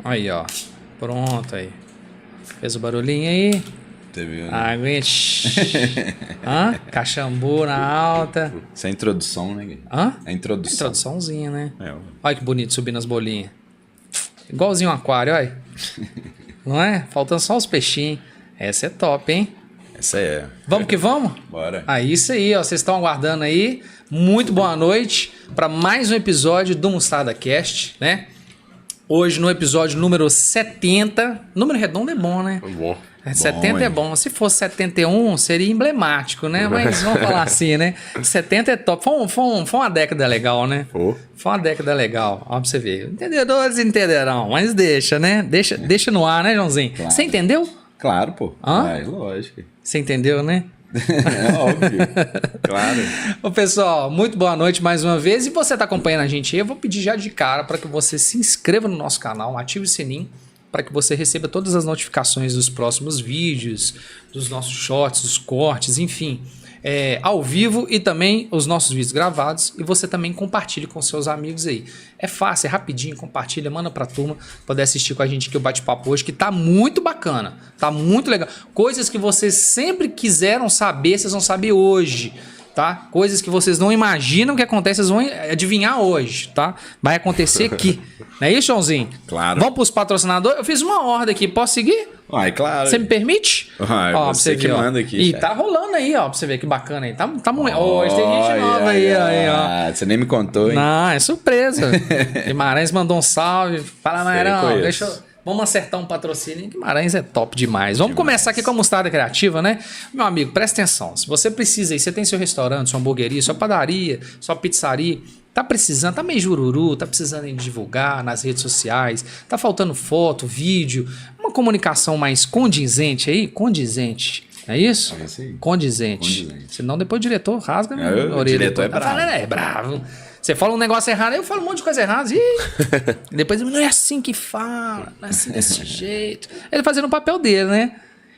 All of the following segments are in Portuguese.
Aí, ó. Pronto aí. Fez o barulhinho aí. Teve, né? Aguente. Hã? Cachambu na alta. Isso é a introdução, né? Hã? É a introdução. Introduçãozinha, né? É, Olha que bonito subindo as bolinhas. Igualzinho um aquário, olha. Não é? Faltando só os peixinhos. Essa é top, hein? essa é. Vamos que vamos? Bora. Isso aí, ó. Vocês estão aguardando aí. Muito boa noite para mais um episódio do Mostarda Cast, né? Hoje no episódio número 70. Número redondo é bom, né? É bom. 70 é bom. Se fosse 71, seria emblemático, né? Mas vamos falar assim, né? 70 é top. Foi uma década legal, né? Foi uma década legal. Ó, pra você ver. Entendedores entenderão, mas deixa, né? Deixa no ar, né, Joãozinho? Claro. Você entendeu? Claro, pô. Hã? Lógico. Você entendeu, né? É óbvio. Claro. Ô, pessoal, muito boa noite mais uma vez. E você está acompanhando a gente aí, eu vou pedir já de cara para que você se inscreva no nosso canal, ative o sininho para que você receba todas as notificações dos próximos vídeos, dos nossos shorts, dos cortes, enfim, ao vivo e também os nossos vídeos gravados. E você também compartilhe com seus amigos aí. É fácil, é rapidinho, compartilha, manda pra turma poder assistir com a gente aqui o bate-papo hoje, que tá muito bacana, tá muito legal. Coisas que vocês sempre quiseram saber, vocês vão saber hoje, tá? Coisas que vocês não imaginam que acontece, vocês vão adivinhar hoje, tá? Vai acontecer aqui. Não é isso, Joãozinho? Claro. Vamos pros patrocinadores? Eu fiz uma ordem aqui, posso seguir? Uai, claro. Você me permite? Uai, Ó, você pra que ver, ó. manda aqui. E chefe. tá rolando aí, ó, pra você ver que bacana aí. Tá muito. Hoje tem gente nova aí, ó. Você nem me contou, hein? Não, é surpresa. Guimarães mandou um salve. Fala, Mairão, conheço. deixa eu... Vamos acertar um patrocínio. Guimarães é top demais. Vamos começar aqui com a mostarda criativa, né? Meu amigo, presta atenção. Se você precisa aí, você tem seu restaurante, sua hamburgueria, sua padaria, sua pizzaria, tá precisando, tá meio jururu, tá precisando de divulgar nas redes sociais, tá faltando foto, vídeo, uma comunicação mais condizente aí, condizente. É isso? É isso aí. Condizente. Senão depois o diretor rasga a O orelha. diretor é Tá bravo. falando, é bravo. Você fala um negócio errado, aí eu falo um monte de coisa errada. Ih, depois não é assim que fala, não é assim desse jeito. Ele fazendo o papel dele, né?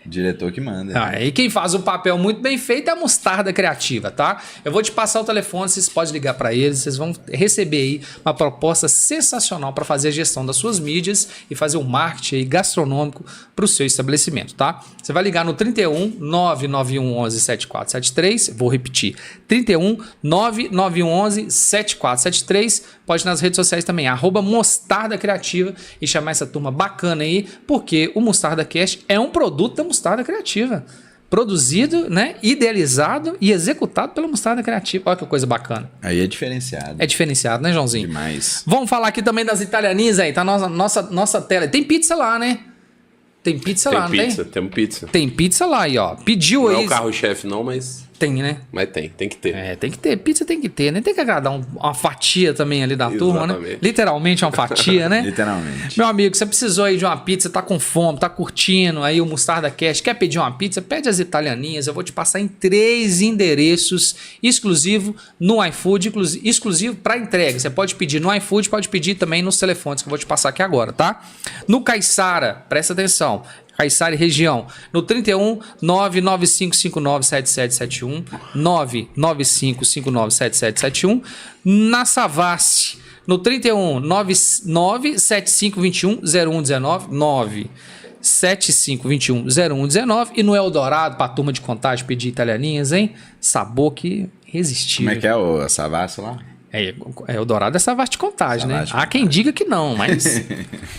Diretor que manda. E quem faz o papel muito bem feito é a Mostarda Criativa, tá? Eu vou te passar o telefone, vocês podem ligar para eles, vocês vão receber aí uma proposta sensacional para fazer a gestão das suas mídias e fazer um marketing aí gastronômico para o seu estabelecimento, tá? Você vai ligar no 31 991 11 7473, vou repetir, 31 991 11 7473, pode ir nas redes sociais também, @Mostarda Criativa e chamar essa turma bacana aí, porque o Mostarda Cast é um produto da Mostarda Criativa. Produzido, né, idealizado e executado pela Mostarda Criativa. Olha que coisa bacana. Aí é diferenciado. É diferenciado, né, Joãozinho? Demais. Vamos falar aqui também das italianinhas aí. Tá nossa tela. Tem pizza lá, né? Tem pizza lá, não tem? Temos pizza. Tem pizza lá aí, ó. Pediu Não aí. é o carro-chefe não, mas Tem, né? tem que ter. É, tem que ter. Pizza tem que ter, né? Tem que agradar uma fatia também ali da turma, né? Exatamente. Literalmente uma fatia, né? Literalmente. Meu amigo, você precisou aí de uma pizza, tá com fome, tá curtindo aí o Mostarda Cast, quer pedir uma pizza? Pede as italianinhas, eu vou te passar em 3 endereços exclusivo no iFood, exclusivo para entrega. Você pode pedir no iFood, pode pedir também nos telefones que eu vou te passar aqui agora, tá? No Caiçara, presta atenção, Caiçara e região, no 31 99559 7771, 995597771, na Savassi, no 31 97521 0119, 97521 0119, e no Eldorado, pra turma de Contagem pedir italianinhas, hein? Sabor que irresistível. Como é que é o Savassi lá? O Dourado é Savassi de Contagem, né? Há quem diga que não, mas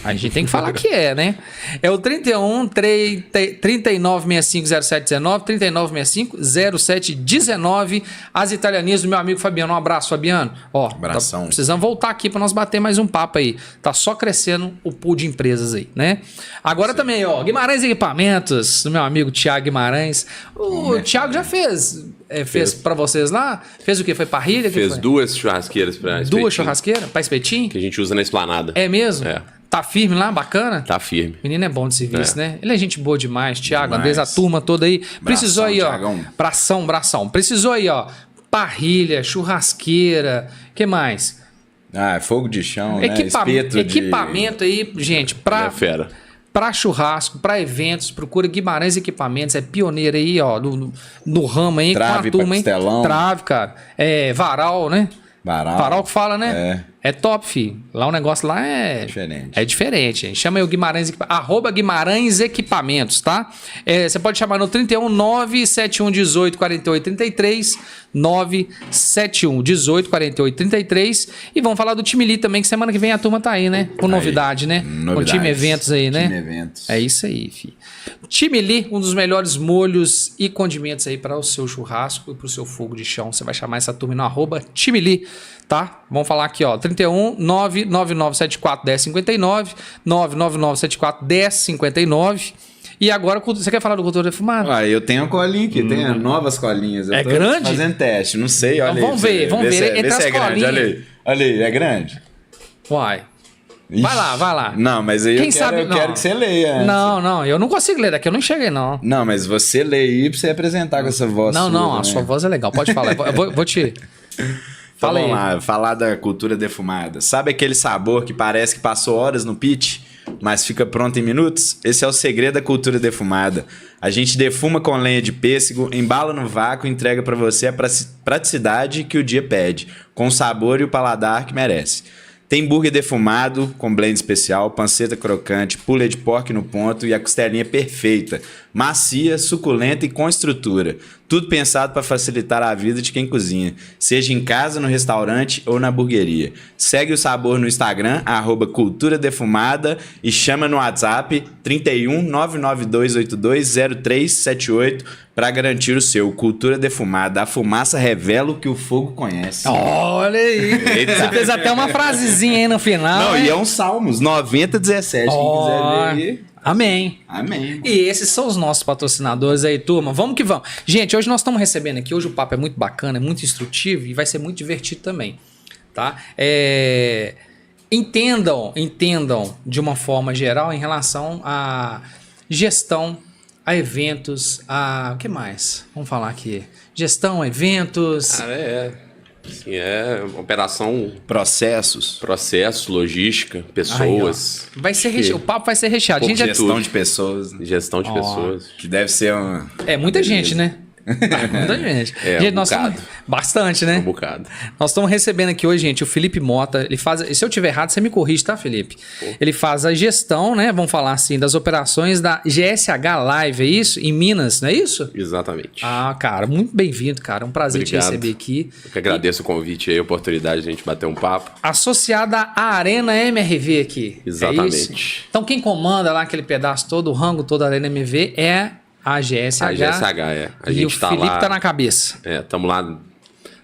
a gente tem que falar que é, né? É o 31 3965 0719, 3965 0719. As italianinhas do meu amigo Fabiano. Um abraço, Fabiano. Ó, Abração. Precisamos voltar aqui para nós bater mais um papo aí. Tá só crescendo o pool de empresas aí, né? Agora também, ó, Guimarães Equipamentos, do meu amigo Thiago Guimarães. O Thiago já fez para vocês lá? Fez o quê? Foi parrilha? Fez 2 churrasqueiras pra espetinho. 2 churrasqueiras? Pra espetinho? Que a gente usa na esplanada. É mesmo? É. Tá firme lá? Bacana? Tá firme. Menino é bom de serviço, né? Ele é gente boa demais. Thiago, Demais. Andrés, a turma toda aí. Precisou aí, ó. Thiagão. Bração. Precisou aí, ó. Parrilha, churrasqueira. Que mais? Fogo de chão, né? Espeto Equipamento aí, gente, É fera. Pra churrasco, pra eventos, procura Guimarães Equipamentos, é pioneiro aí, ó, no ramo aí, Trave com a turma, pra hein? costelão. Trave, cara. Varal, né? Varal. Varal que fala, né? É top, filho. Lá o negócio lá é... É diferente, gente. Chama aí o Guimarães... @Guimarães Equipamentos, tá? Você pode chamar no 31 971 18 48 33, 971 18 48 33. E vamos falar do Time Lee também, que semana que vem a turma tá aí, né? Com novidade, né? Com Time Eventos aí, né? Time Eventos. É isso aí, filho. Time Lee, um dos melhores molhos e condimentos aí para o seu churrasco e para o seu fogo de chão. Você vai chamar essa turma no @Time Lee, tá? Vamos falar aqui, ó. 31 99974 1059, 99974 1059. E agora, você quer falar do Cultura Defumada? Eu tenho uma colinha aqui, tem novas colinhas. Eu tô grande? Fazendo teste, não sei, olha então, aí. Vamos ver. Entre as colinhas. Olha aí, é grande? Uai. Vai lá. Não, mas aí eu quero que você leia antes. Não, eu não consigo ler daqui, eu não cheguei, não. Não, mas você lê aí pra você apresentar com essa voz Não, a sua voz é legal, pode falar. Eu vou te... Então, vamos lá, falar da cultura defumada. Sabe aquele sabor que parece que passou horas no pit, mas fica pronto em minutos? Esse é o segredo da cultura defumada. A gente defuma com lenha de pêssego, embala no vácuo e entrega para você a praticidade que o dia pede, com o sabor e o paladar que merece. Tem hambúrguer defumado, com blend especial, panceta crocante, pulê de porco no ponto e a costelinha perfeita. Macia, suculenta e com estrutura. Tudo pensado para facilitar a vida de quem cozinha, seja em casa, no restaurante ou na hamburgueria. Segue o sabor no Instagram, @Cultura Defumada, e chama no WhatsApp 31 99282 0378 para garantir o seu. Cultura Defumada. A fumaça revela o que o fogo conhece. Olha aí. Eita. Você fez até uma frasezinha aí no final. Não, e é um Salmos 90:17. Quem quiser ver aí. Amém. E esses são os nossos patrocinadores aí, turma. Vamos que vamos. Gente, hoje nós estamos recebendo aqui, hoje o papo é muito bacana, é muito instrutivo e vai ser muito divertido também, tá? Entendam de uma forma geral em relação à gestão, a eventos, o que mais? Vamos falar aqui. Gestão, eventos... Sim, operação... Processos, logística, pessoas. Vai ser o papo vai ser recheado. Gestão de pessoas. Gestão de pessoas. Que deve ser uma... muita gente, né? Muita gente. Gente, nós estamos... Bastante, né? Um bocado. Nós estamos recebendo aqui hoje, gente, o Felipe Mota. Ele faz... Se eu tiver errado, você me corrige, tá, Felipe? Ele faz a gestão, né? Vamos falar assim, das operações da GSH Live, é isso? Em Minas, não é isso? Exatamente. Cara, muito bem-vindo, cara. Um prazer Obrigado. te receber aqui. Eu que agradeço o convite aí, a oportunidade de a gente bater um papo. Associada à Arena MRV aqui. Exatamente. É isso? Então, quem comanda lá aquele pedaço todo, o rango todo da Arena MRV é a GSH. A GSH, A gente tá lá. O Felipe tá na cabeça. Estamos lá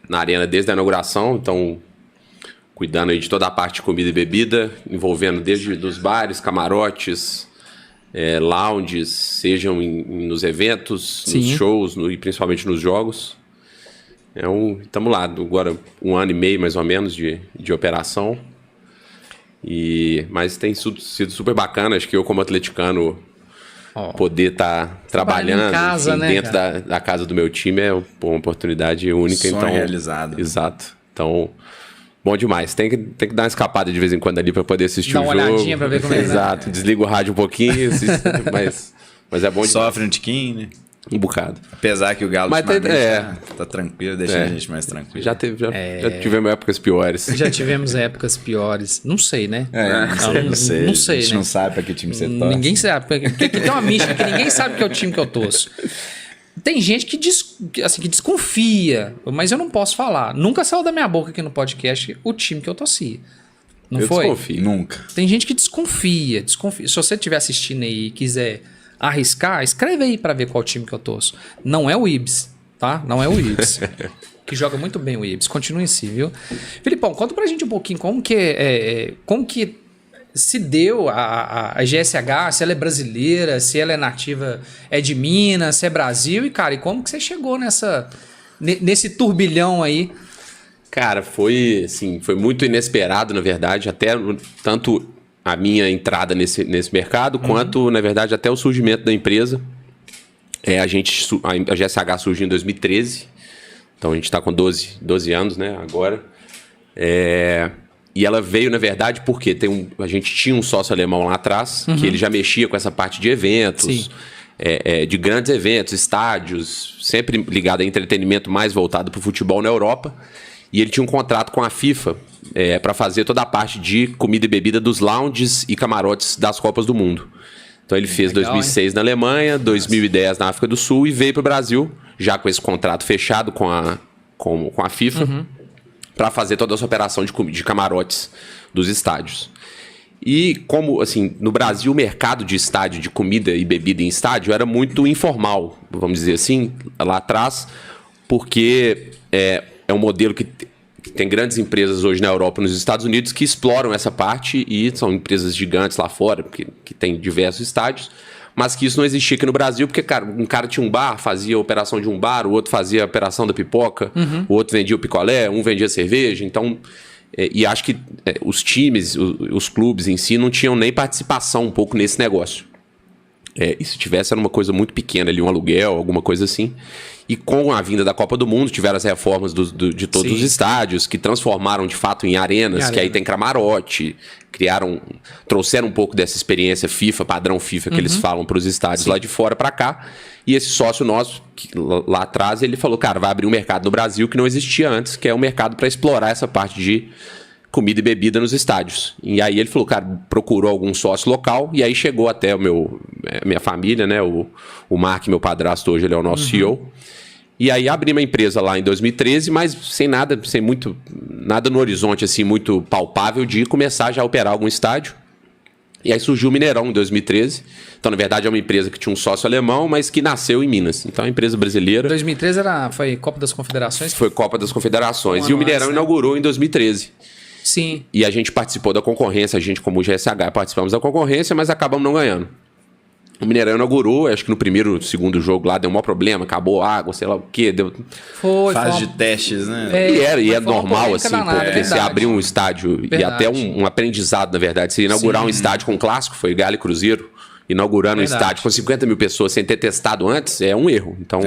na Arena desde a inauguração, então cuidando aí de toda a parte de comida e bebida, envolvendo desde dos bares, camarotes, lounges, sejam nos eventos, nos shows e principalmente nos jogos. Estamos lá, agora 1 ano e meio mais ou menos de operação. Mas tem sido super bacana, acho que eu como atleticano poder estar trabalhando casa, enfim, né, dentro da casa do meu time é uma oportunidade única. Sonho realizado. Exato. Então, bom demais. Tem que dar uma escapada de vez em quando ali para poder assistir o jogo. Dá uma olhadinha para ver como é. Exato. Desliga o rádio um pouquinho, mas é bom demais. Sofre um tiquinho, né? Um bocado. Apesar que o Galo tá tranquilo, deixa a gente mais tranquilo. Já tivemos épocas piores. Já tivemos épocas piores. Não sei, né? Não sei. Não sei, a gente né? não sabe pra que time você torce. Ninguém sabe. Porque tem uma mística que ninguém sabe que é o time que eu torço. Tem gente que desconfia, mas eu não posso falar. Nunca saiu da minha boca aqui no podcast o time que eu torcia. Não foi? Desconfio. Nunca. Tem gente que desconfia. Se você estiver assistindo aí e quiser arriscar, escreve aí pra ver qual time que eu torço. Não é o Ibis, tá? Não é o Ibis. Que joga muito bem o Ibis. Continue assim, viu? Filipão, conta pra gente um pouquinho como que se deu a GSH, se ela é brasileira, se ela é nativa, é de Minas, se é Brasil, e como que você chegou nesse turbilhão aí? Cara, foi muito inesperado, na verdade, até tanto a minha entrada nesse mercado, quanto, na verdade, até o surgimento da empresa. A GSH surgiu em 2013, então a gente está com 12 anos, né, agora. E ela veio, na verdade, porque a gente tinha um sócio alemão lá atrás, que ele já mexia com essa parte de eventos, de grandes eventos, estádios, sempre ligado a entretenimento mais voltado para o futebol na Europa. E ele tinha um contrato com a FIFA para fazer toda a parte de comida e bebida dos lounges e camarotes das Copas do Mundo. Então ele fez 2006 na Alemanha, 2010 na África do Sul e veio para o Brasil, já com esse contrato fechado com a FIFA, para fazer toda essa operação de camarotes dos estádios. E como, assim, no Brasil o mercado de estádio, de comida e bebida em estádio era muito informal, vamos dizer assim, lá atrás, porque é um modelo que tem grandes empresas hoje na Europa e nos Estados Unidos que exploram essa parte e são empresas gigantes lá fora, que tem diversos estádios, mas que isso não existia aqui no Brasil, porque, cara, um cara tinha um bar, fazia a operação de um bar, o outro fazia a operação da pipoca, o outro vendia o picolé, um vendia cerveja, então... E acho que os times, os clubes em si não tinham nem participação um pouco nesse negócio. E se tivesse era uma coisa muito pequena ali, um aluguel, alguma coisa assim. E com a vinda da Copa do Mundo, tiveram as reformas de todos os estádios, que transformaram de fato em arenas, que aí tem camarote, trouxeram um pouco dessa experiência FIFA, padrão FIFA, que eles falam para os estádios lá de fora para cá. E esse sócio nosso, lá atrás, ele falou, cara, vai abrir um mercado no Brasil que não existia antes, que é um mercado para explorar essa parte de comida e bebida nos estádios. E aí ele falou, cara, procurou algum sócio local, e aí chegou até minha família, né? O Mark, meu padrasto, hoje ele é o nosso CEO. E aí abri uma empresa lá em 2013, mas sem nada no horizonte assim muito palpável de começar já a operar algum estádio. E aí surgiu o Mineirão em 2013. Então, na verdade, é uma empresa que tinha um sócio alemão, mas que nasceu em Minas. Então, é uma empresa brasileira. 2013 foi Copa das Confederações? Foi Copa das Confederações. E o Mineirão inaugurou em 2013. Sim. E a gente participou da concorrência, a gente como GSH participamos da concorrência, mas acabamos não ganhando. O Mineirão inaugurou, acho que no segundo jogo lá deu um maior problema, acabou a água, sei lá o quê. Fase de testes, né? E é normal, assim, porque você abrir um estádio e até um aprendizado, na verdade. Você inaugurar um estádio com um clássico, foi Galo e Cruzeiro, inaugurando um estádio com 50 mil pessoas sem ter testado antes, é um erro. Então,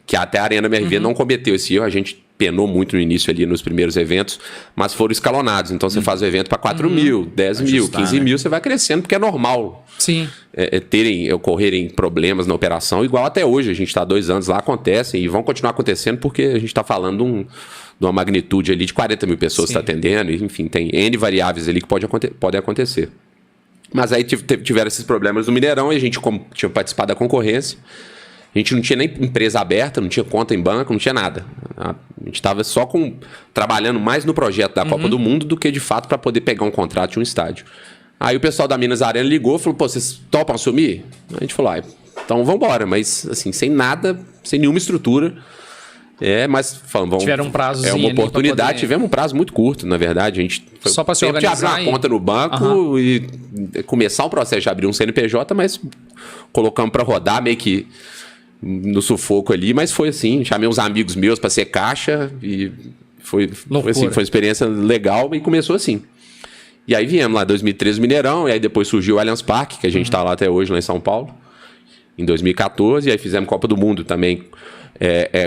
que até a Arena MRV não cometeu esse erro, a gente penou muito no início ali nos primeiros eventos, mas foram escalonados. Então, você faz o evento para 4 mil, 10 mil, 15 mil, você vai crescendo, porque é normal. Sim. Ocorrerem problemas na operação, igual até hoje, a gente está há 2 anos lá, acontecem e vão continuar acontecendo porque a gente está falando de uma magnitude ali de 40 mil pessoas que está atendendo, e, enfim, tem N variáveis ali que podem acontecer. Mas aí tiveram esses problemas no Mineirão e a gente, como tinha participado da concorrência, a gente não tinha nem empresa aberta, não tinha conta em banco, não tinha nada. A gente estava só trabalhando mais no projeto da Copa do Mundo do que de fato para poder pegar um contrato de um estádio. Aí o pessoal da Minas Arena ligou e falou, pô, vocês topam assumir? A gente falou, então vamos embora, mas assim, sem nada, sem nenhuma estrutura. Mas falando, tiveram um prazo. É uma oportunidade, tivemos um prazo muito curto, na verdade. A gente só para se organizar. De abrir uma conta no banco e começar um processo de abrir um CNPJ, mas colocamos para rodar meio que no sufoco ali, mas foi assim, chamei uns amigos meus para ser caixa e foi assim, foi uma experiência legal e começou assim. E aí viemos lá em 2013 Mineirão, e aí depois surgiu o Allianz Parque, que a gente está lá até hoje, lá em São Paulo, em 2014, e aí fizemos Copa do Mundo também,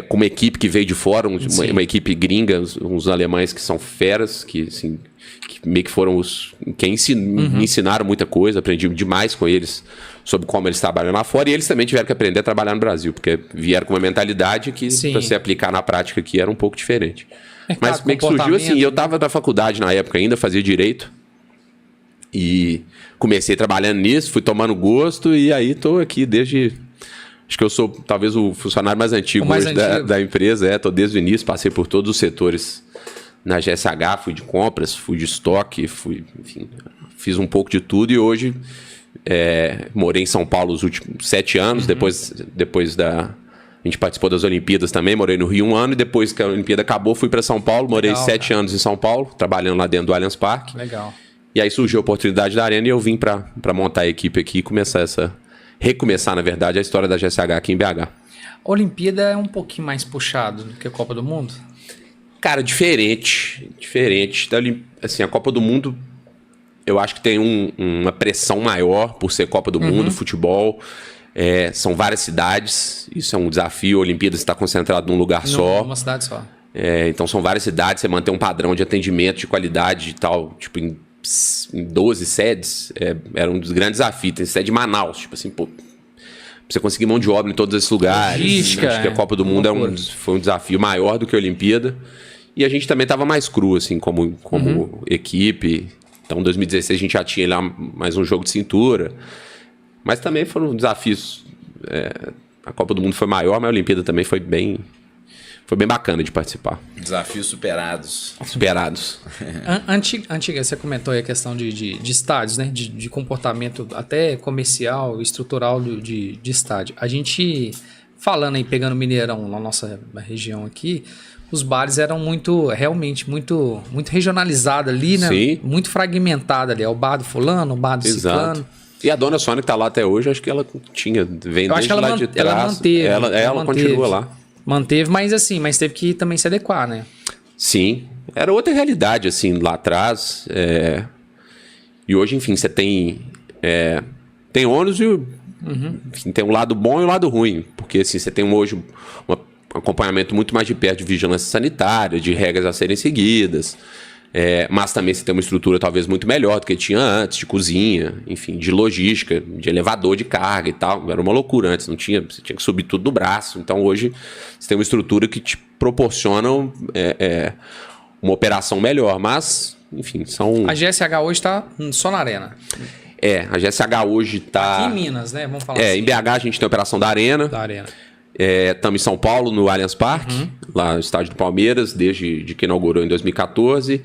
com uma equipe que veio de fora, uma equipe gringa, uns alemães que são feras, que, assim, que meio que foram me ensinaram muita coisa, aprendi demais com eles sobre como eles trabalham lá fora, e eles também tiveram que aprender a trabalhar no Brasil, porque vieram com uma mentalidade que, para você aplicar na prática aqui, era um pouco diferente. Mas meio que surgiu assim, eu estava na faculdade na época ainda, fazia Direito, e comecei trabalhando nisso, fui tomando gosto, e aí estou aqui desde... Acho que eu sou talvez o funcionário mais antigo hoje da empresa. Estou desde o início, passei por todos os setores na GSH, fui de compras, fui de estoque, enfim, fiz um pouco de tudo, e hoje morei em São Paulo os últimos 7 anos, depois A gente participou das Olimpíadas também, morei no Rio 1 ano, e depois que a Olimpíada acabou, fui para São Paulo, morei 7 anos em São Paulo, trabalhando lá dentro do Allianz Parque. Legal. E aí surgiu a oportunidade da Arena e eu vim para montar a equipe aqui e recomeçar, na verdade, a história da GSH aqui em BH. A Olimpíada é um pouquinho mais puxado do que a Copa do Mundo? Cara, diferente. Assim, a Copa do Mundo, eu acho que tem uma pressão maior por ser Copa do Mundo, futebol. São várias cidades, isso é um desafio. A Olimpíada está concentrada num lugar só. Numa cidade só. Então são várias cidades, você manter um padrão de atendimento, de qualidade e tal, tipo, em 12 sedes, era um dos grandes desafios. Tem sede de Manaus, tipo assim, pô, você conseguir mão de obra em todos esses lugares. Logística, acho que a Copa do Mundo foi um desafio maior do que a Olimpíada. E a gente também estava mais cru, assim, como equipe. Então, em 2016, a gente já tinha lá mais um jogo de cintura. Mas também foram desafios. A Copa do Mundo foi maior, mas a Olimpíada também foi bem bacana de participar. Desafios superados. Superados. Antiga, você comentou aí a questão de estádios, né? De comportamento até comercial, estrutural de estádio. A gente, falando aí, pegando Mineirão na nossa região aqui, os bares eram realmente muito regionalizados ali, né? Sim. Muito fragmentado ali. É o bar do fulano, o bar do ciclano. E a dona Sônia que tá lá até hoje, acho que ela vem Eu acho desde que ela lá de trás. ela manteve. Ela continua lá. Manteve, mas teve que também se adequar, né? Sim. Era outra realidade, assim, lá atrás. E hoje, enfim, você tem ônus e enfim, tem um lado bom e um lado ruim. Porque, assim, você tem hoje um acompanhamento muito mais de perto de vigilância sanitária, de regras a serem seguidas. Mas também você tem uma estrutura talvez muito melhor do que tinha antes, de cozinha, enfim, de logística, de elevador de carga e tal. Era uma loucura antes, você tinha que subir tudo no braço. Então hoje você tem uma estrutura que te proporciona uma operação melhor, mas, enfim, são... A GSH hoje está só na Arena. A GSH hoje está... Aqui em Minas, né? Vamos falar assim. Em BH a gente tem a operação da Arena. Estamos em São Paulo, no Allianz Parque, lá no estádio do Palmeiras, desde que inaugurou em 2014.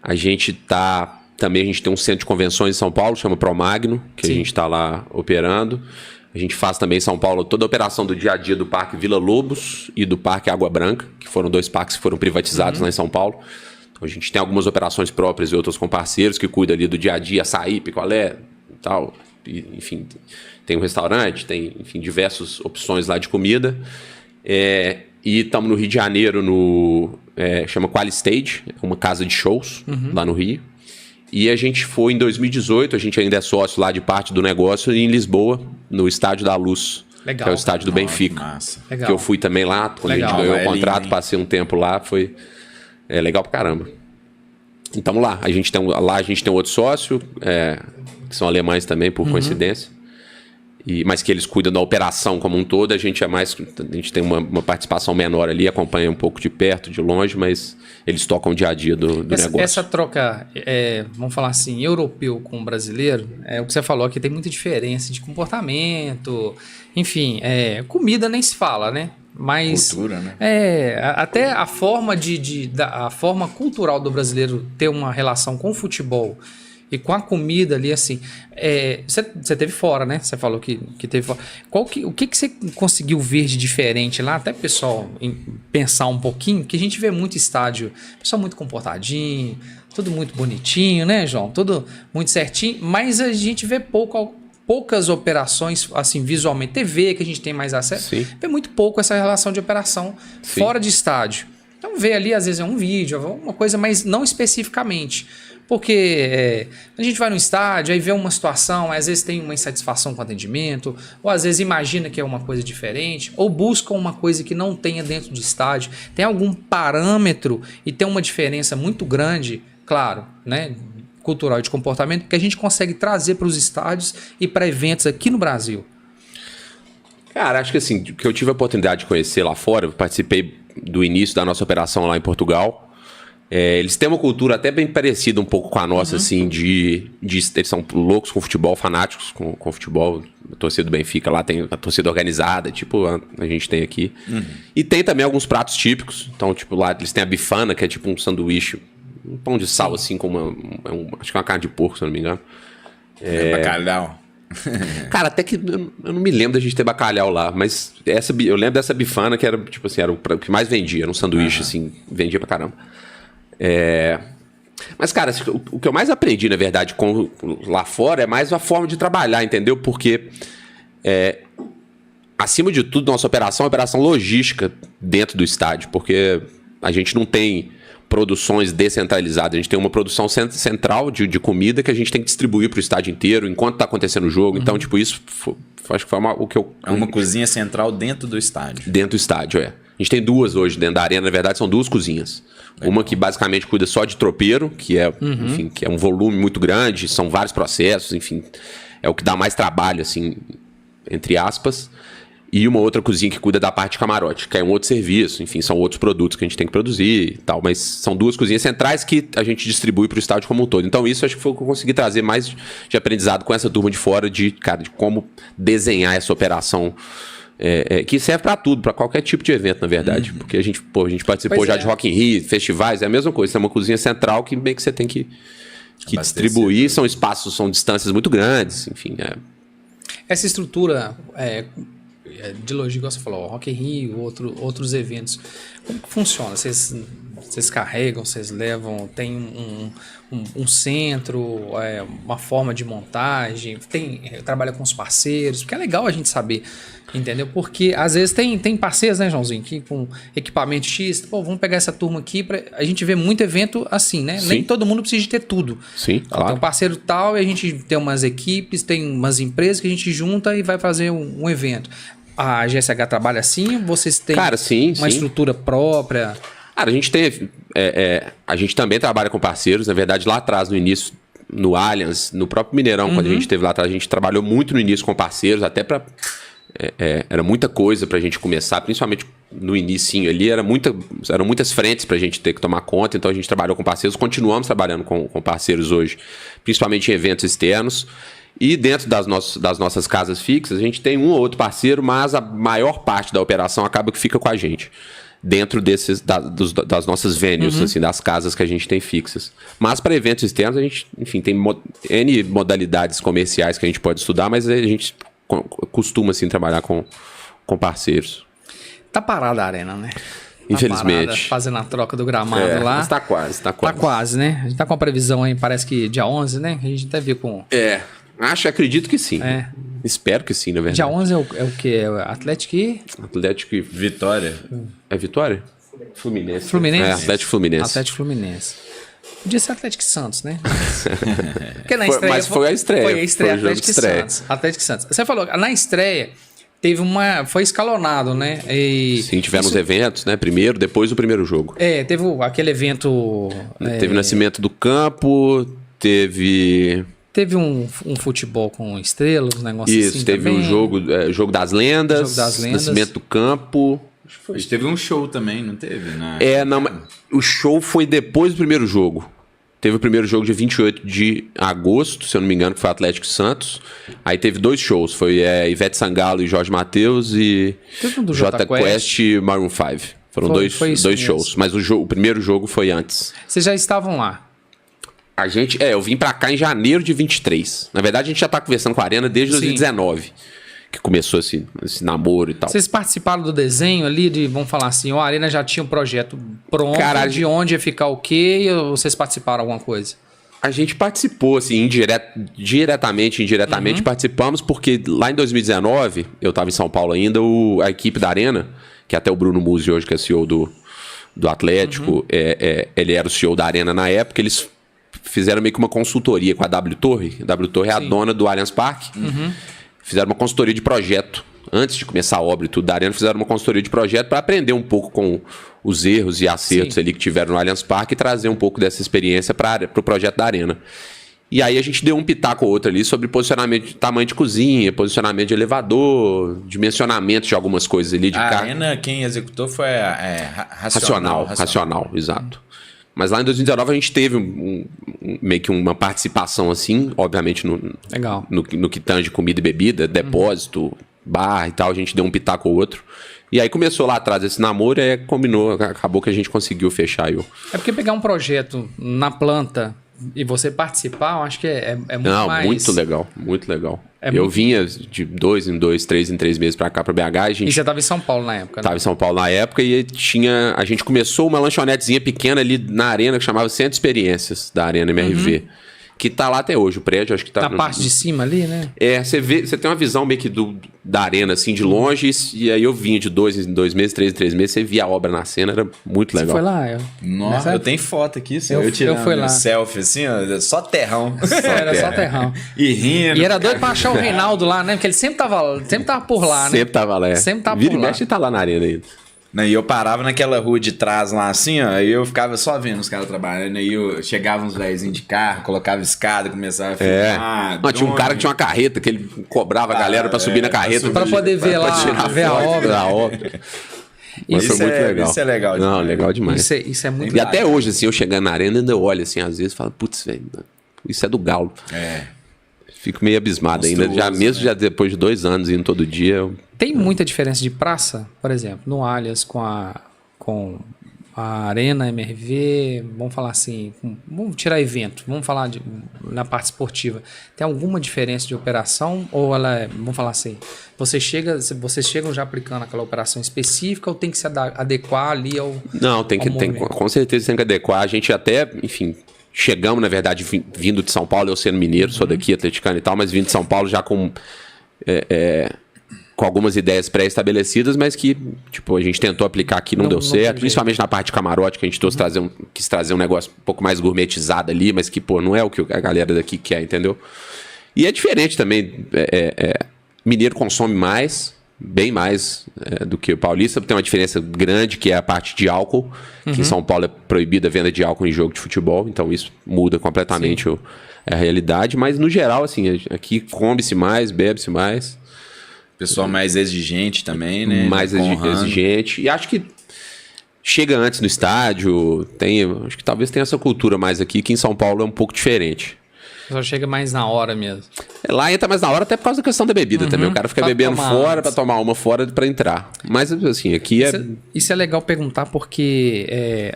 A gente tem um centro de convenções em São Paulo, chama Promagno, que a gente está lá operando. A gente faz também em São Paulo toda a operação do dia a dia do Parque Vila Lobos e do Parque Água Branca, que foram 2 parques que foram privatizados lá em São Paulo. Então a gente tem algumas operações próprias e outras com parceiros que cuidam ali do dia a dia, açaí, picolé e tal. Enfim, tem um restaurante, tem, enfim, diversas opções lá de comida. E estamos no Rio de Janeiro, chama Qualistage, é uma casa de shows lá no Rio. E a gente foi em 2018, a gente ainda é sócio lá de parte do negócio, em Lisboa, no Estádio da Luz, Legal. que é o estádio do Benfica. Massa. Legal. Que eu fui também lá, quando a gente ganhou o contrato, passei um tempo lá, foi legal pra caramba. Então lá a gente tem outro sócio, que são alemães também, por coincidência, mas que eles cuidam da operação como um todo. A gente tem uma participação menor ali, acompanha um pouco de perto, de longe, mas eles tocam o dia a dia do negócio. Essa troca, vamos falar assim, europeu com brasileiro, o que você falou aqui, tem muita diferença de comportamento, enfim, comida nem se fala, né? Mas cultura, né? Até a forma a forma cultural do brasileiro ter uma relação com o futebol e com a comida ali, assim, você teve fora, né? Você falou que teve fora. O que você conseguiu ver de diferente lá? Até pessoal pensar um pouquinho, que a gente vê muito estádio, pessoal muito comportadinho, tudo muito bonitinho, né, João? Tudo muito certinho, mas a gente vê poucas operações, assim, visualmente. TV, que a gente tem mais acesso, vê muito pouco essa relação de operação fora de estádio. Então vê ali, às vezes é um vídeo, uma coisa, mas não especificamente. Porque a gente vai no estádio, aí vê uma situação, às vezes tem uma insatisfação com o atendimento, ou às vezes imagina que é uma coisa diferente, ou busca uma coisa que não tenha dentro de estádio. Tem algum parâmetro e tem uma diferença muito grande, claro, né, cultural e de comportamento, que a gente consegue trazer para os estádios e para eventos aqui no Brasil. Cara, acho que assim, que eu tive a oportunidade de conhecer lá fora, eu participei do início da nossa operação lá em Portugal. Eles têm uma cultura até bem parecida um pouco com a nossa, assim, eles são loucos com futebol, fanáticos com futebol. A torcida do Benfica lá tem a torcida organizada, tipo a gente tem aqui. E tem também alguns pratos típicos. Então, tipo, lá eles têm a bifana, que é tipo um sanduíche, um pão de sal, assim, com acho que é uma carne de porco, se eu não me engano. Bacalhau. Cara, até que eu não me lembro da gente ter bacalhau lá, mas eu lembro dessa bifana que era, tipo assim, era o que mais vendia, era um sanduíche, assim, vendia pra caramba. Mas, cara, o que eu mais aprendi, na verdade, lá fora é mais a forma de trabalhar, entendeu? Porque, acima de tudo, nossa operação é uma operação logística dentro do estádio, porque a gente não tem produções descentralizadas, a gente tem uma produção central de comida que a gente tem que distribuir para o estádio inteiro enquanto está acontecendo o jogo. Então, tipo, isso acho que foi o que eu... É uma cozinha central dentro do estádio. Dentro do estádio, A gente tem 2 hoje dentro da arena, na verdade são 2 cozinhas. Legal. Uma que basicamente cuida só de tropeiro, que enfim, que é um volume muito grande, são vários processos, enfim, é o que dá mais trabalho, assim, entre aspas. E uma outra cozinha que cuida da parte de camarote, que é um outro serviço. Enfim, são outros produtos que a gente tem que produzir e tal. Mas são 2 cozinhas centrais que a gente distribui para o estádio como um todo. Então isso acho que foi o que eu consegui trazer mais de aprendizado com essa turma de fora, de como desenhar essa operação. Que serve para tudo, para qualquer tipo de evento, na verdade. Porque a gente participou já de Rock in Rio, festivais, é a mesma coisa. É uma cozinha central que meio que você tem que distribuir. São espaços, são distâncias muito grandes, enfim. Essa estrutura de logística, igual você falou, Rock in Rio, outros eventos, como que funciona? Vocês carregam, vocês levam, tem um centro, uma forma de montagem, trabalha com os parceiros, porque é legal a gente saber, entendeu? Porque às vezes tem parceiros, né, Joãozinho, que com equipamento X, pô, vamos pegar essa turma aqui, a gente vê muito evento assim, né? Sim. Nem todo mundo precisa de ter tudo. Sim, claro. Tem um parceiro tal e a gente tem umas equipes, tem umas empresas que a gente junta e vai fazer um evento. A GSH trabalha assim? Vocês têm uma estrutura própria? Cara, a gente também trabalha com parceiros. Na verdade, lá atrás, no início, no Allianz, no próprio Mineirão, quando a gente esteve lá atrás, a gente trabalhou muito no início com parceiros, até para... era muita coisa pra gente começar, principalmente no inicinho ali, eram muitas frentes pra gente ter que tomar conta, então a gente trabalhou com parceiros, continuamos trabalhando com parceiros hoje, principalmente em eventos externos. E dentro das nossas casas fixas, a gente tem um ou outro parceiro, mas a maior parte da operação acaba que fica com a gente. Dentro das nossas venues, assim, das casas que a gente tem fixas. Mas para eventos externos, a gente, enfim, tem N modalidades comerciais que a gente pode estudar, mas a gente costuma, assim, trabalhar com parceiros. Tá parada a arena, né? Infelizmente. Parada, fazendo a troca do gramado lá. Mas tá quase. Tá quase, né? A gente tá com a previsão aí, parece que dia 11, né? A gente até viu com... Acredito que sim. Espero que sim, na verdade. Dia 11 é o quê? É o Atlético e... Atlético e Vitória. É Vitória? Fluminense. Atlético Fluminense. Podia ser Atlético e Santos, né? Porque na estreia... Mas foi a estreia. Foi a estreia, foi Atlético e Santos. Atlético e Santos. Você falou, na estreia... Foi escalonado, né? Sim, tivemos eventos, né? Primeiro, depois do primeiro jogo. Teve aquele evento... Teve Nascimento do Campo, teve um futebol com estrelas, um negócio assim. Isso, teve também. Jogo das Lendas, Nascimento do Campo. Mas teve um show também, não teve? O show foi depois do primeiro jogo. Teve o primeiro jogo dia 28 de agosto, se eu não me engano, que foi Atlético e Santos. Aí teve 2 shows, foi Ivete Sangalo e Jorge Mateus e Jota Quest e Maroon 5. Foram dois shows, mas o primeiro jogo foi antes. Vocês já estavam lá? Eu vim pra cá em janeiro de 23. Na verdade, a gente já tá conversando com a Arena desde 2019. Que começou esse namoro e tal. Vocês participaram do desenho ali vamos falar assim, a Arena já tinha um projeto pronto, de onde ia ficar o quê, ou vocês participaram alguma coisa? A gente participou, assim, diretamente, indiretamente participamos, porque lá em 2019, eu tava em São Paulo ainda, a equipe da Arena, que até o Bruno Musi hoje, que é CEO do Atlético, ele era o CEO da Arena na época, eles fizeram meio que uma consultoria com a W Torre. A W Torre é a dona do Allianz Parque. Fizeram uma consultoria de projeto. Antes de começar a obra e tudo da Arena, fizeram uma consultoria de projeto para aprender um pouco com os erros e acertos ali que tiveram no Allianz Parque e trazer um pouco dessa experiência para o projeto da Arena. E aí a gente deu um pitaco ou outro ali sobre posicionamento de tamanho de cozinha, posicionamento de elevador, dimensionamento de algumas coisas ali. A Arena, quem executou foi Racional, exato. Mas lá em 2019 a gente teve meio que uma participação assim, obviamente no que tange comida e bebida, depósito, bar e tal, a gente deu um pitaco ou outro. E aí começou lá atrás esse namoro e combinou, acabou que a gente conseguiu fechar. É porque pegar um projeto na planta e você participar, eu acho que é muito mais... Muito legal, muito legal. Eu vinha de 2 em 2, 3 em 3 meses pra cá, pra BH. E você tava em São Paulo na época, né? Tava em São Paulo na época e a gente começou uma lanchonetezinha pequena ali na Arena, que chamava Centro de Experiências, da Arena MRV. Que tá lá até hoje, o prédio, acho que tá... Na parte de cima ali, né? Você tem uma visão meio que da Arena, assim, de longe, e aí eu vinha de 2 em 2 meses, 3 em 3 meses, você via a obra na cena, era muito legal. Você foi lá? Nossa, eu tenho foto aqui, eu tirando fui lá. Selfie, assim, ó, só terrão. Era só terrão. E rindo. E era doido pra achar o Reinaldo lá, né? Porque ele sempre tava por lá, né? Sempre tava lá, Sempre tava Vira por lá. e mexe e tá lá na Arena ainda. E eu parava naquela rua de trás lá assim, ó, aí eu ficava só vendo os caras trabalhando, aí eu chegava uns velhinhos de carro, colocava escada, começava a filmar. Não, tinha um cara que tinha uma carreta, que ele cobrava a galera pra subir na carreta. Pra poder ver lá, ver a obra. Mas foi muito legal. Isso é legal demais. Não, legal demais. Isso é muito E até hoje, assim, eu chegando na arena, ainda olho assim, às vezes, e falo, putz, velho, isso é do Galo. Fico meio abismado ainda, já depois de 2 anos indo todo dia. Tem muita diferença de praça, por exemplo, no Allianz com a Arena MRV, vamos falar assim, vamos tirar evento, vamos falar na parte esportiva. Tem alguma diferença de operação ou vamos falar assim, vocês chegam já aplicando aquela operação específica ou tem que se adequar ali ao Não, com certeza tem que adequar. A gente até, enfim, chegamos, na verdade, vindo de São Paulo, eu sendo mineiro, sou daqui, atleticano e tal, mas vindo de São Paulo já com algumas ideias pré-estabelecidas, mas que, tipo, a gente tentou aplicar aqui, não deu certo, principalmente na parte de camarote, que a gente quis trazer um negócio um pouco mais gourmetizado ali, mas que, pô, não é o que a galera daqui quer, entendeu? E é diferente também, mineiro consome mais, bem mais do que o paulista, tem uma diferença grande, que é a parte de álcool, que em São Paulo é proibida a venda de álcool em jogo de futebol, então isso muda completamente a realidade, mas no geral, assim, aqui come-se mais, bebe-se mais. Pessoal mais exigente também, né? Mais exigente. E acho que chega antes no estádio. Acho que talvez tenha essa cultura mais aqui, que em São Paulo é um pouco diferente. Só chega mais na hora mesmo. Lá entra mais na hora, até por causa da questão da bebida também. O cara fica bebendo fora para tomar uma fora para entrar. Mas, assim, aqui Isso é legal perguntar porque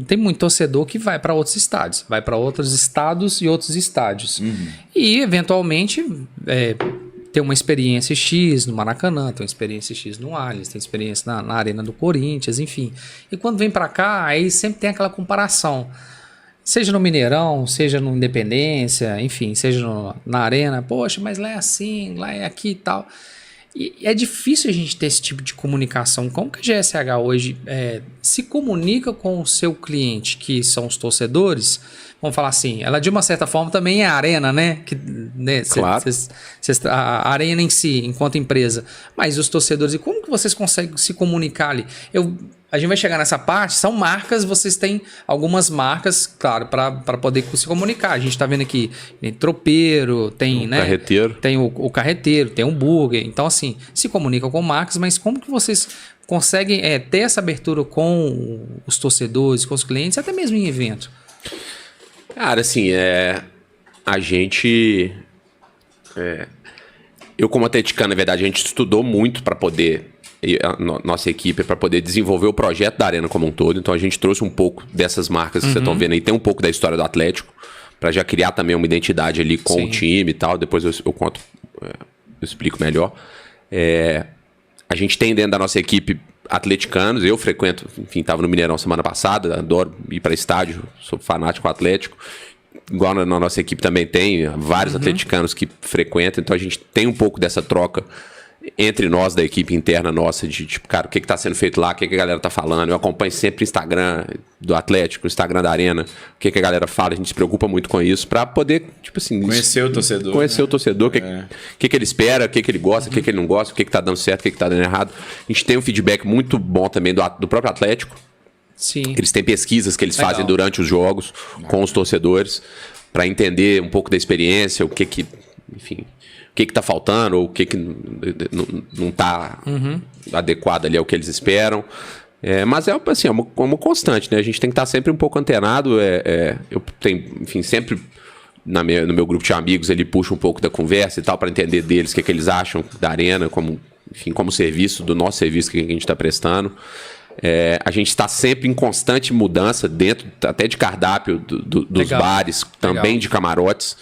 tem muito torcedor que vai para outros estádios. Vai para outros estados e outros estádios. E, eventualmente, tem uma experiência X no Maracanã, tem uma experiência X no Allianz, tem experiência na Arena do Corinthians, enfim. E quando vem para cá, aí sempre tem aquela comparação. Seja no Mineirão, seja no Independência, enfim, seja na Arena. Poxa, mas lá é assim, lá é aqui e tal. E é difícil a gente ter esse tipo de comunicação. Como que a GSH hoje se comunica com o seu cliente, que são os torcedores? Vamos falar assim, ela de uma certa forma também é a Arena, né? Claro. A Arena em si, enquanto empresa. Mas os torcedores, e como que vocês conseguem se comunicar ali? A gente vai chegar nessa parte, são marcas, vocês têm algumas marcas, claro, para poder se comunicar. A gente está vendo aqui, tem tropeiro, tem, né? Carreteiro. Tem o carreteiro, tem o burger. Então, assim, se comunicam com marcas, mas como que vocês conseguem ter essa abertura com os torcedores, com os clientes, até mesmo em evento? Cara, assim, a gente... eu, como atleticano, na verdade, a gente estudou muito para poder... nossa equipe, para poder desenvolver o projeto da Arena como um todo. Então, a gente trouxe um pouco dessas marcas que vocês estão vendo aí. Tem um pouco da história do Atlético, para já criar também uma identidade ali com o time e tal. Depois eu conto, eu explico melhor. A gente tem dentro da nossa equipe atleticanos, eu frequento, enfim, estava no Mineirão semana passada, adoro ir para estádio, sou fanático atlético, igual na nossa equipe também tem vários atleticanos que frequentam, então a gente tem um pouco dessa troca entre nós, da equipe interna nossa, de tipo, cara, o que está sendo feito lá, o que a galera tá falando. Eu acompanho sempre o Instagram do Atlético, o Instagram da Arena, o que a galera fala, a gente se preocupa muito com isso, para poder, tipo assim... Conhecer o torcedor. Conhecer o torcedor, o que ele espera, o que ele gosta, o que ele não gosta, o que tá dando certo, o que tá dando errado. A gente tem um feedback muito bom também do próprio Atlético. Sim. Eles têm pesquisas que eles fazem durante os jogos com os torcedores, para entender um pouco da experiência, o que enfim... o que tá faltando, ou o que não tá adequado ali ao que eles esperam. Mas assim, é uma constante, né? A gente tem que estar sempre um pouco antenado. Eu tenho, enfim, sempre no meu grupo de amigos, ele puxa um pouco da conversa e tal, para entender deles o que eles acham da Arena, como serviço, do nosso serviço que a gente está prestando. A gente está sempre em constante mudança, dentro até de cardápio dos bares, também de camarotes.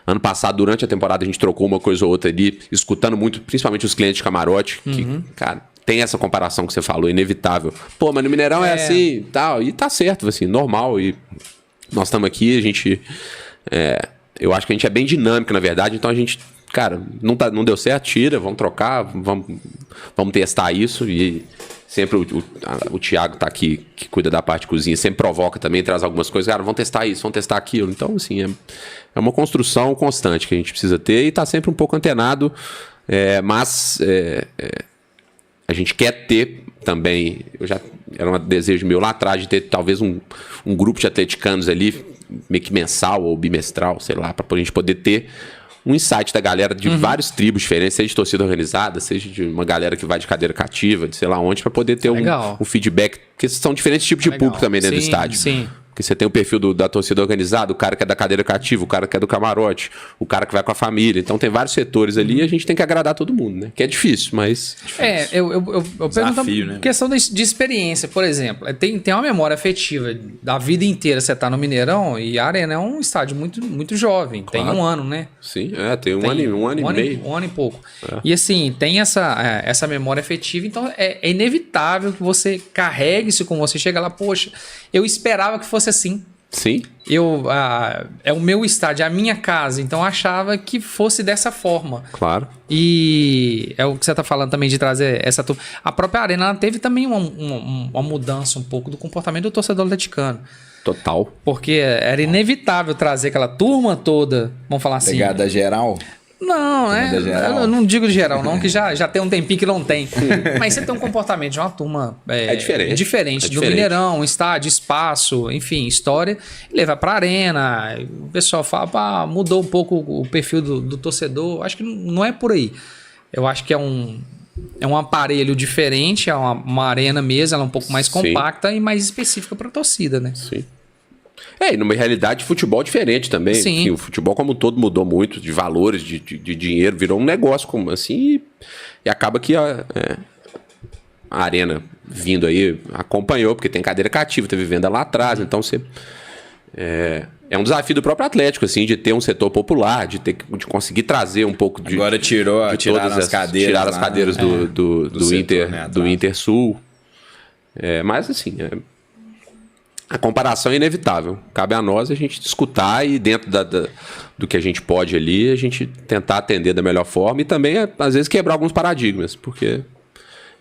Ano passado, durante a temporada, a gente trocou uma coisa ou outra ali, escutando muito, principalmente os clientes de camarote, que, cara, tem essa comparação que você falou, inevitável. Pô, mas no Mineirão é assim e tal, e tá certo, assim, normal. E nós estamos aqui, a gente... eu acho que a gente é bem dinâmico, na verdade, então a gente, cara, não deu certo, tira, vamos trocar, vamos testar isso. E sempre o Thiago tá aqui, que cuida da parte de cozinha, sempre provoca também, traz algumas coisas, cara, vamos testar isso, vamos testar aquilo. Então, assim, é uma construção constante que a gente precisa ter e tá sempre um pouco antenado, mas A gente quer ter também, era um desejo meu lá atrás de ter talvez um grupo de atleticanos ali, meio que mensal ou bimestral, sei lá, para a gente poder ter um insight da galera de várias tribos diferentes, seja de torcida organizada, seja de uma galera que vai de cadeira cativa, de sei lá onde, para poder ter um feedback, porque são diferentes tipos de público também dentro do estádio. Sim. Porque você tem o perfil da torcida organizada, o cara que é da cadeira cativa, o cara que é do camarote, o cara que vai com a família. Então tem vários setores ali e a gente tem que agradar todo mundo, né? Que é difícil, mas... Eu Desafio, pergunto questão de experiência, por exemplo. Tem uma memória afetiva da vida inteira. Você tá no Mineirão e a Arena é um estádio muito, muito jovem. Claro. Tem um ano, né? Sim, tem um ano e meio. Um ano e pouco. E assim, tem essa memória afetiva, então é inevitável que você carregue isso com você. Chega lá, poxa, eu esperava que fosse assim. Sim. É o meu estádio, é a minha casa, então eu achava que fosse dessa forma. Claro. E é o que você está falando também de trazer essa turma. A própria Arena ela teve também uma mudança um pouco do comportamento do torcedor atleticano. Total. Porque era inevitável trazer aquela turma toda, vamos falar assim. Pegada geral? Não, eu não digo de geral, não, que já tem um tempinho que não tem. Mas você tem um comportamento de uma turma diferente do Mineirão, estádio, espaço, enfim, história. E levar pra Arena. O pessoal fala, mudou um pouco o perfil do torcedor. Acho que não é por aí. Eu acho que é um aparelho diferente, é uma arena mesmo, ela é um pouco mais compacta e mais específica pra torcida, né? Sim. E numa realidade de futebol diferente também. Sim. Enfim, o futebol como um todo mudou muito, de valores, de dinheiro, virou um negócio como assim, e acaba que a Arena vindo aí acompanhou, porque tem cadeira cativa, teve venda lá atrás, então você... É um desafio do próprio Atlético, assim, de ter um setor popular, de conseguir trazer um pouco de... Agora tiraram as cadeiras. Tiraram as cadeiras do Intersul. Mas assim... A comparação é inevitável. Cabe a nós a gente escutar e dentro do que a gente pode ali, a gente tentar atender da melhor forma e também, às vezes, quebrar alguns paradigmas, porque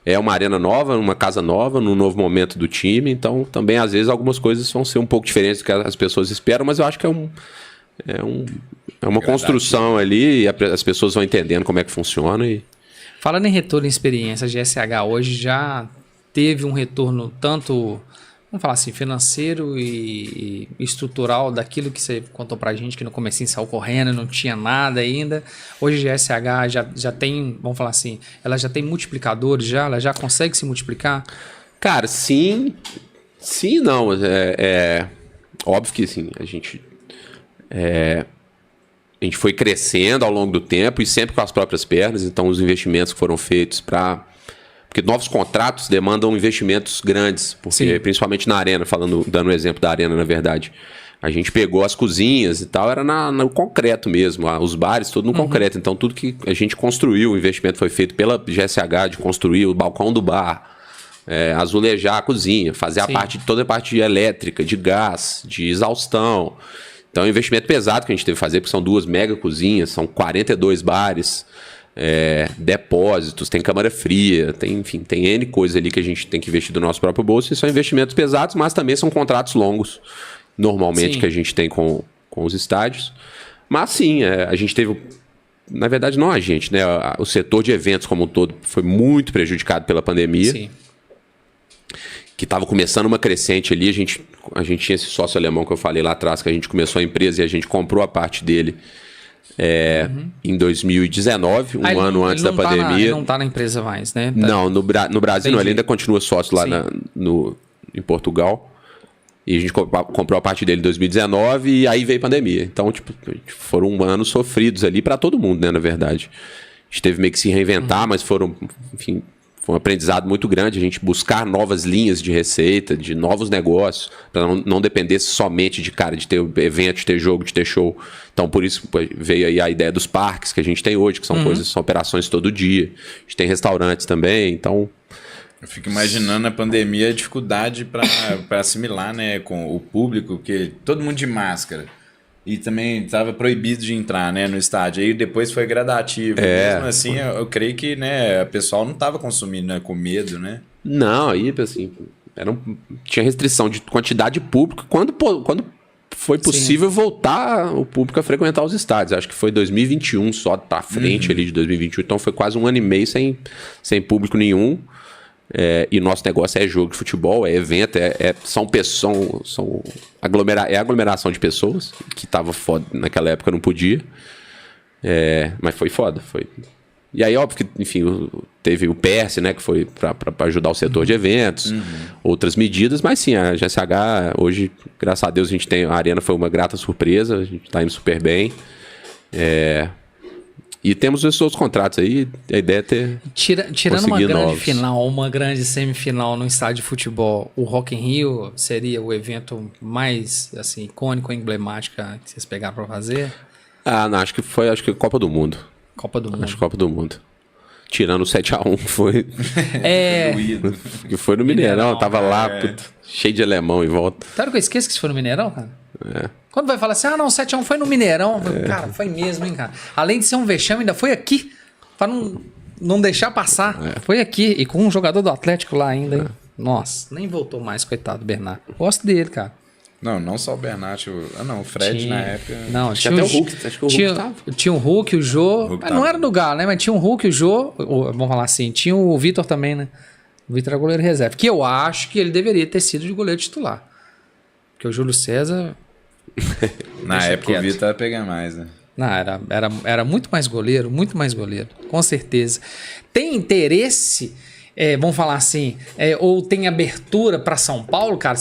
é uma arena nova, uma casa nova, num novo momento do time, então também, às vezes, algumas coisas vão ser um pouco diferentes do que as pessoas esperam, mas eu acho que é uma construção ali e as pessoas vão entendendo como é que funciona. Falando em retorno em experiência, a GSH hoje já teve um retorno tanto... Vamos falar assim, financeiro e estrutural daquilo que você contou pra gente, que no comecinho saiu correndo, não tinha nada ainda. Hoje a GSH já tem, vamos falar assim, ela já tem multiplicadores, ela já consegue se multiplicar? Cara, sim e não. Óbvio que sim, a gente foi crescendo ao longo do tempo e sempre com as próprias pernas, então os investimentos que foram feitos porque novos contratos demandam investimentos grandes, porque principalmente na Arena, dando um exemplo da Arena, na verdade. A gente pegou as cozinhas e tal, era no concreto mesmo, os bares, tudo no concreto. Então, tudo que a gente construiu, o investimento foi feito pela GSH, de construir o balcão do bar, azulejar a cozinha, fazer toda a parte elétrica, de gás, de exaustão. Então, é um investimento pesado que a gente teve que fazer, porque são 2 mega cozinhas, são 42 bares. Depósitos, tem câmara fria, tem N coisa ali que a gente tem que investir do nosso próprio bolso, e são investimentos pesados, mas também são contratos longos, normalmente, que a gente tem com os estádios. Mas sim, a gente teve, na verdade não a gente, né? O setor de eventos como um todo foi muito prejudicado pela pandemia, que estava começando uma crescente ali. A gente tinha esse sócio alemão que eu falei lá atrás, que a gente começou a empresa e a gente comprou a parte dele em 2019, ano antes da pandemia. Ele não está na empresa mais, né? Não, no Brasil não, ele ainda continua sócio lá em Portugal. E a gente comprou a parte dele em 2019 e aí veio a pandemia. Então, foram anos sofridos ali para todo mundo, né, na verdade. A gente teve meio que se reinventar, mas foi um aprendizado muito grande, a gente buscar novas linhas de receita, de novos negócios, para não depender somente de ter evento, de ter jogo, de ter show. Então, por isso veio aí a ideia dos parques que a gente tem hoje, que são coisas, são operações todo dia. A gente tem restaurantes também, então... Eu fico imaginando a pandemia, a dificuldade para assimilar, né, com o público, porque todo mundo de máscara. E também estava proibido de entrar, né, no estádio. Aí depois foi gradativo. Mesmo assim, eu creio que, né, o pessoal não estava consumindo, né, com medo, né? Não, aí, assim, tinha restrição de quantidade de público. Quando foi possível voltar o público a frequentar os estádios. Acho que foi 2021 só pra frente ali de 2021. Então foi quase 1 ano e meio sem público nenhum. E nosso negócio é jogo de futebol, é evento, é aglomeração de pessoas, que tava foda naquela época, não podia. Mas foi foda, foi. E aí, óbvio que, enfim, teve o PERS, né, que foi para ajudar o setor de eventos, outras medidas, mas sim, a GSH, hoje, graças a Deus, a Arena foi uma grata surpresa, a gente tá indo super bem. E temos esses outros contratos aí, a ideia é ter. Tirando uma grande final, uma grande semifinal no estádio de futebol, o Rock in Rio seria o evento mais, assim, icônico, emblemático que vocês pegaram para fazer? Não, acho que Copa do Mundo. Copa do Mundo. Acho que Copa do Mundo. Tirando o 7x1, foi. Que foi no Mineirão, tava lá, cheio de alemão em volta. Claro que eu esqueço que isso foi no Mineirão, cara. Quando vai falar assim, não, o 7x1 foi no Mineirão. Cara, foi mesmo, hein, cara. Além de ser um vexame, ainda foi aqui. Pra não deixar passar. Foi aqui. E com um jogador do Atlético lá ainda, hein. Nossa, nem voltou mais, coitado do Bernardo. Gosto dele, cara. Não só o Bernat, o Fred na época. Não, tinha até o Hulk. Acho que o Hulk tava. Tinha o Hulk, o Jô. Mas não era do Galo, né? Mas tinha o Hulk, o Jô. Vamos falar assim. Tinha o Vitor também, né? O Vitor era goleiro reserva. Que eu acho que ele deveria ter sido de goleiro titular. Porque o Júlio César. Na época o Vitor ia pegar mais, né? Não, era muito mais goleiro, com certeza. Tem interesse. Vamos falar assim, ou tem abertura para São Paulo, cara?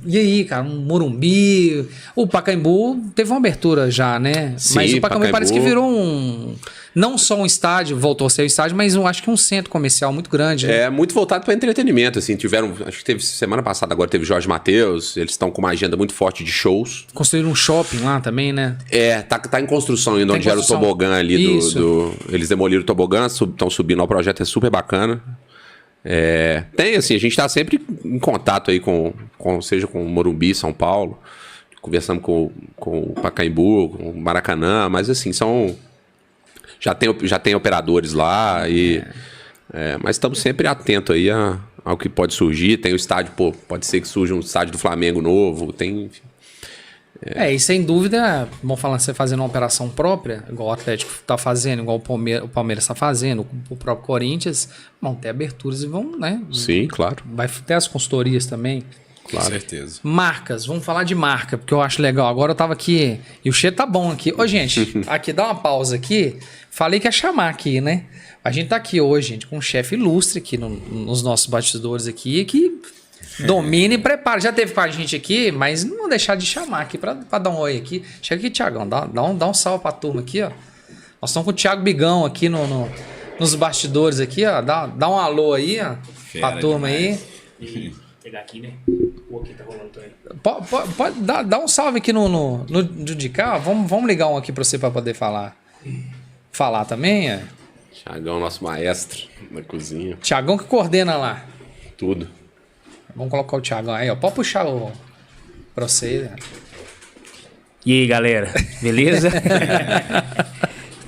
E aí, cara, um Morumbi, o Pacaembu teve uma abertura já, né? Sim, mas o Pacaembu parece que virou não só um estádio, voltou a ser um estádio, mas eu acho que um centro comercial muito grande. Né? Muito voltado para entretenimento, assim, acho que teve semana passada, agora teve Jorge Mateus, eles estão com uma agenda muito forte de shows. Construíram um shopping lá também, né? Tá em construção ainda, onde era o tobogã ali eles demoliram o tobogã, estão subindo ao projeto, é super bacana. Tem, assim, a gente tá sempre em contato aí seja com o Morumbi, São Paulo, conversando com o Pacaembu, com o Maracanã, mas assim, já tem operadores lá, mas estamos sempre atentos aí ao que pode surgir. Tem o estádio, pode ser que surja um estádio do Flamengo novo, tem... E sem dúvida, vamos falar, você fazendo uma operação própria, igual o Atlético está fazendo, igual o Palmeiras está fazendo, o próprio Corinthians, vão ter aberturas e vão, né? Sim, claro. Vai ter as consultorias também. Claro. Com certeza. Marcas, vamos falar de marca, porque eu acho legal. Agora eu tava aqui, e o cheiro tá bom aqui. Ô, gente, aqui, dá uma pausa aqui. Falei que ia chamar aqui, né? A gente tá aqui hoje, gente, com um chefe ilustre aqui nos nossos bastidores aqui, que domina e prepara. Já teve com a gente aqui, mas não vou deixar de chamar aqui pra dar um oi aqui. Chega aqui, Thiagão, dá um salve pra turma aqui, ó. Nós estamos com o Thiago Bigão aqui nos bastidores aqui, ó. Dá um alô aí, ó, pra turma demais. Aí. Pegar aqui, né? O aqui tá rolando também. Pode dar um salve aqui no de cá. Vamos ligar um aqui pra você pra poder falar. Falar também, Thiagão, nosso maestro na cozinha. Thiagão que coordena lá. Tudo. Vamos colocar o Thiagão aí, ó. Pode puxar pra você. E aí, galera? Beleza?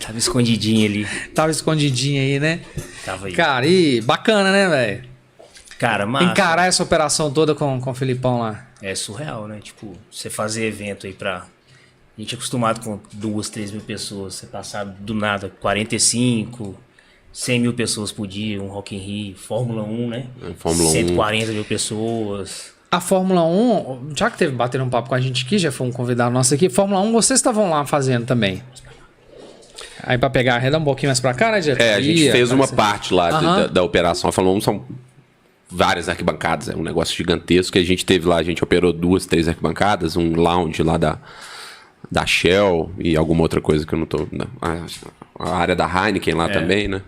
Tava escondidinho ali. Tava escondidinho aí, né? Tava aí. Cara, e bacana, né, velho? Cara, massa. Encarar essa operação toda com o Filipão lá. É surreal, né? Tipo, você fazer evento aí pra... A gente é acostumado com 2, 3 mil pessoas. Você passar do nada 45, 100 mil pessoas por dia, um Rock in Rio, Fórmula 1, né? Fórmula 140 mil pessoas. A Fórmula 1, já que teve batendo um papo com a gente aqui, já foi um convidado nosso aqui. Fórmula 1, vocês estavam lá fazendo também. Aí pra pegar a reda um pouquinho mais pra cá, né, diretor? A gente fez uma parte lá da operação. A Fórmula 1 são várias arquibancadas, é um negócio gigantesco que a gente teve lá. A gente operou 2, 3 arquibancadas, um lounge lá da Shell e alguma outra coisa que eu não tô... A área da Heineken lá também, né?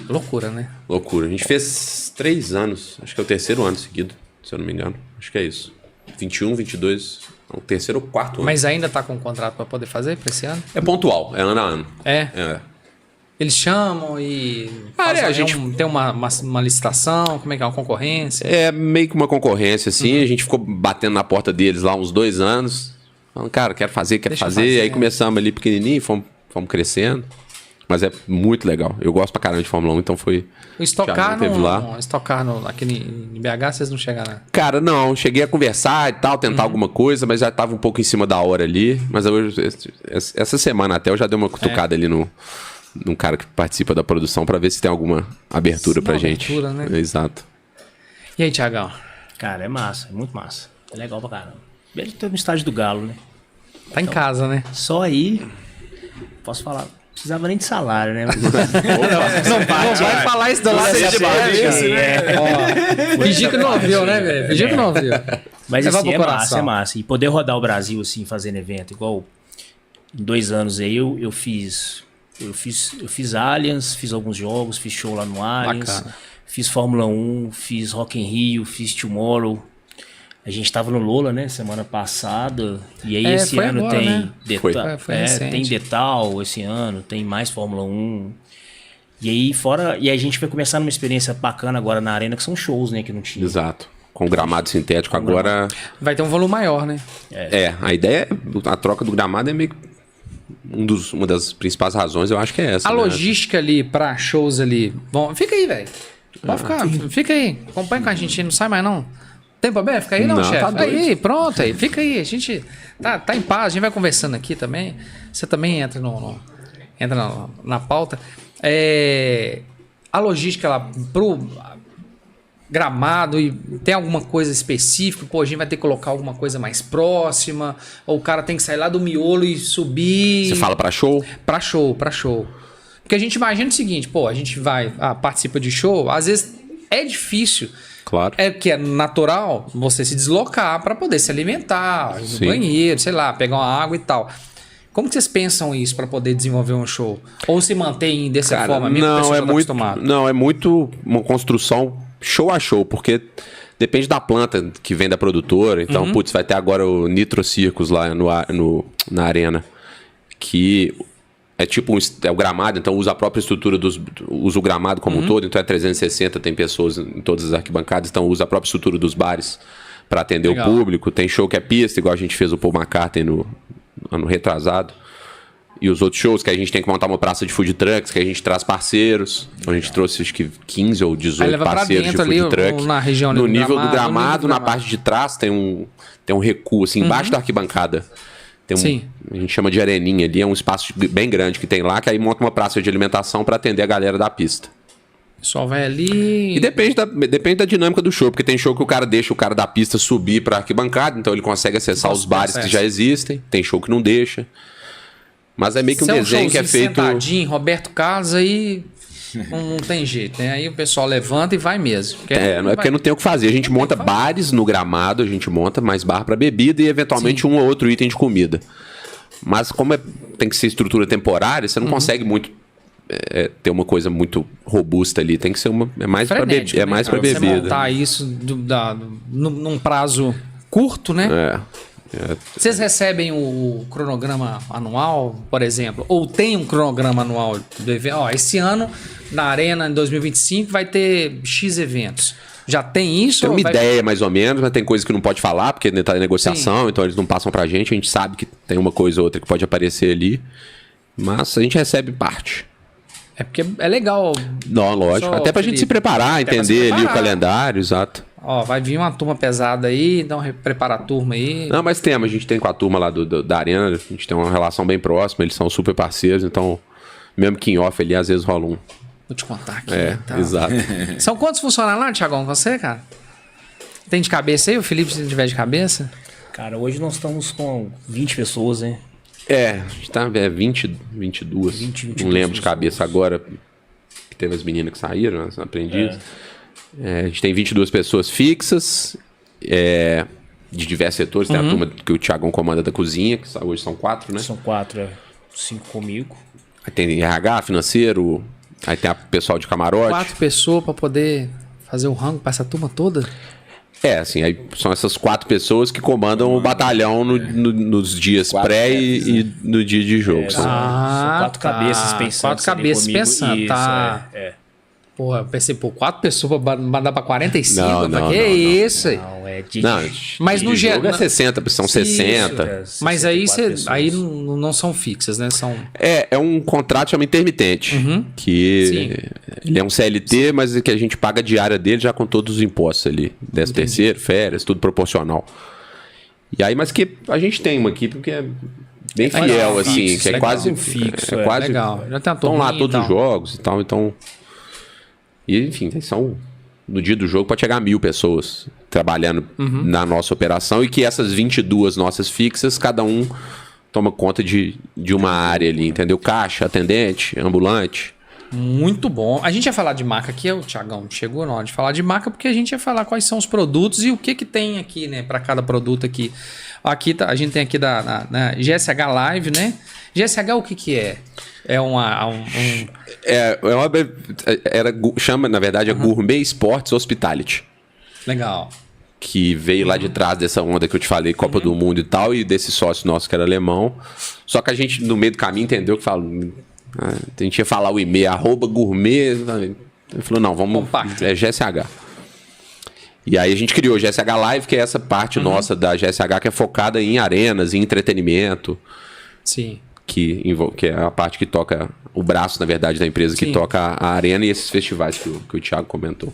Loucura, né? Loucura. A gente fez 3 anos, acho que é o 3º ano seguido, se eu não me engano. Acho que é isso. 21, 22, é o 3º ou 4º ano. Mas ainda tá com um contrato pra poder fazer pra esse ano? É pontual, é ano a ano. É? Eles chamam e... a gente... tem uma licitação, como é que é? Uma concorrência? É meio que uma concorrência, assim. A gente ficou batendo na porta deles lá uns 2 anos. Falando, cara, quero fazer. Deixa Aí começamos ali pequenininho, fomos crescendo. Mas é muito legal. Eu gosto pra caramba de Fórmula 1, então foi... O estocar, teve lá. aqui em BH, vocês não chegaram? Cara, não. Cheguei a conversar e tal, tentar alguma coisa, mas já tava um pouco em cima da hora ali. Mas essa semana até eu já dei uma cutucada ali num cara que participa da produção pra ver se tem alguma abertura pra gente. Né? Exato. E aí, Thiagão? Cara, é massa, é muito massa. É legal pra caramba. Mesmo tô no estádio do Galo, né? Tá em casa, né? Só aí, posso falar, não precisava nem de salário, né? Não vai falar isso do lado Você Fingir que não ouviu, né, velho? Fingir que não ouviu. Mas Levar assim, pro é coração. massa, é massa. E poder rodar o Brasil, assim, fazendo evento, igual em 2 anos aí eu fiz Allianz, fiz alguns jogos, fiz show lá no Allianz, Bacana. fiz Fórmula 1, fiz Rock in Rio, fiz Tomorrow. A gente tava no Lola, né, semana passada, e aí esse foi ano agora, tem né? Foi recente. tem Detal esse ano, tem mais Fórmula 1. E aí e a gente vai começar numa experiência bacana agora na arena, que são shows, né, que não tinha. Exato. Com gramado sintético agora... Vai ter um volume maior, né? A ideia a troca do gramado é meio que uma das principais razões, eu acho que é essa. A né? logística ali pra shows ali... Bom, fica aí, velho. Pode ficar, fica aí. Acompanha com a gente, não sai mais não. Tem problema? Fica aí não, chefe. Tá doido. Aí, pronto aí. Fica aí. A gente tá em paz, a gente vai conversando aqui também. Você também entra na pauta. A logística lá pro gramado, e tem alguma coisa específica? Pô, a gente vai ter que colocar alguma coisa mais próxima? Ou o cara tem que sair lá do miolo e subir? Você fala pra show? Pra show. Porque a gente imagina o seguinte, pô, a gente participa de show, às vezes é difícil. Claro. É que é natural você se deslocar para poder se alimentar, ir no Sim. banheiro, sei lá, pegar uma água e tal. Como que vocês pensam isso para poder desenvolver um show? Ou se mantém dessa Cara, forma, mesmo que a pessoa já tá muito, acostumada? não, é muito uma construção show a show, porque depende da planta que vem da produtora. Então, putz, vai ter agora o Nitro Circus lá na arena, que é tipo é o gramado, então usa a própria estrutura usa o gramado como um todo, então é 360, tem pessoas em todas as arquibancadas, então usa a própria estrutura dos bares para atender Legal. o público. Tem show que é pista, igual a gente fez o Paul McCartney no ano retrasado. E os outros shows que a gente tem que montar uma praça de food trucks, que a gente traz parceiros. Então a gente trouxe acho que 15 ou 18 pra parceiros de dentro food ali, truck. na região ali no do nível do gramado, gramado, na parte de trás tem um recuo, assim, embaixo da arquibancada. Tem Sim. a gente chama de areninha ali, é um espaço bem grande que tem lá, que aí monta uma praça de alimentação para atender a galera da pista. O pessoal vai ali... E depende da dinâmica do show, porque tem show que o cara deixa o cara da pista subir pra arquibancada, então ele consegue acessar os bares que já existem. Tem show que não deixa. Mas é meio que um desenho que é feito... sentadinho, Roberto Carlos, aí não tem jeito, né? Aí o pessoal levanta e vai mesmo. Porque não tem o que fazer. A gente monta bares no gramado, a gente monta mais bar pra bebida e eventualmente um ou outro item de comida. Mas como tem que ser estrutura temporária, você não consegue muito ter uma coisa muito robusta ali. Tem que ser mais pra frenético, né, mais cara? pra Você bebida. montar isso num prazo curto, né? Vocês recebem o cronograma anual, por exemplo? Ou tem um cronograma anual do evento? Ó, esse ano, na Arena, em 2025, vai ter X eventos. Já tem isso? Tem uma ou vai... ideia, mais ou menos, mas tem coisa que não pode falar, porque está em negociação, então eles não passam pra gente. A gente sabe que tem uma coisa ou outra que pode aparecer ali, mas a gente recebe parte. É porque é legal. Não, lógico. Só, Até pra gente se preparar, Até pra se entender ali o preparar. calendário, exato. Ó, vai vir uma turma pesada aí, então prepara a turma aí. Não, mas a gente tem com a turma lá da Arena, a gente tem uma relação bem próxima, eles são super parceiros, então, mesmo que em off ali, às vezes rola um. Vou te contar aqui. Tá. Exato. São quantos funcionários lá, Thiagão, com você, cara? Tem de cabeça aí? O Felipe, se tiver de cabeça? Cara, hoje nós estamos com 20 pessoas, né? A gente tá 20, 22. 22 não lembro de pessoas. cabeça agora, que teve as meninas que saíram, as aprendizes. A gente tem 22 pessoas fixas, de diversos setores. Tem a turma que o Thiagão comanda da cozinha, que hoje são 4, né? São 4, 5 comigo. Aí tem RH, financeiro, aí tem a pessoal de camarote. 4 pessoas pra poder fazer o rango pra essa turma toda? Assim, aí são essas 4 pessoas que comandam o batalhão nos dias pré e no dia de jogo. São 4 cabeças pensando. 4 cabeças comigo. pensando, Isso, tá. Porra, eu pensei, 4 pessoas pra mandar pra 45? Não, que não, isso? Não, é de... Não, Mas no jogo geral é 60, são 60. Mas aí, 64 aí pessoas. não são fixas, né? São... É um contrato chama intermitente, que ele é um CLT, mas que a gente paga a diária dele já com todos os impostos ali. 13º, férias, tudo proporcional. E aí, mas que a gente tem uma equipe que é bem fiel, assim, fixo, que é legal. quase Fixo, é quase. legal. Já tem uma Estão lá turminha e todos os tal. jogos e tal, então. E enfim, são. No dia do jogo pode chegar a 1.000 pessoas trabalhando na nossa operação e que essas 22 nossas fixas, cada um toma conta de uma área ali, entendeu? Caixa, atendente, ambulante. Muito bom. A gente ia falar de marca aqui, o Thiagão chegou na hora de falar de marca, porque a gente ia falar quais são os produtos e o que tem aqui, né, para cada produto aqui. Aqui a gente tem aqui da GSH Live, né? GSH o que é? É chama, na verdade, é Gourmet Sports Hospitality. Legal. Que veio lá de trás dessa onda que eu te falei, Copa do Mundo e tal, e desse sócio nosso que era alemão. Só que a gente, no meio do caminho, entendeu que a gente ia falar o e-mail, @gourmet. Ele falou, não, vamos... Compacto. É GSH. E aí a gente criou o GSH Live, que é essa parte nossa da GSH que é focada em arenas, em entretenimento. Sim. Que é a parte que toca, o braço, na verdade, da empresa que toca a arena e esses festivais que o Thiago comentou.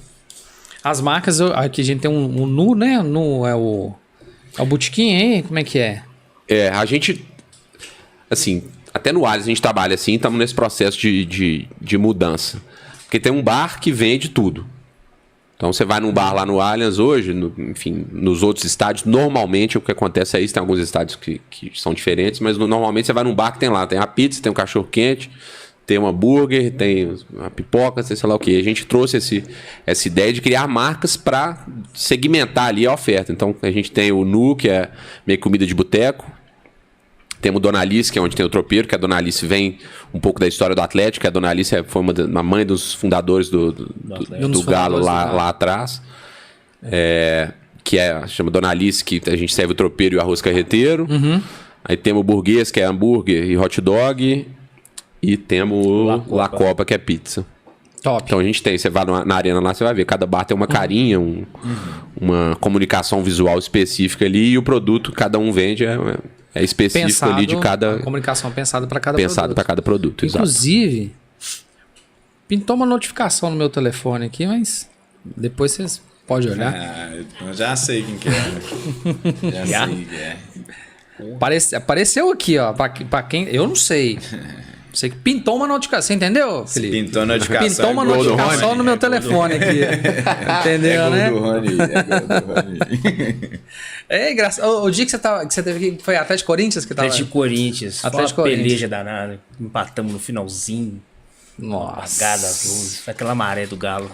As marcas, aqui a gente tem um Nu, né? Nu é o Botequim, hein? Como é que é? A gente, assim, até no Allianz a gente trabalha assim, estamos nesse processo de mudança. Porque tem um bar que vende tudo. Então você vai num bar lá no Allianz hoje, enfim, nos outros estádios, normalmente o que acontece é isso, tem alguns estádios que são diferentes, mas normalmente você vai num bar que tem lá, tem a pizza, tem um cachorro quente, tem um hambúrguer, tem uma pipoca, sei lá o que. A gente trouxe essa ideia de criar marcas para segmentar ali a oferta. Então a gente tem o Nu, que é meio comida de boteco. Temos o Dona Alice, que é onde tem o tropeiro, que a Dona Alice vem um pouco da história do Atlético, que a Dona Alice foi uma mãe dos fundadores do Galo lá atrás. Que chama Dona Alice, que a gente serve o tropeiro e o arroz carreteiro. Aí temos o Burguês, que é hambúrguer e hot dog. E temos o La Copa, que é pizza. Top. Então a gente tem, você vai na arena lá, você vai ver, cada bar tem uma carinha, uma comunicação visual específica ali, e o produto, cada um vende, é específico Pensado, ali de cada... A comunicação pensada para cada Pensado produto. para cada produto, Inclusive, pintou uma notificação no meu telefone aqui, mas depois vocês podem olhar. Eu já sei quem que é. Já sei quem é. Apareceu aqui, ó, pra quem... Eu não sei. Sei que pintou uma notificação, entendeu, Felipe? Pintou notificação. Pintou uma notificação no meu telefone aqui. Entendeu, né? Gol do Rony. É engraçado. O dia que você teve que foi Atlético Corinthians que tava... Atlético Corinthians. Atlético Foi uma Corinthians. peleja danada. Empatamos no finalzinho. Nossa. Apagada as luzes. Foi aquela maré do Galo.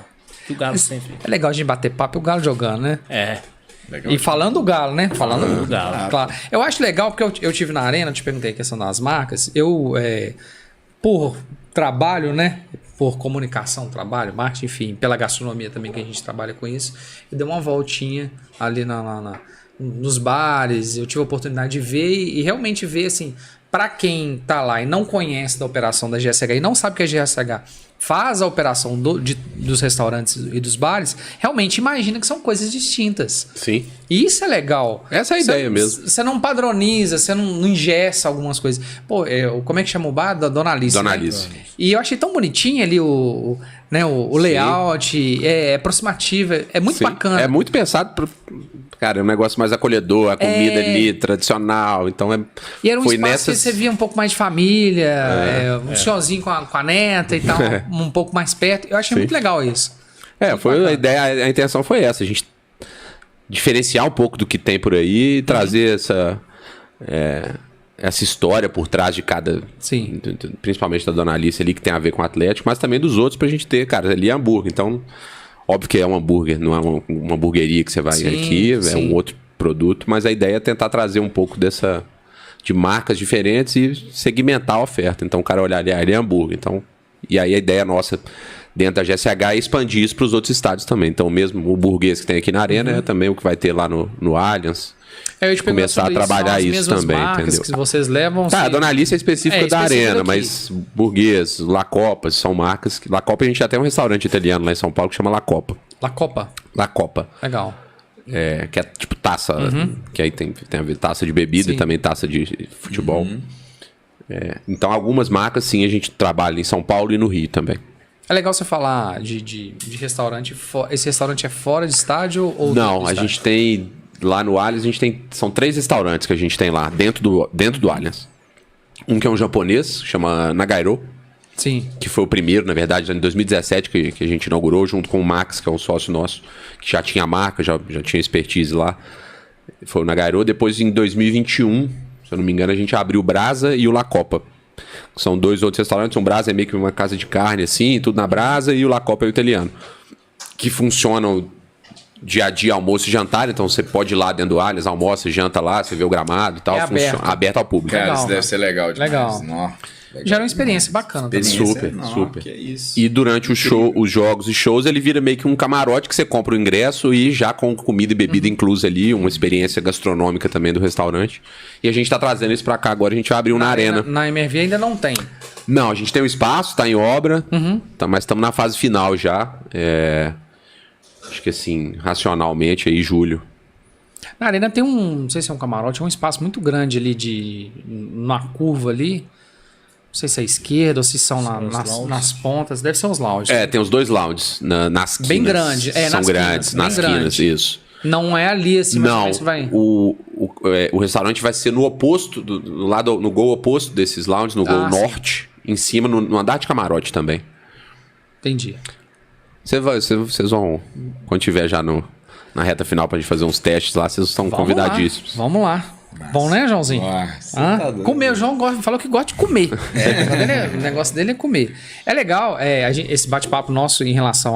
Que o Galo sempre... É legal a gente bater papo e o Galo jogando, né? É. Legal. E falando do Galo, né? Falando do Galo. Claro. Eu acho legal porque eu tive na arena, te perguntei a questão das marcas. Eu, por trabalho, né? Por comunicação, trabalho, marketing, enfim, pela gastronomia também que a gente trabalha com isso. Eu dei uma voltinha ali nos bares. Eu tive a oportunidade de ver e realmente ver, assim, para quem tá lá e não conhece da operação da GSH e não sabe que a GSH faz a operação dos restaurantes e dos bares, realmente imagina que são coisas distintas. Sim. E isso é legal. Essa é a ideia mesmo. Você não padroniza, você não ingessa algumas coisas. Pô, como é que chama o bar? Da Dona Alice. Dona né? Alice. E eu achei tão bonitinho ali o layout, é aproximativo, é muito Sim. bacana. É muito pensado cara, é um negócio mais acolhedor, a comida ali, tradicional, então E era um foi espaço que você via um pouco mais de família, um senhorzinho com a neta e tal, um pouco mais perto. Eu achei muito legal isso. Foi bacana. A ideia, a intenção foi essa, a gente diferenciar um pouco do que tem por aí e trazer essa história por trás de cada... Sim. Principalmente da Dona Alice ali, que tem a ver com o Atlético, mas também dos outros pra gente ter, cara, ali é hambúrguer, então... Óbvio que é um hambúrguer, não é uma hamburgueria que você vai aqui, é um outro produto, mas a ideia é tentar trazer um pouco de marcas diferentes e segmentar a oferta. Então o cara olhar ali, ele é hambúrguer. Então, e aí a ideia nossa dentro da GSH é expandir isso para os outros estádios também. Então mesmo o burguês que tem aqui na Arena é também o que vai ter lá no Allianz. Eu ia te perguntar começar a sobre trabalhar são as isso mesmas também, marcas entendeu? que vocês levam. Tá, a Dona Alice é específica da específico Arena, daqui. mas Burguês, La Copa, são marcas. La Copa a gente tem até um restaurante italiano lá em São Paulo que chama La Copa. La Copa. La Copa. Legal. Que é tipo taça, que aí tem a ver taça de bebida Sim. e também taça de futebol. Então algumas marcas sim a gente trabalha em São Paulo e no Rio também. É legal você falar de restaurante. Esse restaurante é fora de estádio ou dentro Não, do a estádio? gente tem lá no Allianz, são 3 restaurantes que a gente tem lá dentro do Allianz. Um que é um japonês, chama Nagairo, Sim. que foi o primeiro, na verdade, em 2017 que a gente inaugurou, junto com o Max, que é um sócio nosso, que já tinha marca, já tinha expertise lá. Foi o Nagairo. Depois, em 2021, se eu não me engano, a gente abriu o Brasa e o La Copa. São 2 outros restaurantes. O Brasa é meio que uma casa de carne, assim, tudo na brasa, e o La Copa é o italiano. Que funcionam dia a dia, almoço e jantar. Então você pode ir lá dentro do Allianz, almoça, janta lá, você vê o gramado e tal. É aberto. Aberto ao público. Cara, Legal, isso né? deve ser legal demais. Legal. Nó, Já era uma experiência bacana também. Super, Nó, super. Que isso. E durante o show, os jogos e shows, ele vira meio que um camarote que você compra o ingresso e já com comida e bebida inclusa ali, uma experiência gastronômica também do restaurante. E a gente tá trazendo isso pra cá agora, a gente vai abrir um na Arena. Na MRV ainda não tem. Não, a gente tem um espaço, tá em obra, mas estamos na fase final já. Acho que assim, racionalmente aí, julho. Na Arena tem não sei se é um camarote, é um espaço muito grande ali na curva ali. Não sei se é à esquerda ou se são nas pontas. Deve ser uns lounges. Tem os 2 lounges nas quinas. Bem grande. São nas grandes, quinas, nas bem quinas, grande. isso. Não é ali assim, mas Não, também você vai... o restaurante vai ser no oposto, do lado, no gol oposto desses lounges, no gol sim. norte, em cima, no andar de camarote também. Entendi. Vocês vão, quando tiver já na reta final pra gente fazer uns testes lá, vocês estão convidadíssimos. Vamos lá. Bom, né, Joãozinho? Nossa, Hã? tá doido. Comer, o João falou que gosta de comer. O negócio dele é comer. É legal esse bate-papo nosso em relação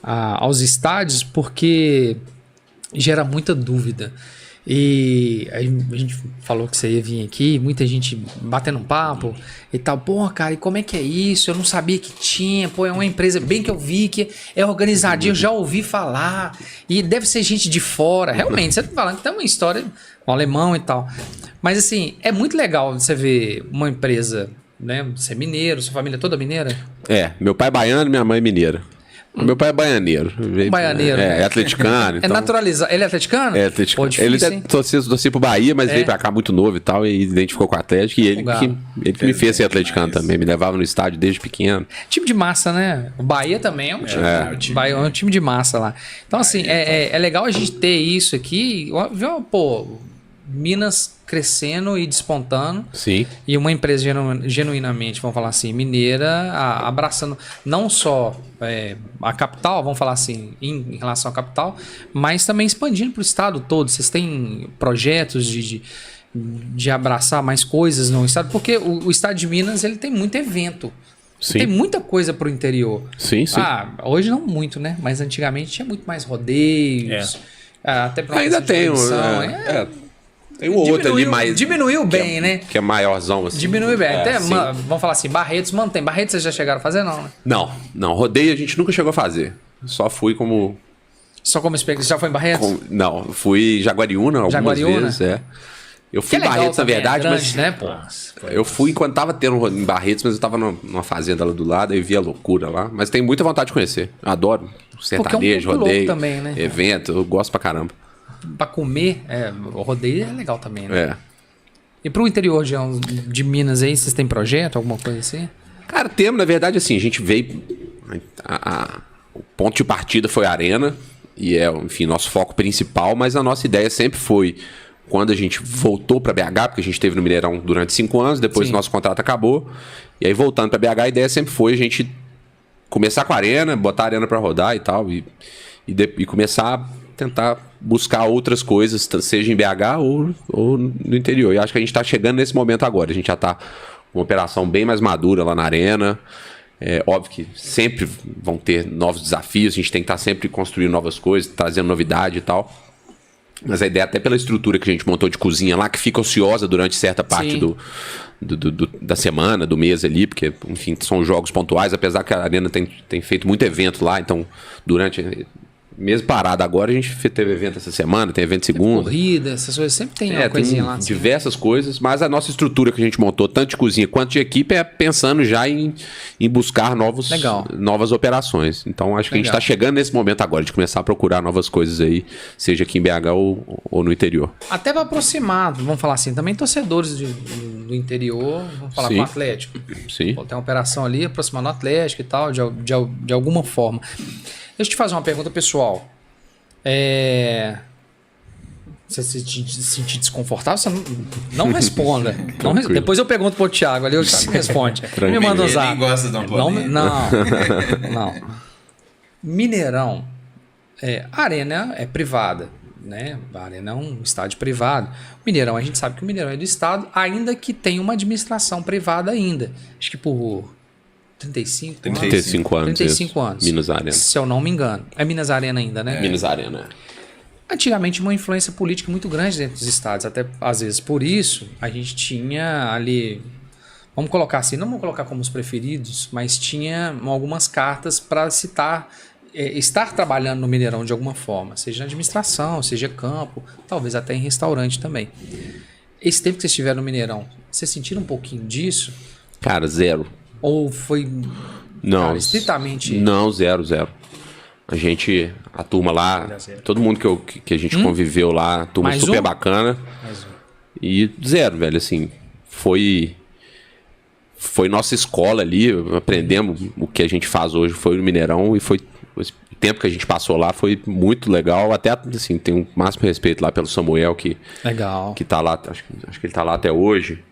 aos estádios, porque gera muita dúvida. E a gente falou que você ia vir aqui, muita gente batendo um papo e tal. Pô, cara, e como é que é isso? Eu não sabia que tinha. Pô, é uma empresa bem que eu vi que é organizadinha, eu já ouvi falar. E deve ser gente de fora. Realmente, você tá falando que tem uma história com alemão e tal. Mas assim, é muito legal você ver uma empresa, né? Você é mineiro, sua família é toda mineira? Meu pai é baiano e minha mãe é mineira. Meu pai é baianeiro. Baianeiro. É atleticano. É naturalizado. Ele é atleticano? É atleticano. Pô, difícil, Ele hein? torcia pro Bahia, mas veio pra cá muito novo e tal, e identificou com o Atlético. E ele que me fez ser atleticano também. Me levava no estádio desde pequeno. Time de massa, né? O Bahia também é um time. O Bahia é um time de massa lá. Então, assim, é legal a gente ter isso aqui. Viu, pô, Minas crescendo e despontando. Sim. E uma empresa genuinamente, vamos falar assim, mineira, abraçando não só a capital, vamos falar assim, em relação à capital, mas também expandindo para o estado todo. Vocês têm projetos de abraçar mais coisas no estado? Porque o estado de Minas, ele tem muito evento. Sim. Tem muita coisa pro interior. Sim, sim. Hoje não muito, né? Mas antigamente tinha muito mais rodeios. Até pra Ainda tem tem um outro ali mais... Diminuiu bem, né? Que é maiorzão, assim. Diminuiu bem. Até, sim. vamos falar assim, Barretos mantém. Barretos vocês já chegaram a fazer, não, né? Não. Rodeio a gente nunca chegou a fazer. Só fui como... Só como experiência. Já foi em Barretos? Não, fui Jaguariúna algumas vezes, Eu fui em Barretos, na verdade, grande, mas... né, pô? Eu fui enquanto tava tendo em Barretos, mas eu tava numa fazenda lá do lado, aí vi a loucura lá. Mas tenho muita vontade de conhecer. Eu adoro sertanejo, pouco rodeio, louco também, né? evento, eu gosto pra caramba. Pra comer, o rodeio é legal também, né? E pro interior de Minas aí, vocês têm projeto, alguma coisa assim? Cara, temos, na verdade, assim, a gente veio... O ponto de partida foi a Arena, e enfim, nosso foco principal, mas a nossa ideia sempre foi, quando a gente voltou para BH, porque a gente esteve no Mineirão durante 5 anos, depois o nosso contrato acabou, e aí voltando para BH, a ideia sempre foi a gente começar com a Arena, botar a Arena para rodar e tal, e começar a tentar buscar outras coisas, seja em BH ou no interior. E acho que a gente está chegando nesse momento agora. A gente já está com uma operação bem mais madura lá na Arena. É óbvio que sempre vão ter novos desafios, a gente tem que estar sempre construindo novas coisas, trazendo novidade e tal. Mas a ideia, até pela estrutura que a gente montou de cozinha lá, que fica ociosa durante certa parte da semana, do mês ali, porque, enfim, são jogos pontuais, apesar que a Arena tem feito muito evento lá, então durante mesmo parado agora, a gente teve evento essa semana, tem evento segunda. Corrida, essas coisas, sempre tem uma coisinha lá. Assim. Diversas coisas, mas a nossa estrutura que a gente montou, tanto de cozinha quanto de equipe, é pensando já em buscar novas operações. Então acho que a gente está chegando nesse momento agora, de começar a procurar novas coisas aí, seja aqui em BH ou no interior. Até para aproximar, vamos falar assim, também torcedores do interior, vamos falar com o Atlético. Sim. Pô, tem uma operação ali, aproximando o Atlético e tal, de alguma forma. Deixa eu te fazer uma pergunta pessoal. Você se sentir desconfortável, você não responda. Depois eu pergunto pro Thiago ali, o Thiago responde. Me manda um zap. Ele gosta de uma polêmica. Não. Mineirão, a arena é privada, né? A arena é um estádio privado. Mineirão, a gente sabe que o Mineirão é do estado, ainda que tenha uma administração privada ainda. Acho que por 35 anos. 35 anos. Minas Arena. Se eu não me engano. É Minas Arena ainda, né? Minas Arena. Antigamente, uma influência política muito grande dentro dos estados. Até, às vezes, por isso, a gente tinha ali... Vamos colocar assim, não vamos colocar como os preferidos, mas tinha algumas cartas para estar trabalhando no Mineirão de alguma forma. Seja na administração, seja campo, talvez até em restaurante também. Esse tempo que vocês estiveram no Mineirão, vocês sentiram um pouquinho disso? Cara, zero. Ou foi estritamente... Não, zero. A turma lá, todo mundo que a gente conviveu lá, turma super bacana. E zero, velho, assim, foi nossa escola ali, aprendemos o que a gente faz hoje, foi no Mineirão, e o tempo que a gente passou lá foi muito legal, até assim, tem um máximo respeito lá pelo Samuel, que tá lá, acho que ele tá lá até hoje.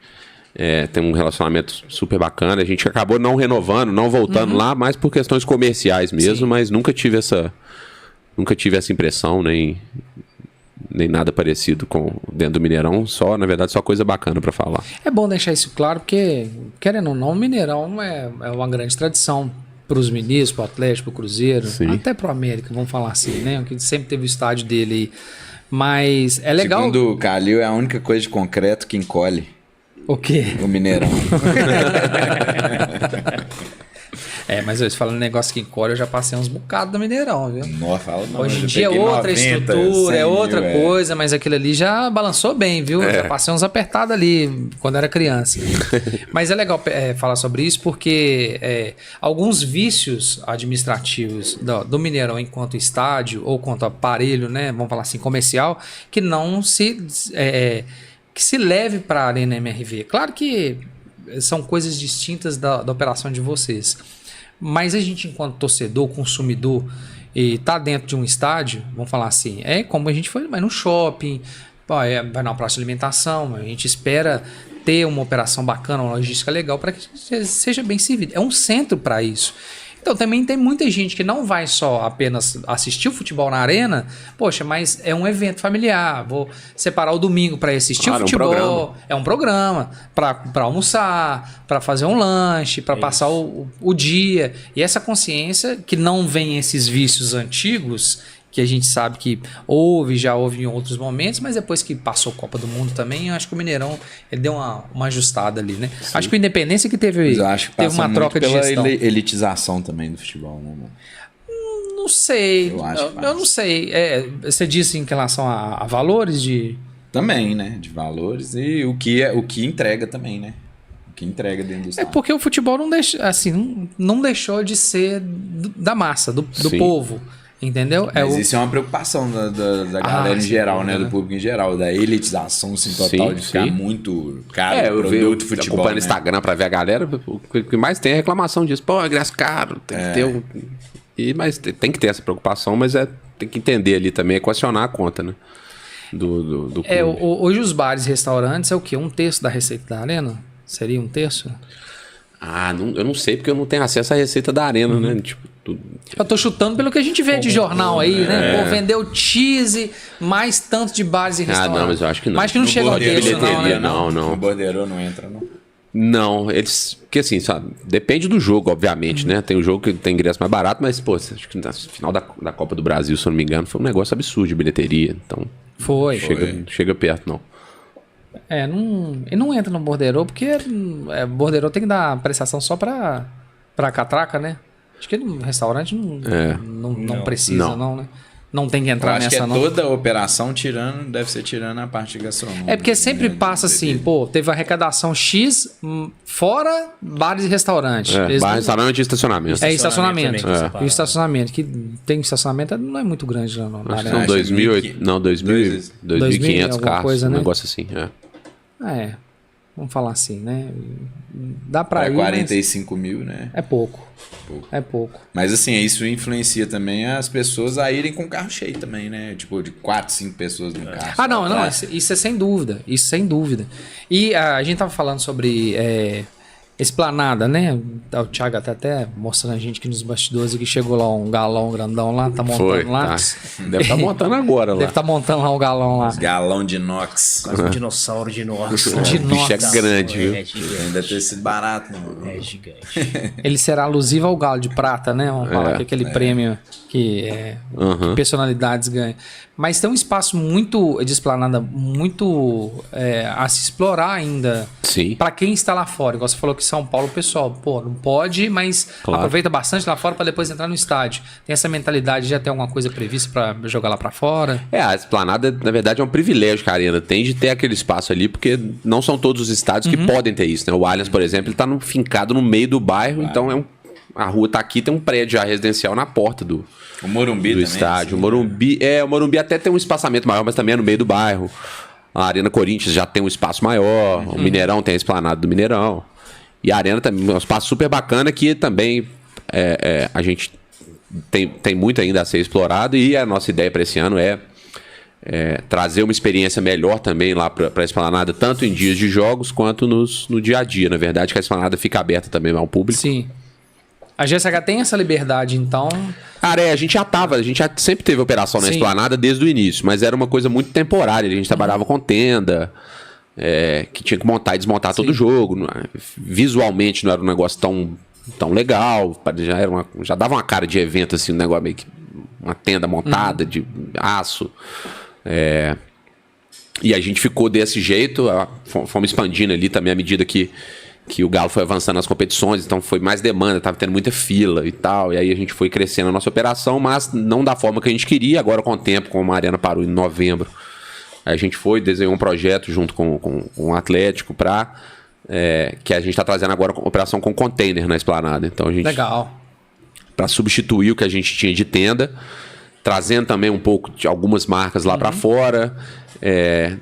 Tem um relacionamento super bacana. A gente acabou não renovando, não voltando lá, mais por questões comerciais mesmo. Sim. Mas nunca tive essa impressão, nem nada parecido com dentro do Mineirão. Na verdade, só coisa bacana para falar. É bom deixar isso claro, porque, querendo ou não, o Mineirão é uma grande tradição para os ministros, para o Atlético, para o Cruzeiro, até para o América, vamos falar assim, né? Que sempre teve o estádio dele aí. Mas é legal. Segundo o Calil, é a única coisa de concreto que encolhe. O quê? O Mineirão. Mas hoje, falando negócio que encolhe, eu já passei uns bocados do Mineirão, viu? Não, fala não. Hoje em dia é outra estrutura, é outra coisa, mas aquilo ali já balançou bem, viu? Já passei uns apertados ali quando era criança. Mas é legal falar sobre isso porque alguns vícios administrativos do Mineirão enquanto estádio ou quanto aparelho, né? Vamos falar assim, comercial, que não que se leve para a Arena MRV. Claro que são coisas distintas da operação de vocês. Mas a gente, enquanto torcedor, consumidor, e tá dentro de um estádio, vamos falar assim, é como a gente vai no shopping, vai na praça de alimentação, a gente espera ter uma operação bacana, uma logística legal para que seja bem servido. É um centro para isso. Então também tem muita gente que não vai só apenas assistir o futebol na arena, poxa, mas é um evento familiar, vou separar o domingo para assistir o futebol, é um programa para almoçar, para fazer um lanche, para passar o dia. E essa consciência que não vem esses vícios antigos, que a gente sabe que já houve em outros momentos, mas depois que passou a Copa do Mundo também, eu acho que o Mineirão ele deu uma ajustada ali, né? Sim. Acho que a Independência que teve uma troca de gestão. Pela elitização também do futebol, né, mano? Não sei. Eu não sei. Você disse em relação a valores de... Também, né? De valores e o que entrega também, né? O que entrega dentro do estado. Porque o futebol não deixou de ser da massa, do povo. Entendeu? Mas isso é uma preocupação da galera em geral, né? Do público em geral, da elitização assim, total, de ficar muito caro o produto de futebol. Acompanhando o Instagram pra ver a galera, o que mais tem é reclamação disso. Pô, ingresso caro, tem que ter mas tem que ter essa preocupação, mas tem que entender ali também, equacionar a conta, né? Do hoje os bares e restaurantes é o quê? 1/3 da receita da arena? Seria 1/3? Eu não sei, porque eu não tenho acesso à receita da arena, né? Tipo, eu tô chutando pelo que a gente vê de jornal aí, né? Pô, vendeu cheese, mais tanto de bares e restaurantes. Não, mas eu acho que não. Mas que não chega ao terço, não, né? Não. O bordeiro não entra, não. Não, porque assim, sabe, depende do jogo, obviamente, né? Tem um jogo que tem ingresso mais barato, mas, pô, acho que no final da Copa do Brasil, se eu não me engano, foi um negócio absurdo de bilheteria. Então, chega perto, não. E não entra no borderô, porque borderô tem que dar prestação só pra catraca, né? Acho que no restaurante não precisa, não, né? não tem que Eu entrar acho que nessa, é não. toda a operação deve ser tirando a parte gastronômica. É porque sempre né, passa assim, pô, teve arrecadação X fora bares e restaurantes. Eles Bar, não- restaurante e estacionamento. É estacionamento. também, E o estacionamento, que tem estacionamento, não é muito grande lá, não. Acho que Na são área. 2.500 alguma carros, coisa, um né? negócio assim. É, vamos falar assim, né? Dá pra Para ir, 45 mil, né? mas é pouco. É pouco. Mas assim, isso influencia também as pessoas a irem com o carro cheio também, né? Tipo, de 4, 5 pessoas no carro. Ah, não, só não, pra- isso é sem dúvida. Isso sem dúvida. E a gente tava falando sobre esplanada, né? O Thiago até mostrando a gente que nos bastidores que chegou lá um galão grandão lá, tá montando Foi, lá. tá. Deve estar montando agora lá. Deve estar montando lá um galão lá. Galão de inox. Quase um dinossauro de inox. De O bicho é inox. grande, viu? É gigante. Ainda ter sido barato, não. É gigante. Ele será alusivo ao galo de prata, né? Vamos falar que é aquele prêmio que Aham. personalidades ganham. Mas tem um espaço muito de esplanada, muito a se explorar ainda. Sim. Pra quem está lá fora. Igual você falou que São Paulo, o pessoal, pô, não pode, mas Claro. aproveita bastante lá fora pra depois entrar no estádio. Tem essa mentalidade de já ter alguma coisa prevista pra jogar lá pra fora. A esplanada, na verdade, é um privilégio que a Arena tem de ter aquele espaço ali, porque não são todos os estádios que podem ter isso, né? O Allianz, por exemplo, ele tá fincado no meio do bairro, então a rua tá aqui, tem um prédio já residencial na porta do O Morumbi também. estádio. assim, O Morumbi até tem um espaçamento maior, mas também é no meio do bairro. A Arena Corinthians já tem um espaço maior, o Mineirão tem a esplanada do Mineirão. E a Arena também é um espaço super bacana que também a gente tem muito ainda a ser explorado, e a nossa ideia para esse ano é trazer uma experiência melhor também lá para a esplanada, tanto em dias de jogos quanto no dia a dia. Na verdade, que a esplanada fica aberta também ao público. Sim. A GSH tem essa liberdade, então. Cara, a gente já sempre teve operação na Sim. esplanada desde o início, mas era uma coisa muito temporária. A gente trabalhava com tenda, que tinha que montar e desmontar todo o jogo. Visualmente não era um negócio tão legal, já dava uma cara de evento, assim, um negócio meio que uma tenda montada de aço. E a gente ficou desse jeito, fomos expandindo ali também à medida que o Galo foi avançando nas competições, então foi mais demanda, tava tendo muita fila e tal, e aí a gente foi crescendo a nossa operação, mas não da forma que a gente queria. Agora, com o tempo, como a Arena parou em novembro, a gente desenhou um projeto junto com o Atlético que a gente está trazendo agora operação com container na esplanada. Então a gente, Legal. para substituir o que a gente tinha de tenda, trazendo também um pouco de algumas marcas lá para fora.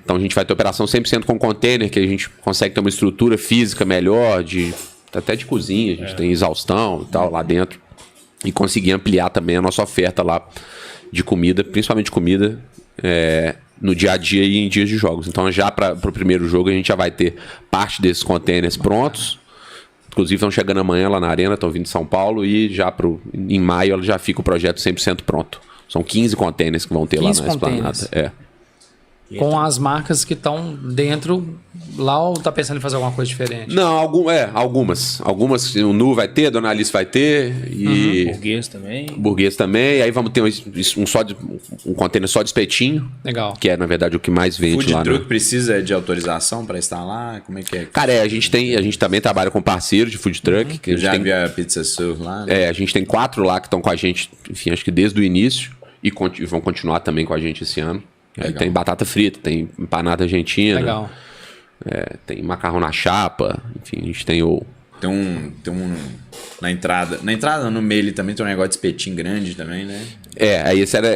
Então a gente vai ter operação 100% com container, que a gente consegue ter uma estrutura física melhor, até de cozinha, a gente tem exaustão e tal lá dentro, e conseguir ampliar também a nossa oferta lá de comida, principalmente comida, no dia a dia e em dias de jogos. Então já para o primeiro jogo a gente já vai ter parte desses containers prontos. Inclusive estão chegando amanhã lá na Arena, estão vindo de São Paulo, e já em maio já fica o projeto 100% pronto. São 15 containers que vão ter lá 15 na esplanada. containers. Com as marcas que estão dentro lá, ou tá pensando em fazer alguma coisa diferente? Não, algumas. Algumas o Nu vai ter, a Dona Alice vai ter, e Burguês também. Burguês também. E aí vamos ter um container só de espetinho, Legal. que é, na verdade, o que mais vende Food lá. truck precisa de autorização para estar lá? Como é que é? Cara, a gente também trabalha com parceiros de food truck. Que a Eu gente já tem, vi a Pizza Sur lá. Né? a gente tem 4 lá que estão com a gente, enfim, acho que desde o início, e vão continuar também com a gente esse ano. Aí tem batata frita, tem empanada argentina. Legal. Tem macarrão na chapa, enfim, a gente tem o... Tem um na entrada. Na entrada, no meio, ele também tem um negócio de espetinho grande também, né? Aí esse era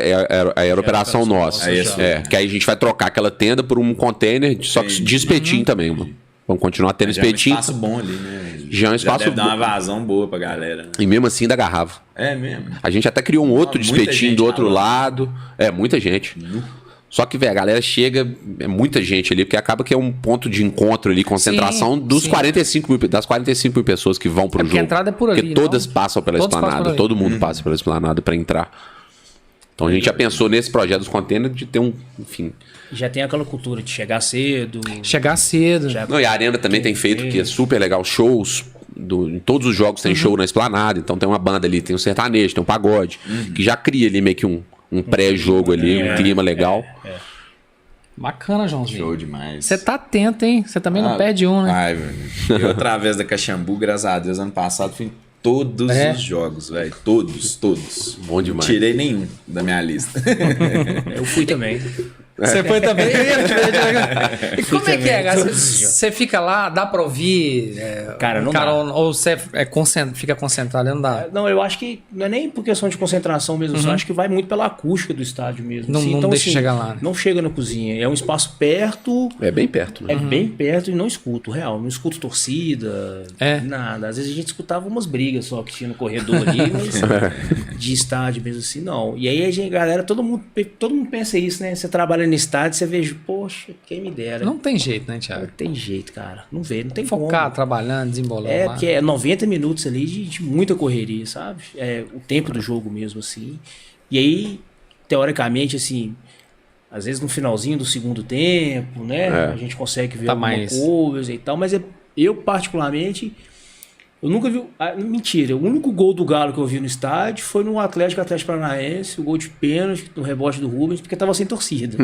a operação nossa. Aí esse- Que aí a gente vai trocar aquela tenda por um container, só que de espetinho também, mano. Vamos continuar tendo Já é um espetinho. espaço bom ali, né? Já é um espaço deve dar uma bom. vazão boa pra galera. Né? E mesmo assim ainda agarrava. É mesmo. A gente até criou um outro de muita espetinho gente do outro ralando. lado. Muita gente. Só que, velho, a galera chega, é muita gente ali, porque acaba que é um ponto de encontro ali, concentração das 45 mil pessoas que vão pro porque jogo. a entrada é por ali, Porque todas não? passam pela Todos passam esplanada, por ali. todo mundo passa pela esplanada pra entrar. Então a gente já pensou nesse projeto dos containers de ter enfim... Já tem aquela cultura de chegar cedo. Chegar cedo. Já- Não, e a Arena também tem feito, que é super legal, shows. Em todos os jogos tem show na esplanada, então tem uma banda ali, tem um sertanejo, tem um pagode, que já cria ali meio que um pré-jogo ali, um clima legal. Bacana, Joãozinho. Show demais. Você tá atento, hein? Você também não perde um, né? Ai, velho. Eu, através da Caxambu, graças a Deus, ano passado fui todos os jogos, velho. Todos. Bom demais. Não tirei nenhum da minha lista. Eu fui também. Você foi também? E como é que é, cara? Você fica lá, dá pra ouvir? Cara, não dá. Ou você fica concentrado, não dá? Não, eu acho que não é nem por questão de concentração mesmo, eu acho que vai muito pela acústica do estádio mesmo. Não, assim. não Então, deixa assim, chegar lá. Né? Não chega na cozinha. É um espaço perto. É bem perto, né? É bem perto e não escuto, real. Não escuto torcida, nada. Às vezes a gente escutava umas brigas só que tinha no corredor ali, mas de estádio mesmo assim, não. E aí a gente, galera, todo mundo pensa isso, né? Você trabalha no estádio, você vê, poxa, quem me dera. Não tem jeito, né, Thiago? Não tem jeito, cara. Não tem Focar, como. trabalhando, desembolando lá. Porque é 90 minutos ali de muita correria, sabe? É o tempo do jogo mesmo, assim. E aí, teoricamente, assim, às vezes no finalzinho do segundo tempo, né? A gente consegue ver alguma coisa e tal, mas eu particularmente, eu nunca vi... mentira, o único gol do Galo que eu vi no estádio foi no Atlético Paranaense, o gol de pênalti, no rebote do Rubens, porque tava sem torcida.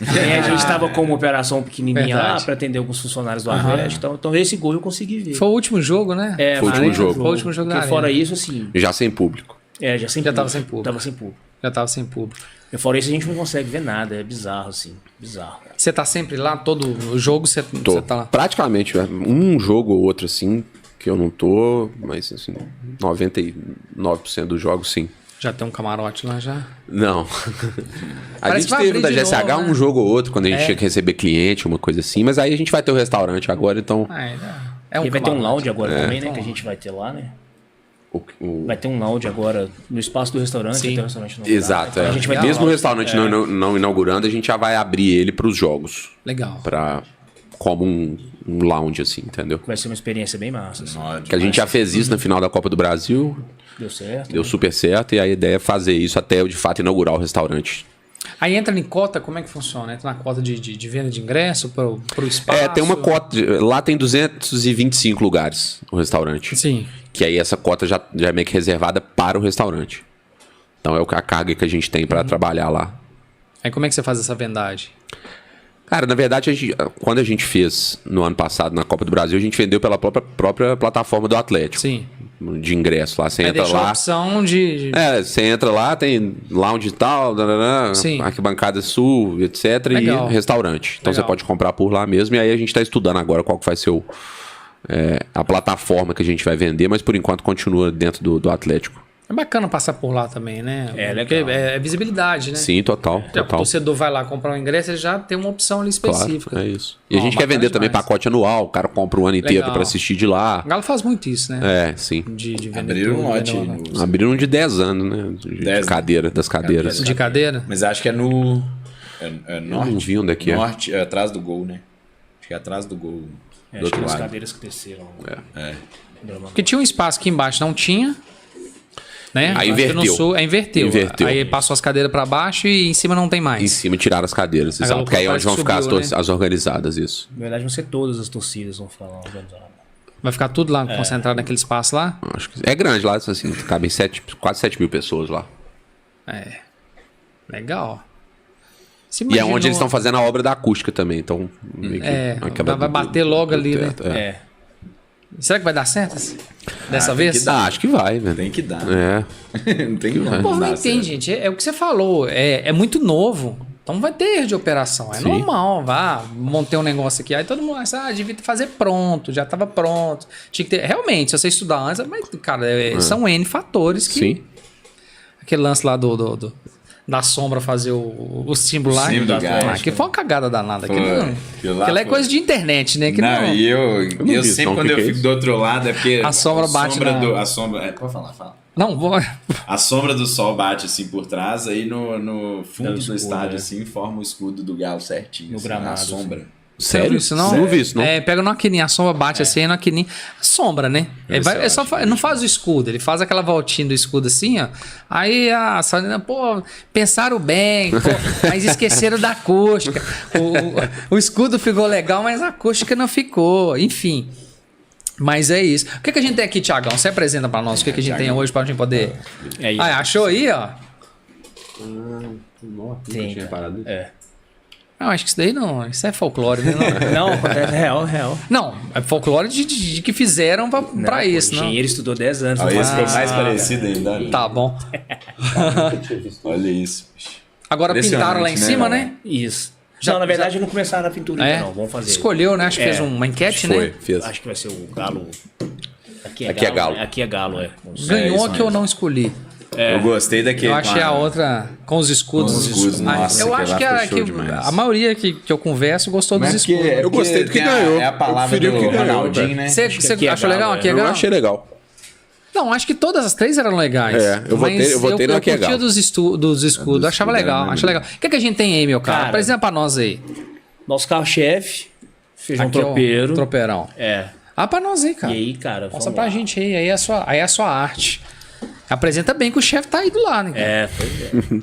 A gente tava com uma operação pequenininha lá para atender alguns funcionários do Atlético, então esse gol eu consegui ver. Foi o último jogo, né? Foi o último jogo. Foi o último jogo da Porque fora isso, assim... Já sem público. Já tava sem público. Tava sem público. Já tava sem público. E fora isso a gente não consegue ver nada, é bizarro, assim, bizarro. Você tá sempre lá, todo o jogo você tá lá? Praticamente, um jogo ou outro, assim, que eu não tô, mas assim, 99% dos jogos, sim. Já tem um camarote lá já? Não. A Parece gente que vai teve da abrir de GSH novo, né? um jogo ou outro, quando a gente tinha que receber cliente, uma coisa assim, mas aí a gente vai ter o restaurante agora, então... E vai ter um lounge agora também, né, Então, que a gente vai ter lá, né? o- Vai ter um lounge agora no espaço do restaurante, Sim. vai ter um restaurante novo. Exato, Lá. é. A gente vai ter Mesmo um o lounge. restaurante não inaugurando, a gente já vai abrir ele para os jogos, Legal. como um lounge, assim, entendeu? Vai ser uma experiência bem massa. Assim. Que a gente já fez isso na final da Copa do Brasil, Deu certo. deu super certo, e a ideia é fazer isso até de fato inaugurar o restaurante. Aí entra em cota, como é que funciona? Entra na cota de venda de ingresso pro espaço? Tem uma cota, lá tem 225 lugares no restaurante. Sim. Que aí essa cota já é meio que reservada para o restaurante. Então é a carga que a gente tem para trabalhar lá. Aí como é que você faz essa vendagem? Cara, na verdade, quando a gente fez no ano passado na Copa do Brasil, a gente vendeu pela própria plataforma do Atlético. Sim. De ingresso lá. Você Aí entra deixou a lá. opção de... Você entra lá, tem lounge e tal, Sim. arquibancada sul, etc. Legal. E restaurante. Então Legal. você pode comprar por lá mesmo. E aí a gente está estudando agora qual que vai ser a plataforma que a gente vai vender, mas por enquanto continua dentro do Atlético. É bacana passar por lá também, né? Legal. Porque é visibilidade, né? Sim, total. Já que o torcedor vai lá comprar um ingresso, ele já tem uma opção ali específica. Claro, é isso. E a gente quer vender também pacote anual, o cara compra o ano inteiro Legal. para assistir de lá. O Galo faz muito isso, né? Sim. De vender Abriram tudo, um lote vender aí uma- Abriram de 10 anos, né? Das cadeiras. De cadeira? Mas acho que é no... Eu norte. não vi onde é que é. Norte, atrás do gol, né? Acho que é atrás do gol. Do Acho que outro as lado. cadeiras que desceram. Porque tinha um espaço aqui embaixo, não tinha. Né? Aí Aqui no inverteu. sul, inverteu. Inverteu. Aí passou as cadeiras pra baixo e em cima não tem mais. Em cima tiraram as cadeiras, Aí exato. Porque aí é onde vão parece ficar que subiu, as organizadas, isso. Na verdade, vão ser todas as torcidas vão ficar lá organizadas. Vai ficar tudo lá concentrado naquele espaço lá? Acho que é grande lá, assim, cabem quase 7 mil pessoas lá. Legal. Se E é imagina onde eles estão fazendo a obra da acústica também, então... meio que uma quebra vai bater logo ali, né? teto, Será que vai dar certo dessa vez? Acho que vai, velho. Tem que dar. É. Não tem como. Pô, não dar entende, certo. gente. É o que você falou. É muito novo. Então vai ter erro de operação. É Sim. normal. Montei um negócio aqui. Aí todo mundo acha, devia fazer pronto. Já estava pronto. Tinha que ter. Realmente, se você estudar antes, mas, cara, são N fatores que. Sim. Aquele lance lá da sombra fazer o símbolo lá. símbolo do Atlético. Que foi uma cagada danada. Foi. Aquilo lá Aquilo é foi. coisa de internet, né? Que Não, e eu vi, sempre então, quando que eu é fico isso? do outro lado é porque A sombra bate na- a sombra, pode falar, fala. Não, vou. A sombra do sol bate assim por trás, aí no fundo do escudo, estádio né? assim forma o escudo do Galo certinho, No assim, gramado, a sombra. Sério? Isso não? Não vi isso, não. Pega no aquininho, a sombra bate assim, no aquininho. A sombra, né? Não faz o escudo, ele faz aquela voltinha do escudo assim, ó. Aí a Salina, pô, pensaram bem, pô, mas esqueceram da acústica. O escudo ficou legal, mas a acústica não ficou. Enfim. Mas é isso. O que a gente tem aqui, Thiagão? Você apresenta pra nós o que a gente tem hoje pra gente poder. É isso. Achou aí, ó? Tem, tinha cara. parado. Não, acho que isso daí não. Isso é folclore, né? Não, Não, acontece real. não é folclore de que fizeram pra isso, O não. engenheiro estudou 10 anos. Olha, não esse faz tem mais nada. parecido ainda. Olha. Tá bom. Olha isso. bicho. Agora pintaram lá em Impressionante, cima, né, né? Isso. Já- não, na verdade não começaram a pintura ainda, não. Vamos fazer. Escolheu, né? Acho que fez uma enquete, Foi, né? fez. Acho que vai ser o Galo. Aqui é Galo. Né? Aqui é Galo, é. Ganhou isso a que eu mesmo. não escolhi. Eu gostei daquele. Eu achei com a outra com os escudos. Com os escudos, nossa, eu que acho lá que, foi show que demais. a maioria que eu converso gostou dos Mas escudos. é Eu gostei do que tem a- ganhou. É a palavra Eu preferi do o que ganhou, Ronaldinho, velho. né? Você aqui é achou Galo, legal? é. Aqui é Eu Galo? achei legal. Não, acho que todas as três eram legais. É, eu mas votei no Aqui é curtia Galo. dos escudos, escudo achava é legal, mesmo. achava legal. O que, é que a gente tem aí, meu cara? Cara, Apresenta pra nós aí. Nosso carro-chefe, feijão Aqui é o tropeiro. tropeirão. É. Ah, pra nós aí, cara. E aí, cara, Mostra vamos pra lá. gente aí aí é a sua arte. Apresenta bem que o chefe tá aí do lado, né? cara? É, pois é.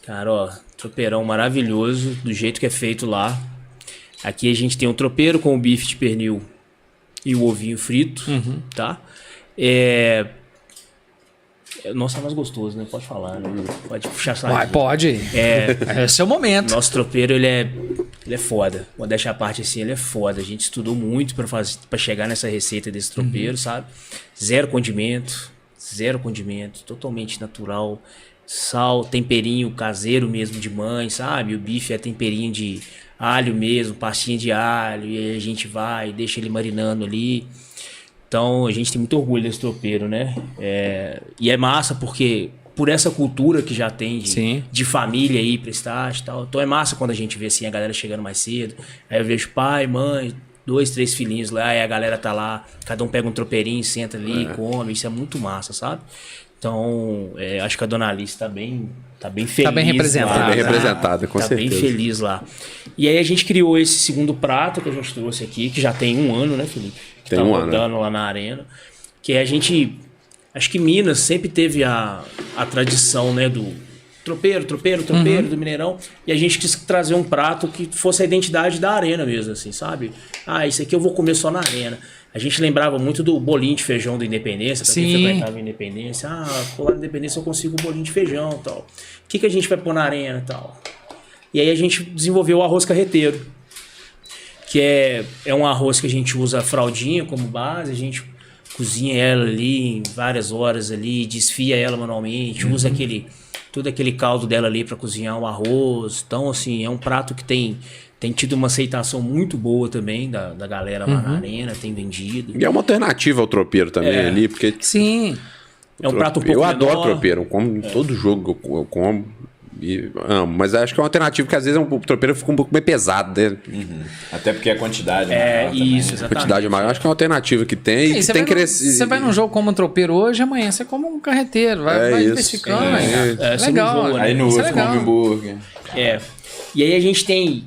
Cara, ó, tropeirão maravilhoso, do jeito que é feito lá. Aqui a gente tem um tropeiro com o bife de pernil e o ovinho frito, tá? Nossa, é mais gostoso, né? Pode falar, né? Pode puxar essa Vai, pode. É o seu momento. Nosso tropeiro, ele é foda. Vou deixar a parte assim, ele é foda. A gente estudou muito pra chegar nessa receita desse tropeiro, sabe? Zero condimento, totalmente natural. Sal, temperinho caseiro mesmo de mãe, sabe? O bife é temperinho de alho mesmo, pastinha de alho. E aí a gente vai, deixa ele marinando ali. Então a gente tem muito orgulho desse tropeiro, né? E é massa porque por essa cultura que já tem Sim. de família aí, prestágio e tal. Então é massa quando a gente vê assim a galera chegando mais cedo. Aí eu vejo pai, mãe, 2, 3 filhinhos lá, e a galera tá lá, cada um pega um tropeirinho, senta ali, come. Isso é muito massa, sabe? Então, acho que a Dona Alice tá bem feliz. Tá bem representada. lá, Tá bem representada, com tá certeza. bem feliz lá. E aí a gente criou esse segundo prato que a gente trouxe aqui, que já tem 1 ano, né, Felipe? Que Tem tá 1 ano, rodando lá na arena. Que a gente... Acho que Minas sempre teve a tradição, né, do tropeiro do Mineirão. E a gente quis trazer um prato que fosse a identidade da arena mesmo, assim, sabe? Ah, isso aqui eu vou comer só na arena. A gente lembrava muito do bolinho de feijão da Independência, pra quem Sim. frequentava a Independência. Ah, pô, lá na Independência eu consigo um bolinho de feijão e tal. O que a gente vai pôr na arena e tal? E aí a gente desenvolveu o arroz carreteiro, que é um arroz que a gente usa a fraldinha como base, a gente cozinha ela ali em várias horas ali, desfia ela manualmente, usa todo aquele caldo dela ali para cozinhar o arroz. Então, assim, é um prato que tem tido uma aceitação muito boa também da galera lá na arena, tem vendido. E é uma alternativa ao tropeiro também ali, porque Sim. É um prato um pouco eu adoro menor. tropeiro, eu como em todo jogo, eu como e amo, mas acho que é uma alternativa, porque às vezes o tropeiro fica um pouco meio pesado, né? Até porque a quantidade é maior também, Isso, né? A exatamente. quantidade maior, acho que é uma alternativa que tem. E Você tem vai, que você vai num jogo como um tropeiro hoje, amanhã você come um carreteiro. Vai isso. diversificando. É, né, cara? você Legal. não enjoa, né? Aí no Isso é outro legal. come hambúrguer. E aí a gente tem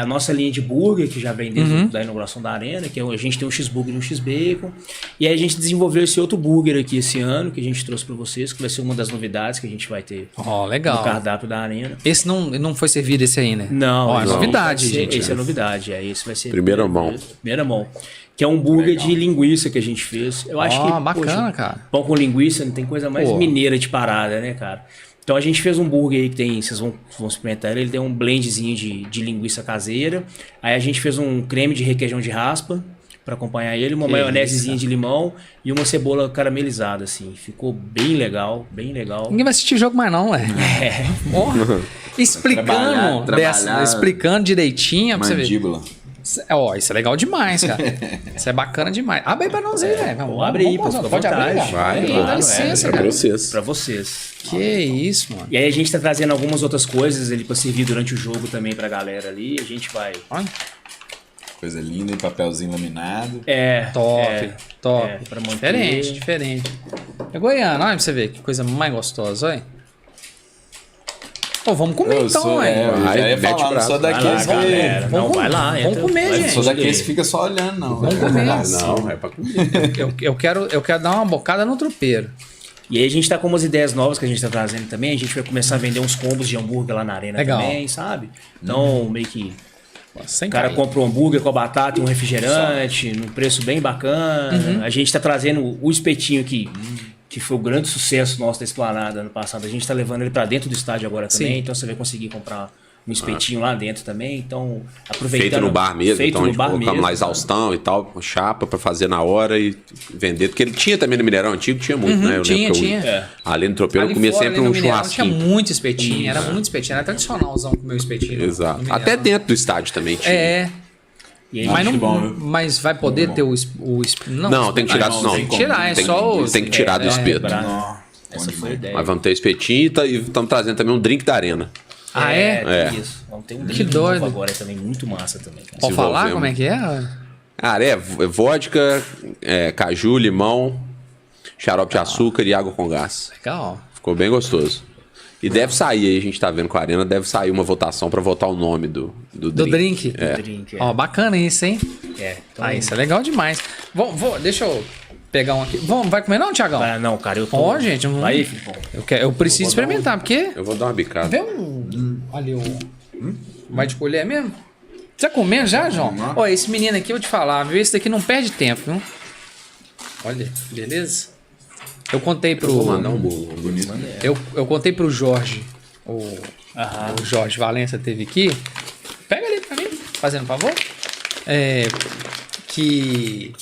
a nossa linha de burger, que já vem desde da inauguração da arena, que a gente tem um X-Burger e um X-Bacon. E aí a gente desenvolveu esse outro burger aqui esse ano, que a gente trouxe para vocês, que vai ser uma das novidades que a gente vai ter Ó, no legal. cardápio da arena. Esse não foi servido esse aí, né? Não, Ó, é esse novidade, vai ser- gente. Esse é novidade, esse vai ser... Primeira mão. Primeira mão. Que é um burger de linguiça que a gente fez. Eu acho que, bacana, poxa, cara. pão com linguiça não tem coisa mais Pô. mineira de parada, né, cara? Então a gente fez um burger aí que tem, vocês vão experimentar ele tem um blendzinho de linguiça caseira. Aí a gente fez um creme de requeijão de raspa para acompanhar ele, uma maionesezinha de limão e uma cebola caramelizada, assim. Ficou bem legal, bem legal. Ninguém vai assistir jogo mais não, ué. Ó, explicando, Trabalhar explicando direitinho pra você ver. Mandíbula. Ó, isso é legal demais, cara. Isso é bacana demais. Abre aí pra nós aí, velho. Vamos, abre aí, vamos, pô, pode fica à abrir, vontade. cara. Vai, Aí, claro, dá licença, é cara. pra vocês. Pra vocês. Que isso, mano. E aí a gente tá trazendo algumas outras coisas ali pra servir durante o jogo também pra galera ali. A gente vai... Olha, Coisa linda, em papelzinho laminado. top. pra manter. Diferente. É goiano, olha pra você ver que coisa mais gostosa, olha. Pô, vamos comer Eu então, sou, ué. eu Vai, já ia mete falar, não braço. sou Vai lá, daqueles galera. que... Não, Vamos vai lá. vamos entra. comer, Vai, gente. Sou daqueles que fica só olhando, não. Vamos comer. Não, é pra comer. Eu quero dar uma bocada no tropeiro. E aí a gente tá com umas ideias novas que a gente tá trazendo também. A gente vai começar a vender uns combos de hambúrguer lá na arena Legal. também, sabe? Então, meio que Sem o cara cair. compra um hambúrguer com a batata e um refrigerante, num preço bem bacana. A gente tá trazendo o espetinho que foi o grande sucesso nosso da Esplanada ano passado. A gente tá levando ele pra dentro do estádio agora também. Sim. Então você vai conseguir comprar um espetinho lá dentro também, então aproveitando... Feito no bar mesmo, feito então no bar colocamos mesmo, lá exaustão e tal, com chapa pra fazer na hora e vender. Porque ele tinha também no Mineirão Antigo, tinha muito, né? Eu lembro que tinha. Além do tropeiro, eu Ali comia fora, sempre ali no um Mineirão, churrasquinho. Tinha muito espetinho, era muito espetinho, era tradicionalzão comer o espetinho. no Exato. Mineirão. Até dentro do estádio também tinha. E aí, Mas, Acho bom, viu? mas vai poder ter o Não, tem que tirar não, não. tem que tirar, é tem, só o... tem que tirar do espeto. essa foi a ideia. Mas vamos ter espetinho e estamos trazendo também um drink da arena. Ah, é? Tem isso. Vamos ter um Que drink doido. novo agora também, muito massa também, cara. Pode falar desenvolvemos. como é que é? Cara, é vodka, caju, limão, xarope de açúcar e água com gás. Legal. Ficou bem gostoso. E deve sair aí, a gente tá vendo com a Arena, deve sair uma votação pra votar o nome do Do drink. drink? Drink, Ó, bacana isso, hein? Então, Ah, isso é legal demais. Deixa eu pegar um aqui. Vai comer não, Thiagão? Não, cara, eu tô... Ó, gente, Vai, Filipão. eu preciso experimentar, porque... Eu vou dar uma bicada. Vê ali vai de colher mesmo? Você tá comendo já, João? Ó, esse menino aqui, eu vou te falar, viu? Esse daqui não perde tempo, viu? Olha, beleza? Eu contei pro... Vou mandar um bolo. Eu contei pro Jorge, o Jorge Valença teve aqui. Pega ali pra mim, fazendo um favor. Que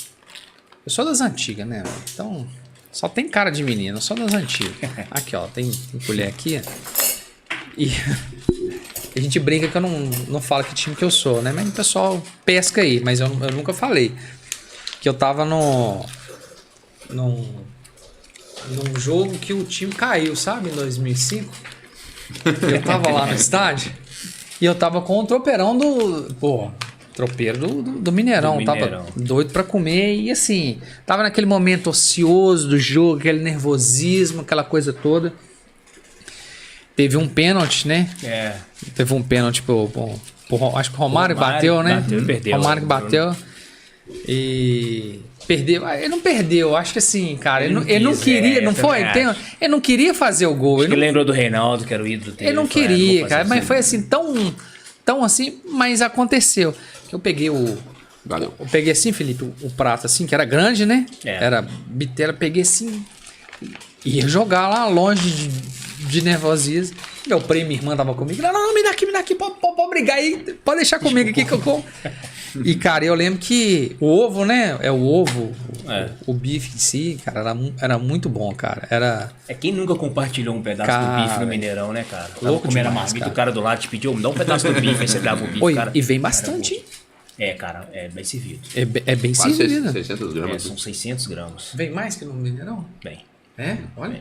eu sou das antigas, né? Então, só tem cara de menino, eu sou das antigas. Aqui, ó, tem colher aqui. E a gente brinca que eu não falo que time que eu sou, né? Mas o pessoal pesca aí, mas eu nunca falei. Que eu tava num jogo que o time caiu, sabe? Em 2005. Eu tava lá no estádio e eu tava com o tropeirão tropeiro do Mineirão. Do Tava Mineirão. doido pra comer e assim, tava naquele momento ocioso do jogo, aquele nervosismo, aquela coisa toda. Teve um pênalti, né? Teve um pênalti acho que o Romário bateu, né? Bateu e perdeu. Romário que bateu. E perdeu. Ele não perdeu, acho que assim, cara. Ele não queria, não foi? Ele não queria fazer o gol. Ele lembrou do Reinaldo, que era o ídolo dele. Ele não falou, queria, vou cara. fazer Mas isso foi aí. assim, tão assim, mas aconteceu. Eu peguei Valeu. Eu peguei assim, Felipe, o prato assim, que era grande, né? É. Era bitela, peguei assim. Ia jogar lá longe de nervosismo. Meu primo e minha irmã tava comigo. Não, me dá aqui, pode brigar aí. Pode deixar comigo aqui que eu como. E, cara, eu lembro que o ovo, né? O ovo, o bife em si, cara, era muito bom, cara. Quem nunca compartilhou um pedaço Cara, do bife no Mineirão, né, cara? Tava louco comendo a demais, marmita, cara. o cara do lado te pediu, me dá um pedaço do bife, aí você dava o bife, Oi, cara. e vem bastante, hein? Cara, é bem servido. É bem Quase servido. 600 gramas. São 600 gramas. Vem mais que no Mineirão? Bem. É? Olha.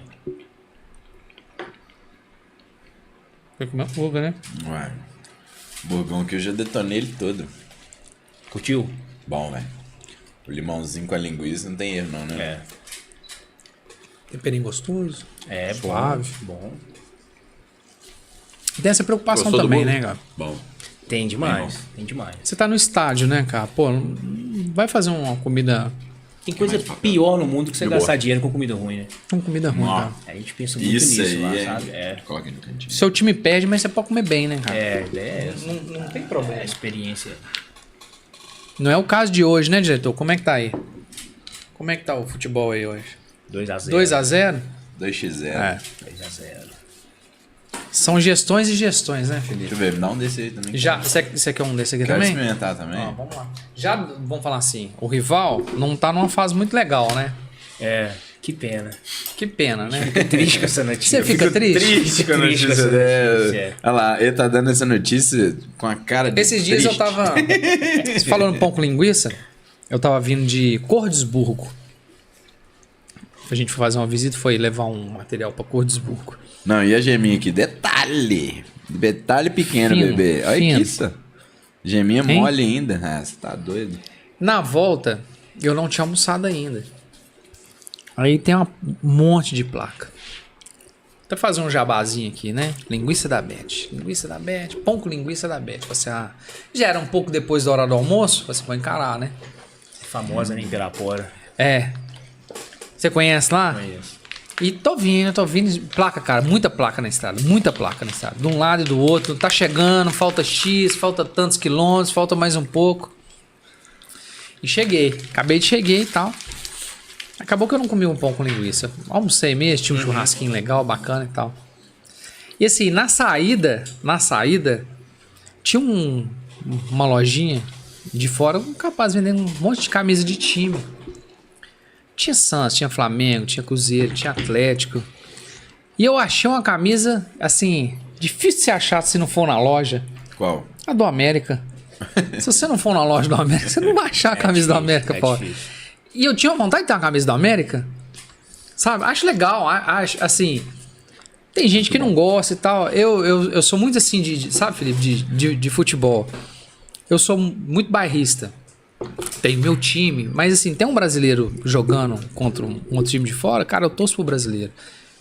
Foi comer fogo, né? Ué, burgão que eu já detonei ele todo. Curtiu? Bom, velho. O limãozinho com a linguiça não tem erro não, né? Temperinho gostoso. Suave. Bom. Tem essa preocupação Gostou do também, bolo? né, cara? Bom. Tem demais. Tem demais. Você tá no estádio, né, cara? Pô, vai fazer uma comida Tem coisa pior no mundo que você De gastar boa. dinheiro com comida ruim, né? com comida ruim, cara. A gente pensa muito Isso nisso aí lá, é... sabe? Coloca aí no cantinho. Seu time perde, mas você pode comer bem, né, cara? A ideia é essa. Não tem problema. É a experiência. Não é o caso de hoje, né, diretor? Como é que tá aí? Como é que tá o futebol aí hoje? 2x0. 2x0? 2x0. É. 2x0. São gestões e gestões, né, Felipe? Deixa eu ver, me dá um desse aí também. Já, você quer um desse aqui Quero também? experimentar também. Ó, vamos lá. Já, vamos falar assim, o rival não tá numa fase muito legal, né? Que pena. Que pena, né? Triste com essa notícia. Você fica triste? Triste com a Triste com notícia essa dela. notícia. Olha lá, ele tá dando essa notícia com a cara de Esses dias triste. eu tava... Você falando pão com linguiça, eu tava vindo de Cordesburgo. A gente foi fazer uma visita, foi levar um material pra Cordesburgo. Não, e a geminha aqui? Detalhe! Detalhe pequeno, Fino, bebê. Olha fino. isso. Geminha Hein? mole ainda. Ah, você tá doido. Na volta, eu não tinha almoçado ainda. Aí tem um monte de placa. Vou fazer um jabazinho aqui, né? Linguiça da Beth. Linguiça da Beth. Pão com linguiça da Beth. Você, já era um pouco depois da hora do almoço. Você vai encarar, né? Famosa, né? Pirapora. É. Você conhece lá? Conheço. E tô vindo. Placa, cara. Muita placa na estrada. Muita placa na estrada. De um lado e do outro. Tá chegando. Falta X. Falta tantos quilômetros. Falta mais um pouco. E cheguei. Acabei de chegar e tal. Acabou que eu não comi um pão com linguiça. Almocei mesmo. Tinha um churrasquinho legal, bacana e tal. E assim, na saída, tinha uma lojinha de fora, um capaz vendendo um monte de camisa de time. Tinha Santos, tinha Flamengo, tinha Cruzeiro, tinha Atlético. E eu achei uma camisa, assim, difícil de se achar se não for na loja. Qual? A do América. Se você não for na loja do América, você não vai achar a camisa do América, pô. E eu tinha vontade de ter uma camisa do América. Sabe? Acho legal, acho, assim... Tem gente que não gosta e tal. Eu sou muito assim, sabe, Felipe, de futebol. Eu sou muito bairrista. Tenho meu time, mas assim, tem um brasileiro jogando contra um outro time de fora, cara, eu torço pro brasileiro.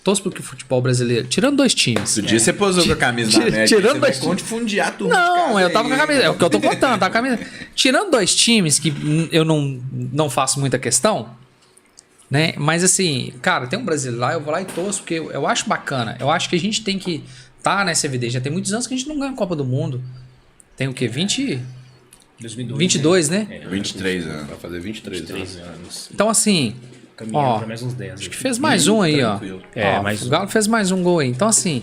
Torço pro futebol brasileiro. Tirando 2 times. Esse dia você posou com a camisa da América. Tirando você vai confundir tudo. Não, eu tava com a camisa. É o que eu tô contando, tava com a camisa. Tirando 2 times que eu não faço muita questão, né? Mas assim, cara, tem um brasileiro lá, eu vou lá e torço, porque eu acho bacana. Eu acho que a gente tem que tá nessa evidência. Já tem muitos anos que a gente não ganha a Copa do Mundo. Tem o quê? 2002, 22, né? 23 anos. Vai fazer 23 anos. Então assim, Caminhando pra mais uns 10. acho que fez mais um aí, tranquilo. ó. Mais o Galo fez mais um gol aí. Então assim,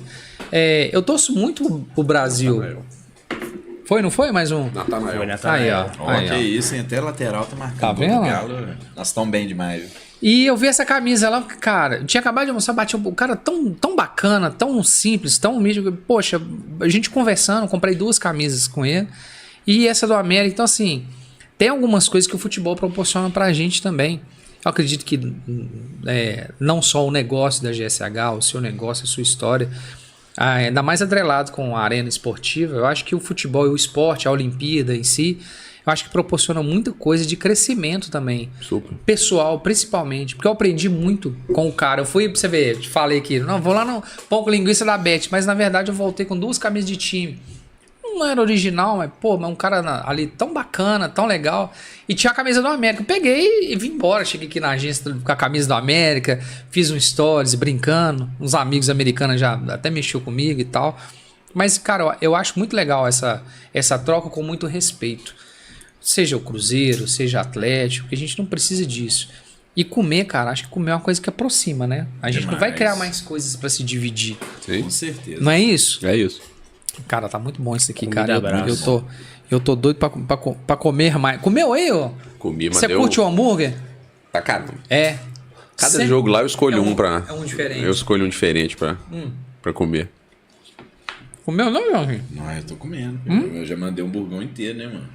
eu torço muito pro Brasil. Foi, não foi? Mais um? Natanael. Foi, Aí, ó. Ó, que isso, hein? Até lateral tá marcando. Tá vendo? Galo, nós estamos bem demais, viu? E eu vi essa camisa lá, cara, eu tinha acabado de almoçar, bati o cara tão bacana, tão simples, tão humilde. Poxa, a gente conversando, comprei 2 camisas com ele. E essa do América. Então, assim, tem algumas coisas que o futebol proporciona pra gente também. Eu acredito que não só o negócio da GSH, o seu negócio, a sua história, ainda mais atrelado com a arena esportiva, eu acho que o futebol e o esporte, a Olimpíada em si, eu acho que proporciona muita coisa de crescimento também. Super. Pessoal, principalmente. Porque eu aprendi muito com o cara. Eu fui, pra você ver, te falei aqui, não, vou lá no pão com linguiça da Beth, mas na verdade eu voltei com 2 camisas de time. Não era original, mas pô, mas um cara ali tão bacana, tão legal. E tinha a camisa do América. Eu peguei e vim embora. Cheguei aqui na agência com a camisa do América, fiz um stories brincando. Uns amigos americanos já até mexeu comigo e tal. Mas, cara, eu acho muito legal essa troca com muito respeito. Seja o Cruzeiro, seja Atlético, porque a gente não precisa disso. E comer, cara, acho que comer é uma coisa que aproxima, né? A gente não vai criar mais coisas pra se dividir. Sim. Com certeza. Não é isso? É isso. Cara, tá muito bom isso aqui, Comida cara. brava. Eu tô doido pra comer mais. Comeu aí, ó? Comi, mas Você curte o hambúrguer? Tá caro. É. Cada Sempre jogo lá eu escolho um pra... É um diferente. Eu escolho um diferente pra comer. Comeu não, João? Não, eu tô comendo. Eu já mandei um burgão inteiro, né, mano?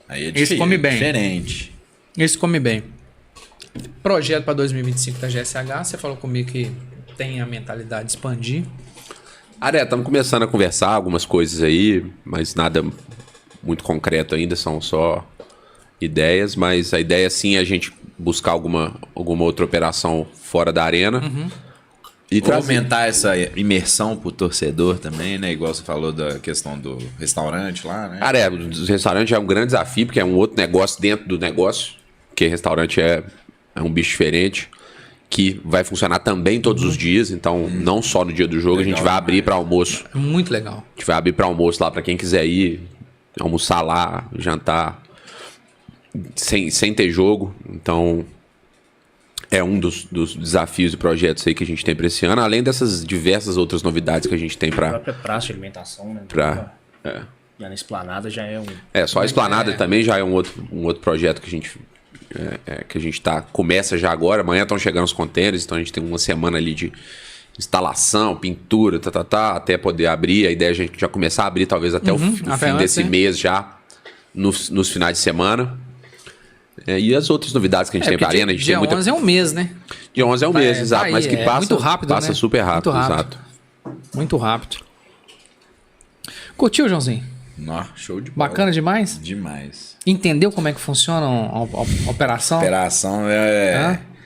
Aí é Esse come bem. diferente. Esse come bem. Projeto pra 2025 da GSH. Você falou comigo que tem a mentalidade de expandir. Estamos começando a conversar algumas coisas aí, mas nada muito concreto ainda, são só ideias. Mas a ideia sim é a gente buscar alguma outra operação fora da arena. E Ou aumentar essa imersão pro torcedor também, né? Igual você falou da questão do restaurante lá, né? Cara, os restaurantes é um grande desafio, porque é um outro negócio dentro do negócio, porque restaurante é um bicho diferente, que vai funcionar também todos os dias, então não só no dia do jogo, Legal, a gente vai abrir para almoço. É muito legal. A gente vai abrir para almoço lá para quem quiser ir, almoçar lá, jantar, sem ter jogo. Então, é um dos desafios e projetos aí que a gente tem para esse ano, além dessas diversas outras novidades que a gente tem A para... própria praça de alimentação, né? Já na esplanada já é um... só a esplanada também já é um outro projeto que a gente... que a gente começa já agora. Amanhã estão chegando os containers, então a gente tem uma semana ali de instalação, pintura, até poder abrir. A ideia é a gente já começar a abrir talvez até o fim desse mês já, nos finais de semana. E as outras novidades que a gente tem para a arena. A gente dia tem muita... 11 é um mês, né? Dia 11 é um mês, exato. Mas que passa muito rápido, passa né? super rápido, Muito rápido. exato. Muito rápido. Curtiu, Joãozinho? Nossa, show de bola. Bacana demais? Demais. Entendeu como é que funciona a operação? Operação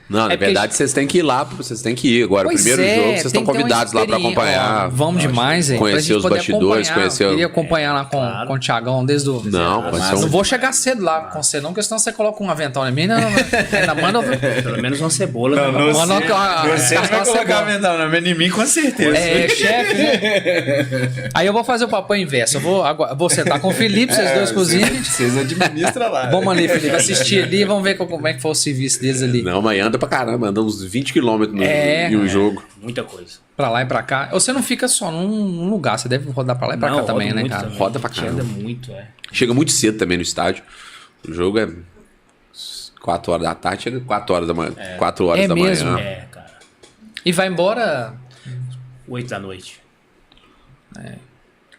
Não, na verdade vocês têm que ir lá, vocês têm que ir. Agora, o primeiro jogo, vocês estão convidados lá para acompanhar. Ó, vamos demais, hein? Conhecer os bastidores, conhecer... Eu queria acompanhar lá com o Thiagão desde o... Não vou chegar cedo lá com você não, porque senão você coloca um avental em mim, ainda manda... Pelo menos uma cebola. Você vai colocar avental em mim, com certeza. Chefe, né? Aí eu vou fazer o papo inverso. Vou sentar com o Felipe, vocês dois cozinham. Vocês administram lá. Vamos ali, Felipe, assistir ali, vamos ver como é que foi o serviço deles ali. Não, mas anda roda pra caramba, anda uns 20 km em um jogo. Muita coisa. Pra lá e pra cá. Ou você não fica só num lugar, você deve rodar pra lá e pra cá também, né, cara? Também. Roda pra caramba. Anda muito, Chega muito cedo também no estádio. O jogo é 4 horas da tarde, chega 4 horas da manhã. 4 horas da mesmo? manhã. cara. E vai embora 8 da noite.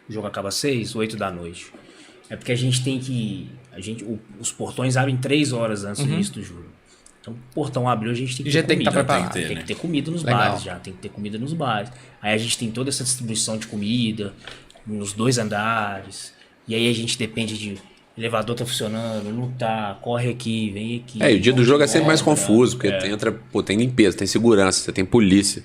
O jogo acaba às 6, 8 da noite. É porque a gente tem que... os portões abrem 3 horas antes do início do jogo. Então, o portão abriu, a gente tem que já ter tem que comida. estar preparado. Tem que ter comida nos bares já. Tem que ter comida nos bares. Aí a gente tem toda essa distribuição de comida nos 2 andares. E aí a gente depende de... elevador tá funcionando, não tá, corre aqui, vem aqui. E o dia do jogo é sempre mais confuso, porque tem limpeza, tem segurança, você tem polícia.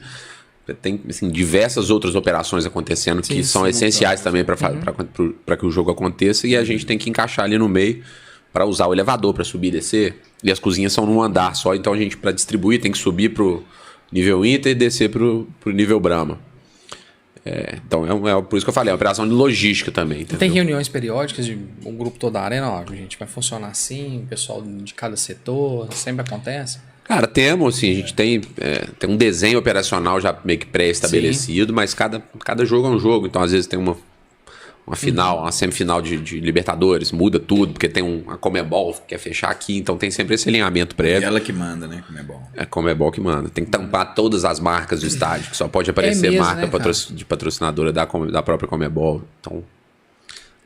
Tem assim, diversas outras operações acontecendo que são essenciais também para que o jogo aconteça, e a gente tem que encaixar ali no meio para usar o elevador para subir e descer. E as cozinhas são num andar só, então a gente, para distribuir, tem que subir pro nível Inter e descer pro nível Brahma. Então por isso que eu falei, é uma operação de logística também. Entendeu? Tem reuniões periódicas de o grupo toda a arena, ó, a gente vai funcionar assim, o pessoal de cada setor, sempre acontece? Cara, temos, assim, a gente tem um desenho operacional já meio que pré-estabelecido, mas cada jogo é um jogo, então às vezes tem uma final, uma semifinal de Libertadores, muda tudo, porque tem a Comebol que quer fechar aqui, então tem sempre esse alinhamento prévio. É ela que manda, né, Comebol? É a Comebol que manda. Tem que tampar todas as marcas do estádio, que só pode aparecer mesmo, marca né, de patrocinadora da própria Comebol. Então,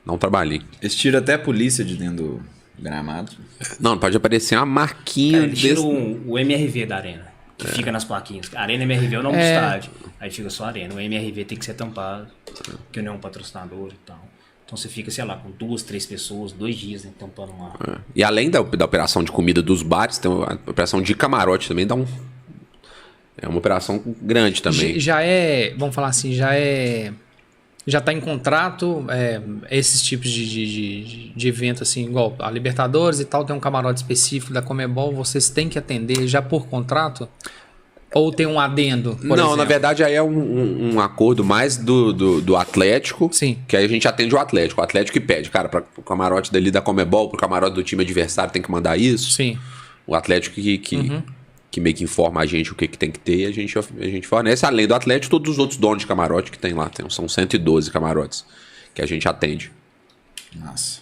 não trabalhei. Eles tiram até a polícia de dentro do gramado. Não pode aparecer uma marquinha Eles tiram o MRV da arena, que fica nas plaquinhas. A Arena MRV é o nome do estádio. Aí fica só a Arena. O MRV tem que ser tampado, porque não é um patrocinador e tal. Então você fica, sei lá, com 2, 3 pessoas, 2 dias, né, tampando uma... E além da operação de comida dos bares, tem a operação de camarote também, é uma operação grande também. Já vamos falar assim, já tá em contrato esses tipos de evento, assim, igual a Libertadores e tal, tem um camarote específico da Comebol, vocês têm que atender já por contrato? Ou tem um adendo, por exemplo? Na verdade aí é um acordo mais do Atlético, Sim. Que aí a gente atende o Atlético que pede, cara, para o camarote dali da Comebol, pro camarote do time adversário tem que mandar isso. Sim. O Atlético que meio que informa a gente o que tem que ter, e a gente fornece, além do Atlético, todos os outros donos de camarote que tem lá. São 112 camarotes que a gente atende. Nossa.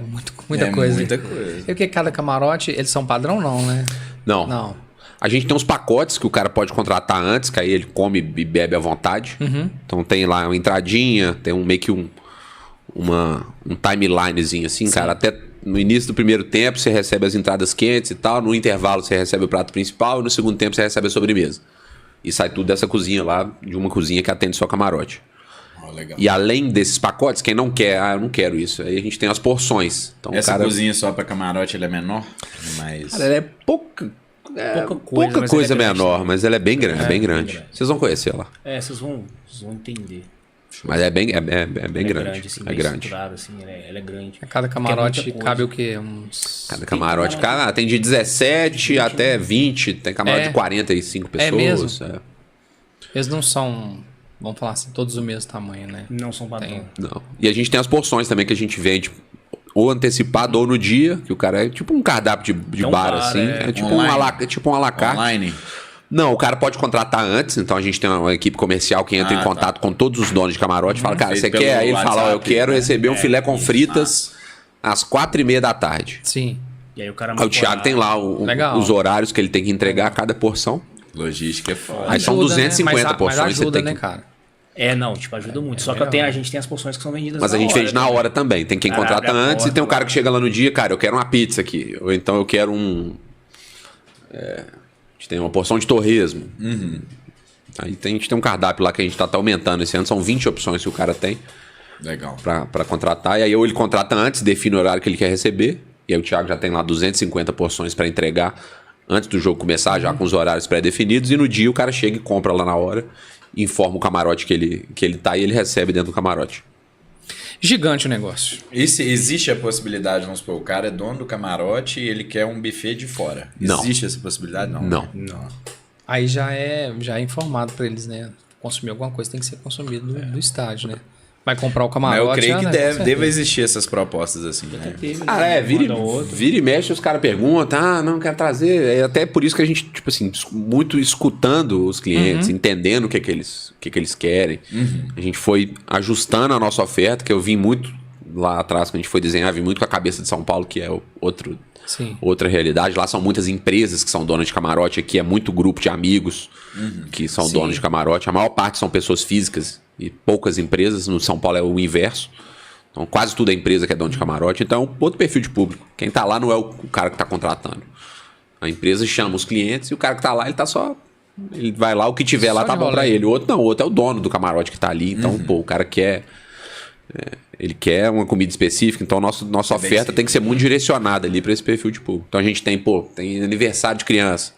Muita coisa. Muita coisa. E porque cada camarote, eles são padrão não, né? Não. A gente tem uns pacotes que o cara pode contratar antes, que aí ele come e bebe à vontade. Então tem lá uma entradinha, tem meio que um timelinezinho assim, cara. Até no início do primeiro tempo você recebe as entradas quentes e tal, no intervalo você recebe o prato principal e no segundo tempo você recebe a sobremesa. E sai tudo dessa cozinha lá, de uma cozinha que atende só camarote. Legal. E além desses pacotes, quem não quer, eu não quero isso. Aí a gente tem as porções. Então, essa cozinha só para camarote ela é menor? Mas... Cara, ela é pouca coisa menor, mas ela é bem grande, bem grande. Vocês vão conhecer lá. Vocês vão entender. Mas é bem grande. Assim, é grande. Assim, ela é grande. Cada camarote cabe o quê? Cada camarote tem de 17 até 20, tem camarote de 45 pessoas. É mesmo? Eles não são, vamos falar assim, todos do mesmo tamanho, né? Não são padrão. Não. E a gente tem as porções também que a gente vende ou antecipado ou no dia, que o cara é tipo um cardápio de bar, assim. É tipo um à la carte. Online? Não, o cara pode contratar antes, então a gente tem uma equipe comercial que entra em contato com todos os donos de camarote e fala, cara, você quer? Aí ele fala, eu quero receber um filé com fritas às 4h30 da tarde. Sim. E aí o cara o Thiago tem lá os horários que ele tem que entregar a cada porção. Logística é foda. Aí são 250 porções. Mas ajuda, você tem né, cara? Ajuda muito. Só que a gente tem as porções que são vendidas Mas a gente vende na hora também. Tem quem contrata antes e tem um cara que chega lá no dia, cara, eu quero uma pizza aqui. Ou então eu quero a gente tem uma porção de torresmo. Aí a gente tem um cardápio lá que a gente tá até aumentando esse ano. São 20 opções que o cara tem. Legal. Pra contratar. E aí ou ele contrata antes, define o horário que ele quer receber. E aí o Thiago já tem lá 250 porções para entregar antes do jogo começar, já com os horários pré-definidos. E no dia o cara chega e compra lá na hora. Informa o camarote que ele tá e ele recebe dentro do camarote. Gigante o negócio. Existe a possibilidade, vamos supor, o cara é dono do camarote e ele quer um buffet de fora. Não. Existe essa possibilidade? Não. Aí já é informado para eles, né? Consumir alguma coisa tem que ser consumido do estádio, né? Vai comprar o Mas camarote. eu creio que né? deve existir essas propostas assim, né? Vira e mexe, os caras perguntam, não quero trazer. É até por isso que a gente, tipo assim, muito escutando os clientes, entendendo o que eles querem. A gente foi ajustando a nossa oferta, que eu vim muito lá atrás, quando a gente foi desenhar, vim muito com a cabeça de São Paulo, que é outra realidade. Lá são muitas empresas que são donas de camarote, aqui é muito grupo de amigos que são donos de camarote. A maior parte são pessoas físicas e poucas empresas. No São Paulo é o inverso. Então quase tudo é empresa que é dono de camarote. Então é um outro perfil de público. Quem tá lá não é o cara que tá contratando. A empresa chama os clientes e o cara que tá lá, ele tá só... Ele vai lá, o que tiver lá tá bom pra ele. O outro não, o outro é o dono do camarote que tá ali. Então, pô, o cara quer... ele quer uma comida específica, então nossa oferta tem que ser muito direcionada ali para esse perfil de público. Então a gente tem aniversário de criança,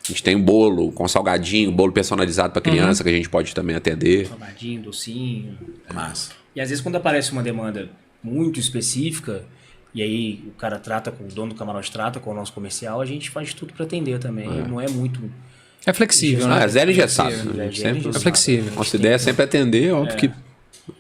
a gente tem um bolo com salgadinho, bolo personalizado para criança que a gente pode também atender. Salgadinho, docinho. Massa. E às vezes quando aparece uma demanda muito específica, e aí o cara trata com o dono do camarote, trata com o nosso comercial, a gente faz tudo para atender também. Não é muito... É flexível, né? É zero engessado. É flexível. Nossa ideia é sempre atender, óbvio que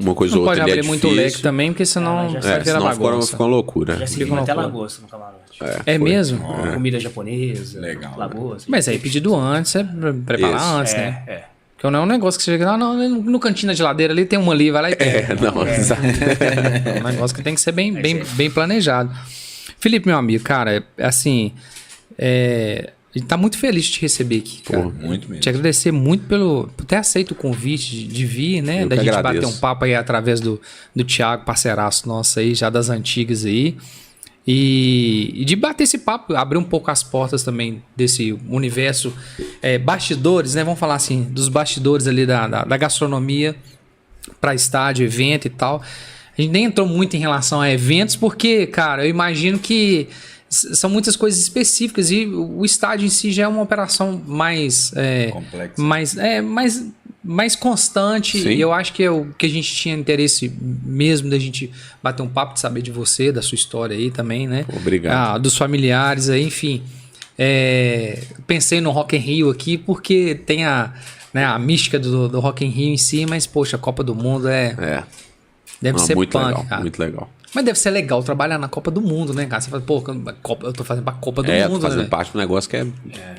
uma coisa Não ou outra pode ali é abrir muito difícil. leque também, porque senão vai virar senão bagunça. fica uma loucura. Já seguimos até lagosta no camarote. É mesmo? Comida japonesa, Legal. lagosta. Mas aí pedido antes, é preparar Isso. antes, né? É. Porque não é um negócio que você chega lá, não, no cantinho da geladeira ali tem uma ali, vai lá e pega. Exato. É um negócio que tem que ser bem planejado. Felipe, meu amigo, cara, assim, a gente tá muito feliz de te receber aqui, cara. Muito mesmo. Te agradecer muito por ter aceito o convite de vir, né? Eu Da que gente agradeço. bater um papo aí através do Thiago, parceiraço nosso aí, já das antigas aí. E de bater esse papo, abrir um pouco as portas também desse universo bastidores, né? Vamos falar assim, dos bastidores ali da gastronomia para estádio, evento e tal. A gente nem entrou muito em relação a eventos, porque, cara, eu imagino que são muitas coisas específicas e o estádio em si já é uma operação mais complexa, mais constante. Sim. E eu acho que é o que a gente tinha interesse mesmo da gente bater um papo, de saber de você, da sua história aí também, né? Obrigado. Dos familiares aí, enfim. Pensei no Rock in Rio aqui porque tem a mística do Rock in Rio em si, mas poxa, a Copa do Mundo deve ser muito punk, legal, cara. muito legal. Mas deve ser legal trabalhar na Copa do Mundo, né, cara? Você fala, pô, eu tô fazendo pra Copa do Mundo, tô fazendo né? parte de um negócio que é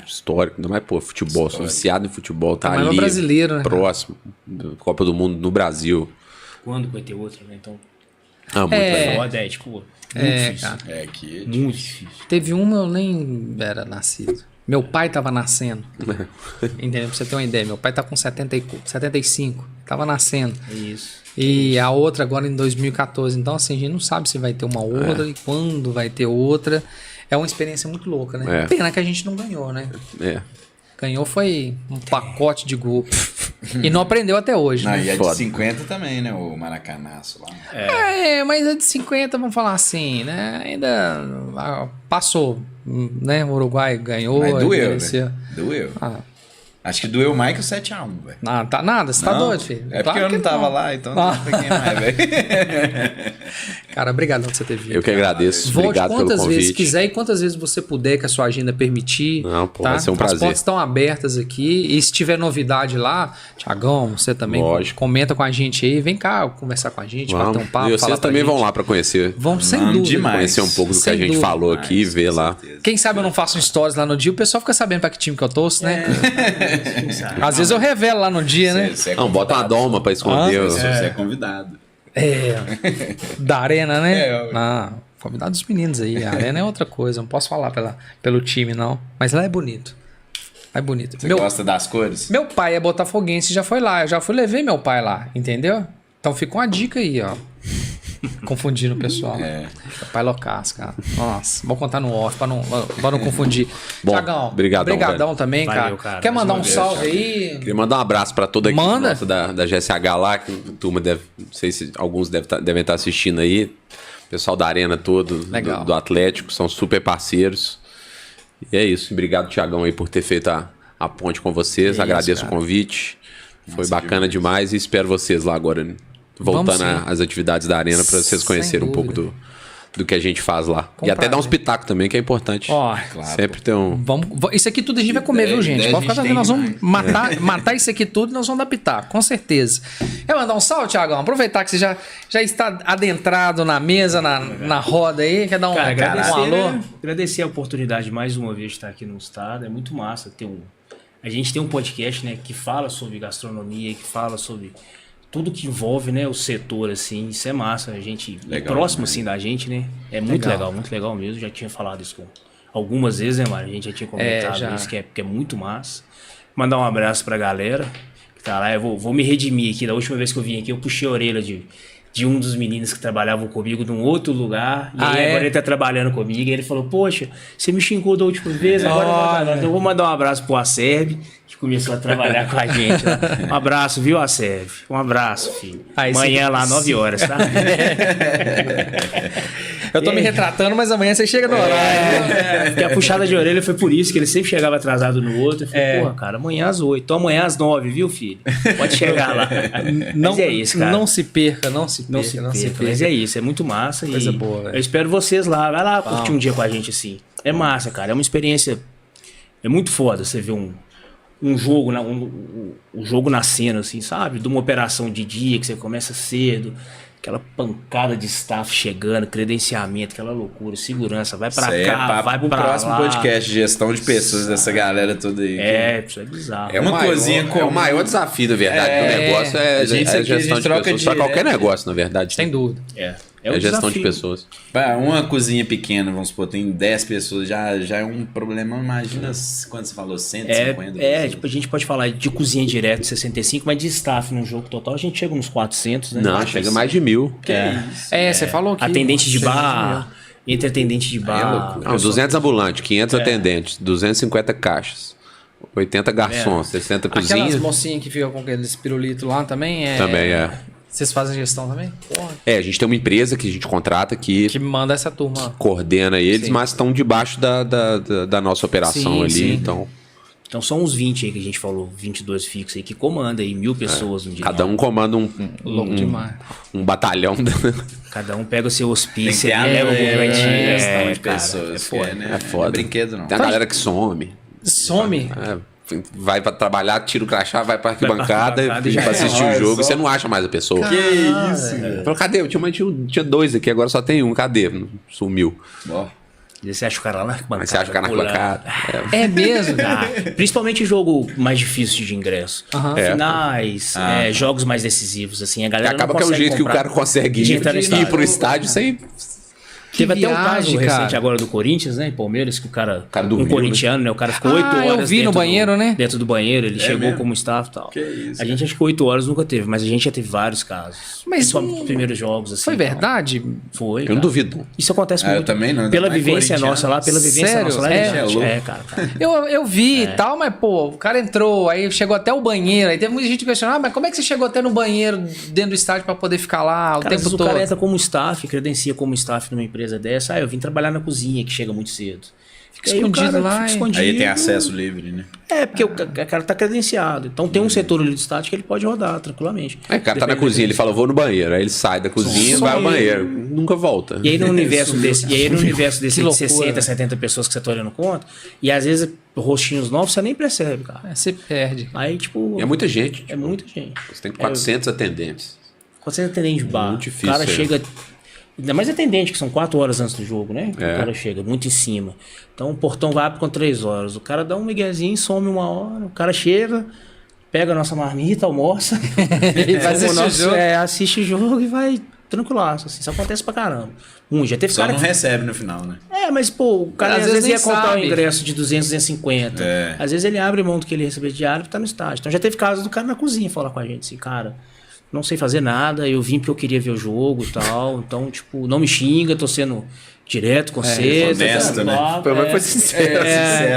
histórico. Ainda mais, pô, futebol. Sou viciado em futebol. Tá Mas é ali, brasileiro, né, cara? próximo. Copa do Mundo no Brasil. Quando vai ter outra, né? Então, Muito legal. foda, tipo, muito difícil. Cara. Que Muito difícil. Teve uma, eu nem era nascido. Meu pai tava nascendo. Entendeu? Pra você ter uma ideia. Meu pai tá com 75. Tava nascendo. É isso. E a outra agora em 2014. Então, assim, a gente não sabe se vai ter uma outra e quando vai ter outra. É uma experiência muito louca, né? Pena que a gente não ganhou, né? Ganhou foi um pacote de gol. E não aprendeu até hoje, Não, né? e a de Foda. 50 também, né? O Maracanaço lá. Mas a de 50, vamos falar assim, né? Ainda passou, né? O Uruguai ganhou. Mas doeu, merecia. né? Doeu. Ah, Acho que doeu mais que o 7x1, velho. não, tá nada, você tá Não, doido, filho? É porque Claro eu que não tava lá, então não peguei mais, velho. Cara, obrigado por você ter vindo. Eu que agradeço. Volte Obrigado pelo quantas vezes convite. quiser e quantas vezes você puder, que a sua agenda permitir. Não, pô, tá? vai ser um As prazer. portas estão abertas aqui. E se tiver novidade lá, Thiagão, você também Lógico. comenta com a gente aí. Vem cá conversar com a gente, bater um Vamos. papo. E falar vocês pra também gente. vão lá pra conhecer. Vamos, sem Vamos dúvida. demais. Conhecer um pouco do que Sem a gente dúvida. falou aqui e ver lá. Quem sabe eu não faço um stories lá no dia, o pessoal fica sabendo pra que time que eu torço, né? Quem sabe? Às vezes eu revelo lá no dia, né? Você é Não, bota uma convidado. doma pra esconder. Você é convidado. Da arena, né? É, Convidado dos meninos aí. A arena é outra coisa, não posso falar pelo time, não. Mas lá é bonito. É bonito. Você gosta das cores? Meu pai é botafoguense e já foi lá. Eu já levei meu pai lá, entendeu? Então fica uma dica aí, ó. Confundindo o pessoal. Meu pai loucaço, cara. Nossa, vou contar no off pra não confundir. Bom, Thiagão, brigadão, obrigadão também, Valeu, cara. cara. Quer Mais mandar uma um vez, salve aí? Queria mandar um abraço pra toda a equipe Manda. nossa da GSH lá, que a turma deve, não sei se alguns devem estar assistindo aí. O pessoal da Arena todo, Legal. do Atlético, são super parceiros. E é isso. Obrigado, Thiagão, aí por ter feito a ponte com vocês. isso, Agradeço cara. o convite. Foi Nossa, bacana demais e espero vocês lá agora, voltando Vamos sim. às atividades da Arena, para vocês Sem conhecerem um pouco dúvida. do que a gente faz lá. E até dar uns pitacos também, que é importante. Ó, Sempre tem um... isso aqui tudo a gente vai comer, viu, gente? Pode ficar tranquilo, nós vamos matar isso aqui tudo e nós vamos dar pitaco, com certeza. Quer mandar um salve, Thiagão? Aproveitar que você já está adentrado na mesa, na roda aí. Quer dar um alô? Né? Agradecer a oportunidade mais uma vez de estar aqui no estado. É muito massa ter a gente tem um podcast, né, que fala sobre gastronomia, que fala sobre tudo que envolve, né, o setor, assim. Isso é massa. A gente próximo, assim, da gente, né? É muito legal mesmo. Já tinha falado isso algumas vezes, né, Mário? A gente já tinha comentado isso, que é muito massa. Mandar um abraço pra galera que tá lá. Eu vou me redimir aqui. Da última vez que eu vim aqui, eu puxei a orelha de um dos meninos que trabalhavam comigo num outro lugar. E aí agora ele tá trabalhando comigo. E ele falou, poxa, você me xingou da última vez, agora eu vou mandar um abraço pro Acerbe, que começou a trabalhar com a gente. Lá. Um abraço, viu, Acerbe? Um abraço, filho. Amanhã lá, 9 horas, tá? Eu tô me retratando, mas amanhã você chega no horário. Porque a puxada de orelha foi por isso, que ele sempre chegava atrasado no outro. Eu falei, porra, cara, amanhã às 8. Então amanhã às 9, viu, filho? Pode chegar lá. Mas é isso, cara. Não se perca. Mas é isso, é muito massa. Coisa boa, velho. Eu espero vocês lá. Vai lá curtir um dia com a gente assim. É massa, cara. É uma experiência. É muito foda você ver um jogo, um jogo nascendo, assim, sabe? De uma operação de dia que você começa cedo. Aquela pancada de staff chegando, credenciamento, aquela loucura, segurança, vai pra cá, vai pro próximo lá. podcast, gestão de pessoas, dessa galera toda aí. Isso é bizarro. É uma coisinha É o maior desafio, na verdade, do negócio é a gestão de pessoas. Para qualquer negócio, na verdade. Sem dúvida. É o gestão desafio. de pessoas. Uma cozinha pequena, vamos supor, tem 10 pessoas, já é um problema. Imagina quando você falou 150. Tipo, a gente pode falar de cozinha direto 65, mas de staff num jogo total a gente chega uns 400, né? Não, chega mais de 1000. Você falou que... Atendente de bar, entre atendente de bar... 200 ambulantes, 500 atendentes, 250 caixas, 80 garçons, 60 cozinhas. Aquelas mocinhas que ficam com aqueles pirulitos lá também é... Também é. Vocês fazem gestão também? Porra. A gente tem uma empresa que a gente contrata que manda essa turma. Coordena eles, mas estão debaixo da nossa operação ali. Sim. Então são uns 20 aí que a gente falou, 22 fixos aí, que comanda aí 1000 pessoas no dia. Cada um comanda um batalhão. Cada um pega o seu hospício e leva pro cantinho. Gestão de pessoas. É foda. Não é brinquedo, não. Tem a galera que some. Vai pra trabalhar, tira o crachá, vai pra arquibancada e pra assistir o jogo. E você não acha mais a pessoa. Que isso, velho. Falou, cadê? Tinha 2 aqui, agora só tem um. Cadê? Sumiu. E você acha o cara lá na arquibancada. Mas você acha o cara na arquibancada. É mesmo? Principalmente jogo mais difícil de ingresso. Finais, jogos mais decisivos, assim. A galera acaba não que é o consegue jeito que o cara consegue ir pro estádio sem... Teve até um caso viagem, recente agora do Corinthians, né? Em Palmeiras, que o cara dormiu, um corintiano, né? O cara ficou 8 horas eu vi no banheiro, né? Dentro do banheiro, ele chegou mesmo? como staff e tal. Que isso, a gente acho que 8 horas nunca teve, mas a gente já teve vários casos. Mas só nos primeiros jogos, assim. Foi verdade? Foi. Eu não duvido. Isso acontece muito. Eu também não. Pela vivência nossa lá, Sério? nossa lá, cara. Eu vi e tal, mas pô, o cara entrou, aí chegou até o banheiro, aí teve muita gente questionando, mas como é que você chegou até no banheiro dentro do estádio pra poder ficar lá o Cara, tempo todo? O cara entra como staff, credencia como staff numa empresa dessa. Eu vim trabalhar na cozinha, que chega muito cedo. Fica escondido lá. Aí tem acesso livre, né? Porque o cara tá credenciado. Então tem um setor ali de estático que ele pode rodar tranquilamente. O cara tá na cozinha, ele fala, vou no banheiro. Aí ele sai da cozinha e vai ao banheiro. Nunca volta. E aí no universo desse de loucura, 60, 70 pessoas que você tá olhando conta, e às vezes rostinhos novos você nem percebe, cara. Você perde. Aí, tipo... É muita gente. É muita gente. Você tem 400 atendentes. 400 atendentes de bar. Muito difícil, o cara chega... Ainda mais atendente, que são 4 horas antes do jogo, né? O cara chega muito em cima. Então o portão vai abrir com 3 horas. O cara dá um miguezinho, some 1 hora. O cara chega, pega a nossa marmita, almoça. E vai assistir o jogo. Assiste o jogo e vai tranquilaço. Assim. Isso acontece pra caramba. Já teve Só cara não recebe no final, né? Mas pô, o cara às vezes ia comprar um ingresso de 200, 250. Às vezes ele abre mão do que ele recebeu de diário e tá no estádio. Então já teve casos do cara na cozinha falar com a gente assim, cara... Não sei fazer nada, eu vim porque eu queria ver o jogo e tal. Então, tipo, não me xinga, tô sendo direto com você. Honesto, né? Pelo menos foi sincero.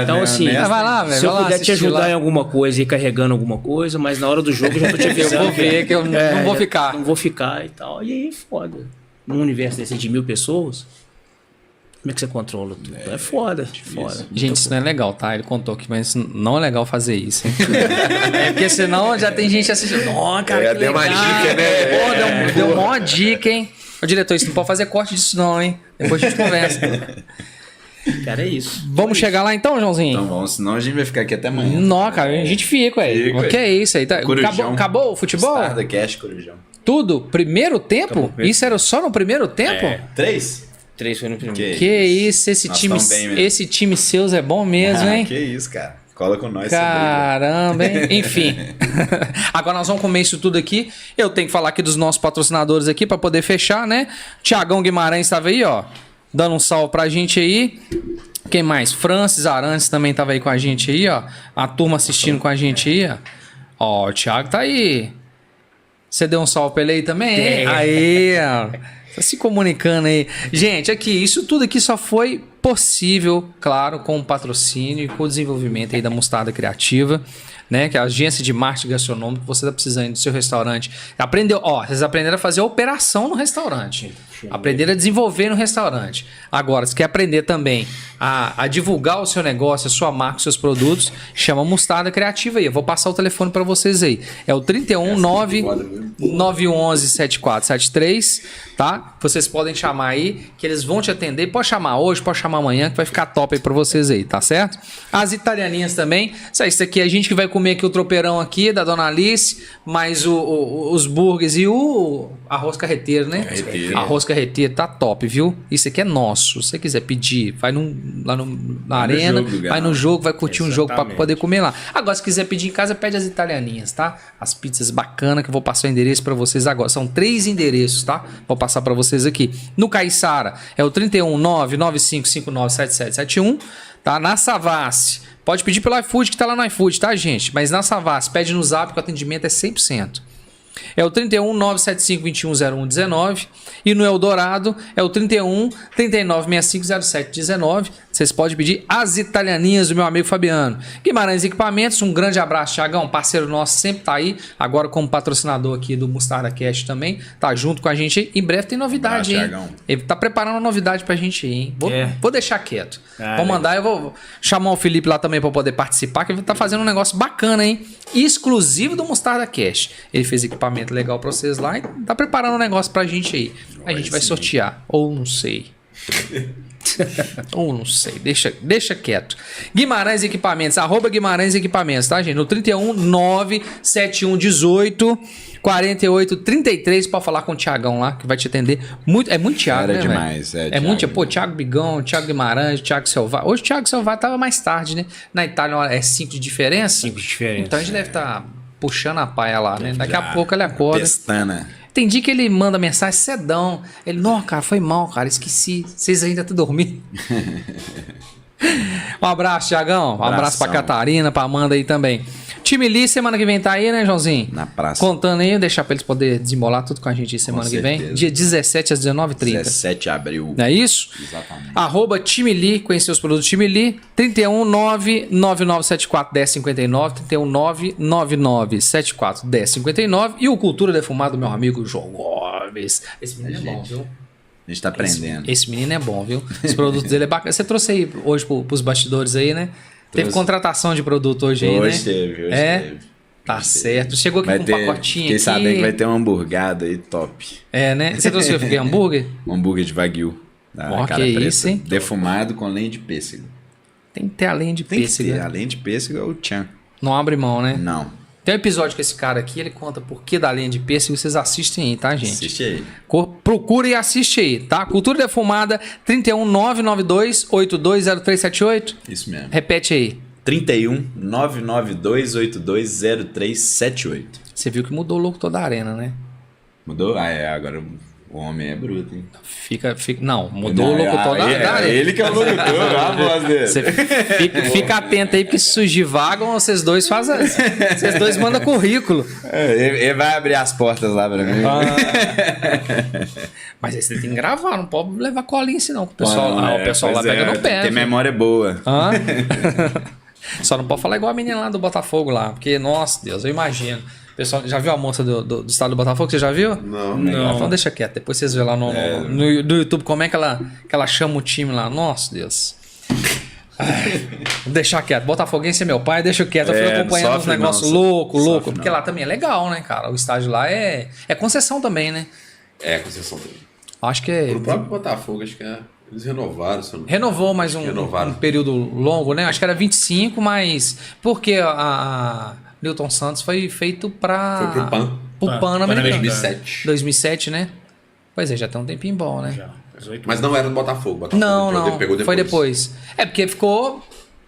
Então, assim, vai lá, velho, se eu puder te ajudar lá em alguma coisa e ir carregando alguma coisa, mas na hora do jogo eu já tô te avisando. Eu vou ver que eu não vou ficar. Não vou ficar e tal. E aí, foda. Num universo desse de 1000 pessoas... Como é que você controla tudo? É foda. Gente, isso não é legal, tá? Ele contou aqui, mas não é legal fazer isso, hein? Porque senão já tem gente assistindo. Ó, cara, que deu legal. uma dica, né? Pô, deu uma dica, hein? Ô, diretor, isso não pode fazer corte disso não, hein? Depois a gente conversa. Cara, é isso. Vamos chegar lá então, Joãozinho? Então vamos, senão a gente vai ficar aqui até amanhã. Não, cara, a gente fica, ué. O que é isso aí? Tá? Acabou o futebol? Starda Cash, Corujão. Tudo? Primeiro tempo? Isso era só no primeiro tempo? 3? 3 foi no primeiro. Que isso, esse time seus é bom mesmo, hein? Que isso, cara. Cola com nós. Caramba, hein? Enfim. Agora nós vamos comer isso tudo aqui. Eu tenho que falar aqui dos nossos patrocinadores aqui para poder fechar, né? Tiagão Guimarães estava aí, ó. Dando um salve pra gente aí. Quem mais? Francis Arantes também tava aí com a gente aí, ó. A turma assistindo com a gente aí, ó. Ó, o Thiago tá aí. Você deu um salve pra ele aí também, hein? Aí, ó. Tá se comunicando aí. Gente, aqui, isso tudo aqui só foi possível, claro, com o patrocínio e com o desenvolvimento aí da Mostarda Criativa, né? Que é a agência de marketing gastronômico que você tá precisando do seu restaurante. Vocês aprenderam a fazer a operação no restaurante. Aprenderam a desenvolver no restaurante. Agora, se quer aprender também a divulgar o seu negócio, a sua marca, os seus produtos, chama Mostarda Criativa aí. Eu vou passar o telefone para vocês aí. É o 319-911-7473, tá? Vocês podem chamar aí, que eles vão te atender. Pode chamar hoje, pode chamar amanhã, que vai ficar top aí para vocês aí, tá certo? As italianinhas também. Isso aqui é a gente que vai comer aqui o tropeirão aqui da Dona Alice, mais os burgers e o arroz carreteiro, né? Arroz carreteiro tá top, viu? Isso aqui é nosso. Se você quiser pedir, vai na arena, vai no jogo, vai curtir um jogo para poder comer lá. Agora, se quiser pedir em casa, pede as italianinhas, tá? As pizzas bacanas que eu vou passar o endereço para vocês agora. São 3 endereços, tá? Vou passar para vocês aqui. No Caiçara é o 319-9559-7771, tá? Na Savassi, pode pedir pelo iFood, que tá lá no iFood, tá, gente? Mas na Savassi, pede no Zap, que o atendimento é 100%. É o 31-975-210119. E no Eldorado é o 31-3965-0719. Vocês podem pedir as italianinhas do meu amigo Fabiano. Guimarães Equipamentos, um grande abraço, Thiagão, parceiro nosso, sempre tá aí. Agora como patrocinador aqui do Mostarda Cash também. Tá junto com a gente aí. Em breve tem novidade, hein? Ele tá preparando uma novidade pra gente aí, hein? Vou deixar quieto. Vou mandar, eu vou chamar o Felipe lá também pra poder participar, que ele tá fazendo um negócio bacana, hein? Exclusivo do Mostarda Cash. Ele fez equipamento legal pra vocês lá e tá preparando um negócio pra gente aí. A gente vai sortear. Ou não sei. Ou não sei. Deixa quieto. Guimarães Equipamentos. @ Guimarães Equipamentos, tá, gente? No 319-7118-4833 pra falar com o Thiagão lá, que vai te atender. É muito Thiago, né, demais. É muito. Pô, Thiago Bigão, Thiago Guimarães, Thiago Selvagem. Hoje o Thiago Selvagem tava mais tarde, né? Na Itália é 5 de diferença. 5 de diferença. Então a gente deve estar puxando a paia lá, né? Daqui a pouco ele acorda. Pestana. Tem dia que ele manda mensagem cedão. Ele, não, cara, foi mal, cara, esqueci. Vocês ainda estão dormindo. Um abraço, Thiagão. Um abraço pra Catarina, pra Amanda aí também. Time Lee, semana que vem tá aí, né, Joãozinho? Na praça. Contando aí, deixar pra eles poderem desembolar tudo com a gente semana que vem. Dia 17 às 19h30. 17 de abril. Não é isso? Exatamente. @ Time Lee, conhecer os produtos Time Lee. 319-9974-1059. 319-9974-1059. E o Cultura Defumada do meu amigo João Gomes. Esse menino é bom, viu? A gente tá aprendendo. Esse menino é bom, viu? Os produtos dele é bacana. Você trouxe aí hoje pros bastidores aí, né? Teve contratação de produto hoje aí, né? Hoje teve. Tá certo. Chegou aqui vai com um ter, pacotinho fiquei aqui. sabendo que vai ter um hamburgado aí top. É, né? Você trouxe o que? Hambúrguer? Um hambúrguer de Wagyu. Ó, que isso, hein? Defumado com lenha de pêssego. Tem que ter a lenha de pêssego. Tem que ter. A lenha de pêssego é o tchan. Não abre mão, né? Não. Tem um episódio com esse cara aqui, ele conta por que da lenha de pêssego, vocês assistem aí, tá, gente? Assiste aí. Procura e assiste aí, tá? Cultura Defumada, 31992820378. Isso mesmo. Repete aí. 31992820378. Você viu que mudou o locutor da arena, né? Mudou? Agora o homem é bruto, hein? Não, mudou o locutor da arena. Ele que é o locutor, a voz dele. Você fica atento aí, porque se surgir vaga, vocês dois fazem. Vocês dois mandam currículo. Ele vai abrir as portas lá pra mim. Mas aí você tem que gravar, não pode levar colinha assim, não. O pessoal lá pega no pé. Tem memória boa. Só não pode falar igual a menina lá do Botafogo lá, porque, nossa Deus, eu imagino. Pessoal, já viu a moça do estado do Botafogo? Você já viu? Não. Então deixa quieto. Depois vocês vêem lá no YouTube como é que ela chama o time lá. Nossa, Deus. Vou deixar quieto. Botafoguense é meu pai, deixa quieto. Eu fui acompanhando uns negócios louco. Porque lá também é legal, né, cara? O estádio lá é concessão também, né? É concessão também. Acho que é... O próprio Botafogo, acho que eles renovaram. Renovou mais um período longo, né? Acho que era 25, mas... Porque a Newton Santos foi feito para... Foi pro PAN. Pro Pan-Americano. 2007. 2007, né? Pois é, já tem um tempinho bom, né? Já. 18 Mas não era do Botafogo. Botafogo Não. Pegou depois. Foi depois. É porque ficou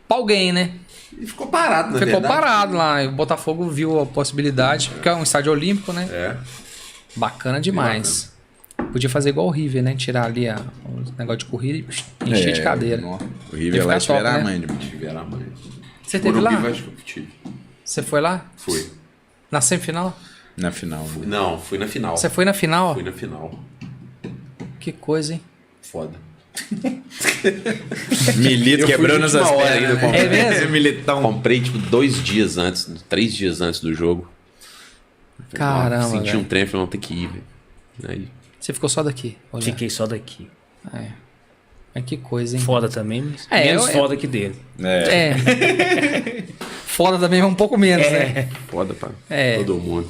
pra alguém, né? E ficou parado, na Ficou verdade. parado lá. E o Botafogo viu a possibilidade, porque é um estádio olímpico, né? É. Bacana demais. Podia fazer igual o River, né? Tirar ali o negócio de corrida e encher de cadeira. O Ia River ficar lá top, era né? a mãe de mim. Tiveram a mãe. Você teve lá? Morumbi, acho que eu tive. Você foi lá? Fui. Na semifinal? Na final. Não, fui na final. Você foi na final? Fui na final. Que coisa, hein? Foda. Milito Eu fui quebrando de as última hora pernas. ainda, né? É mesmo? Militão. Comprei, tipo, 3 dias antes do jogo. Caramba, Senti velho. um trem, falei, não, tem que ir, velho. Aí, Você ficou só daqui. Olha. Fiquei só daqui. Mas que coisa, hein? Foda também, mas eu- menos foda que dele. É. Foda também é um pouco menos, né? foda pra É. todo mundo.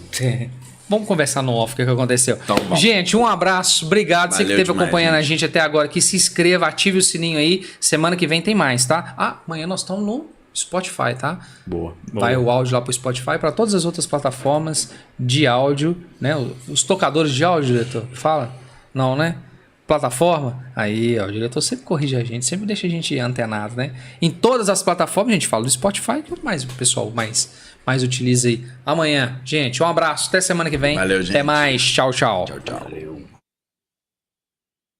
Vamos conversar no off o que aconteceu. Então, vamos. Gente, um abraço. Obrigado. Você que Valeu esteve demais, acompanhando gente. a gente até agora aqui. Se inscreva, ative o sininho aí. Semana que vem tem mais, tá? Amanhã nós estamos no Spotify, tá? Boa. Vai o áudio lá pro Spotify, para todas as outras plataformas de áudio, né? Os tocadores de áudio, diretor, fala? Não, né? Plataforma? Aí, ó, o diretor sempre corrige a gente, sempre deixa a gente antenado, né? Em todas as plataformas, a gente fala do Spotify, que é o mais o pessoal mais utiliza aí. Amanhã, gente, um abraço, até semana que vem. Valeu, gente. Até mais, tchau, tchau. Tchau, tchau. Valeu.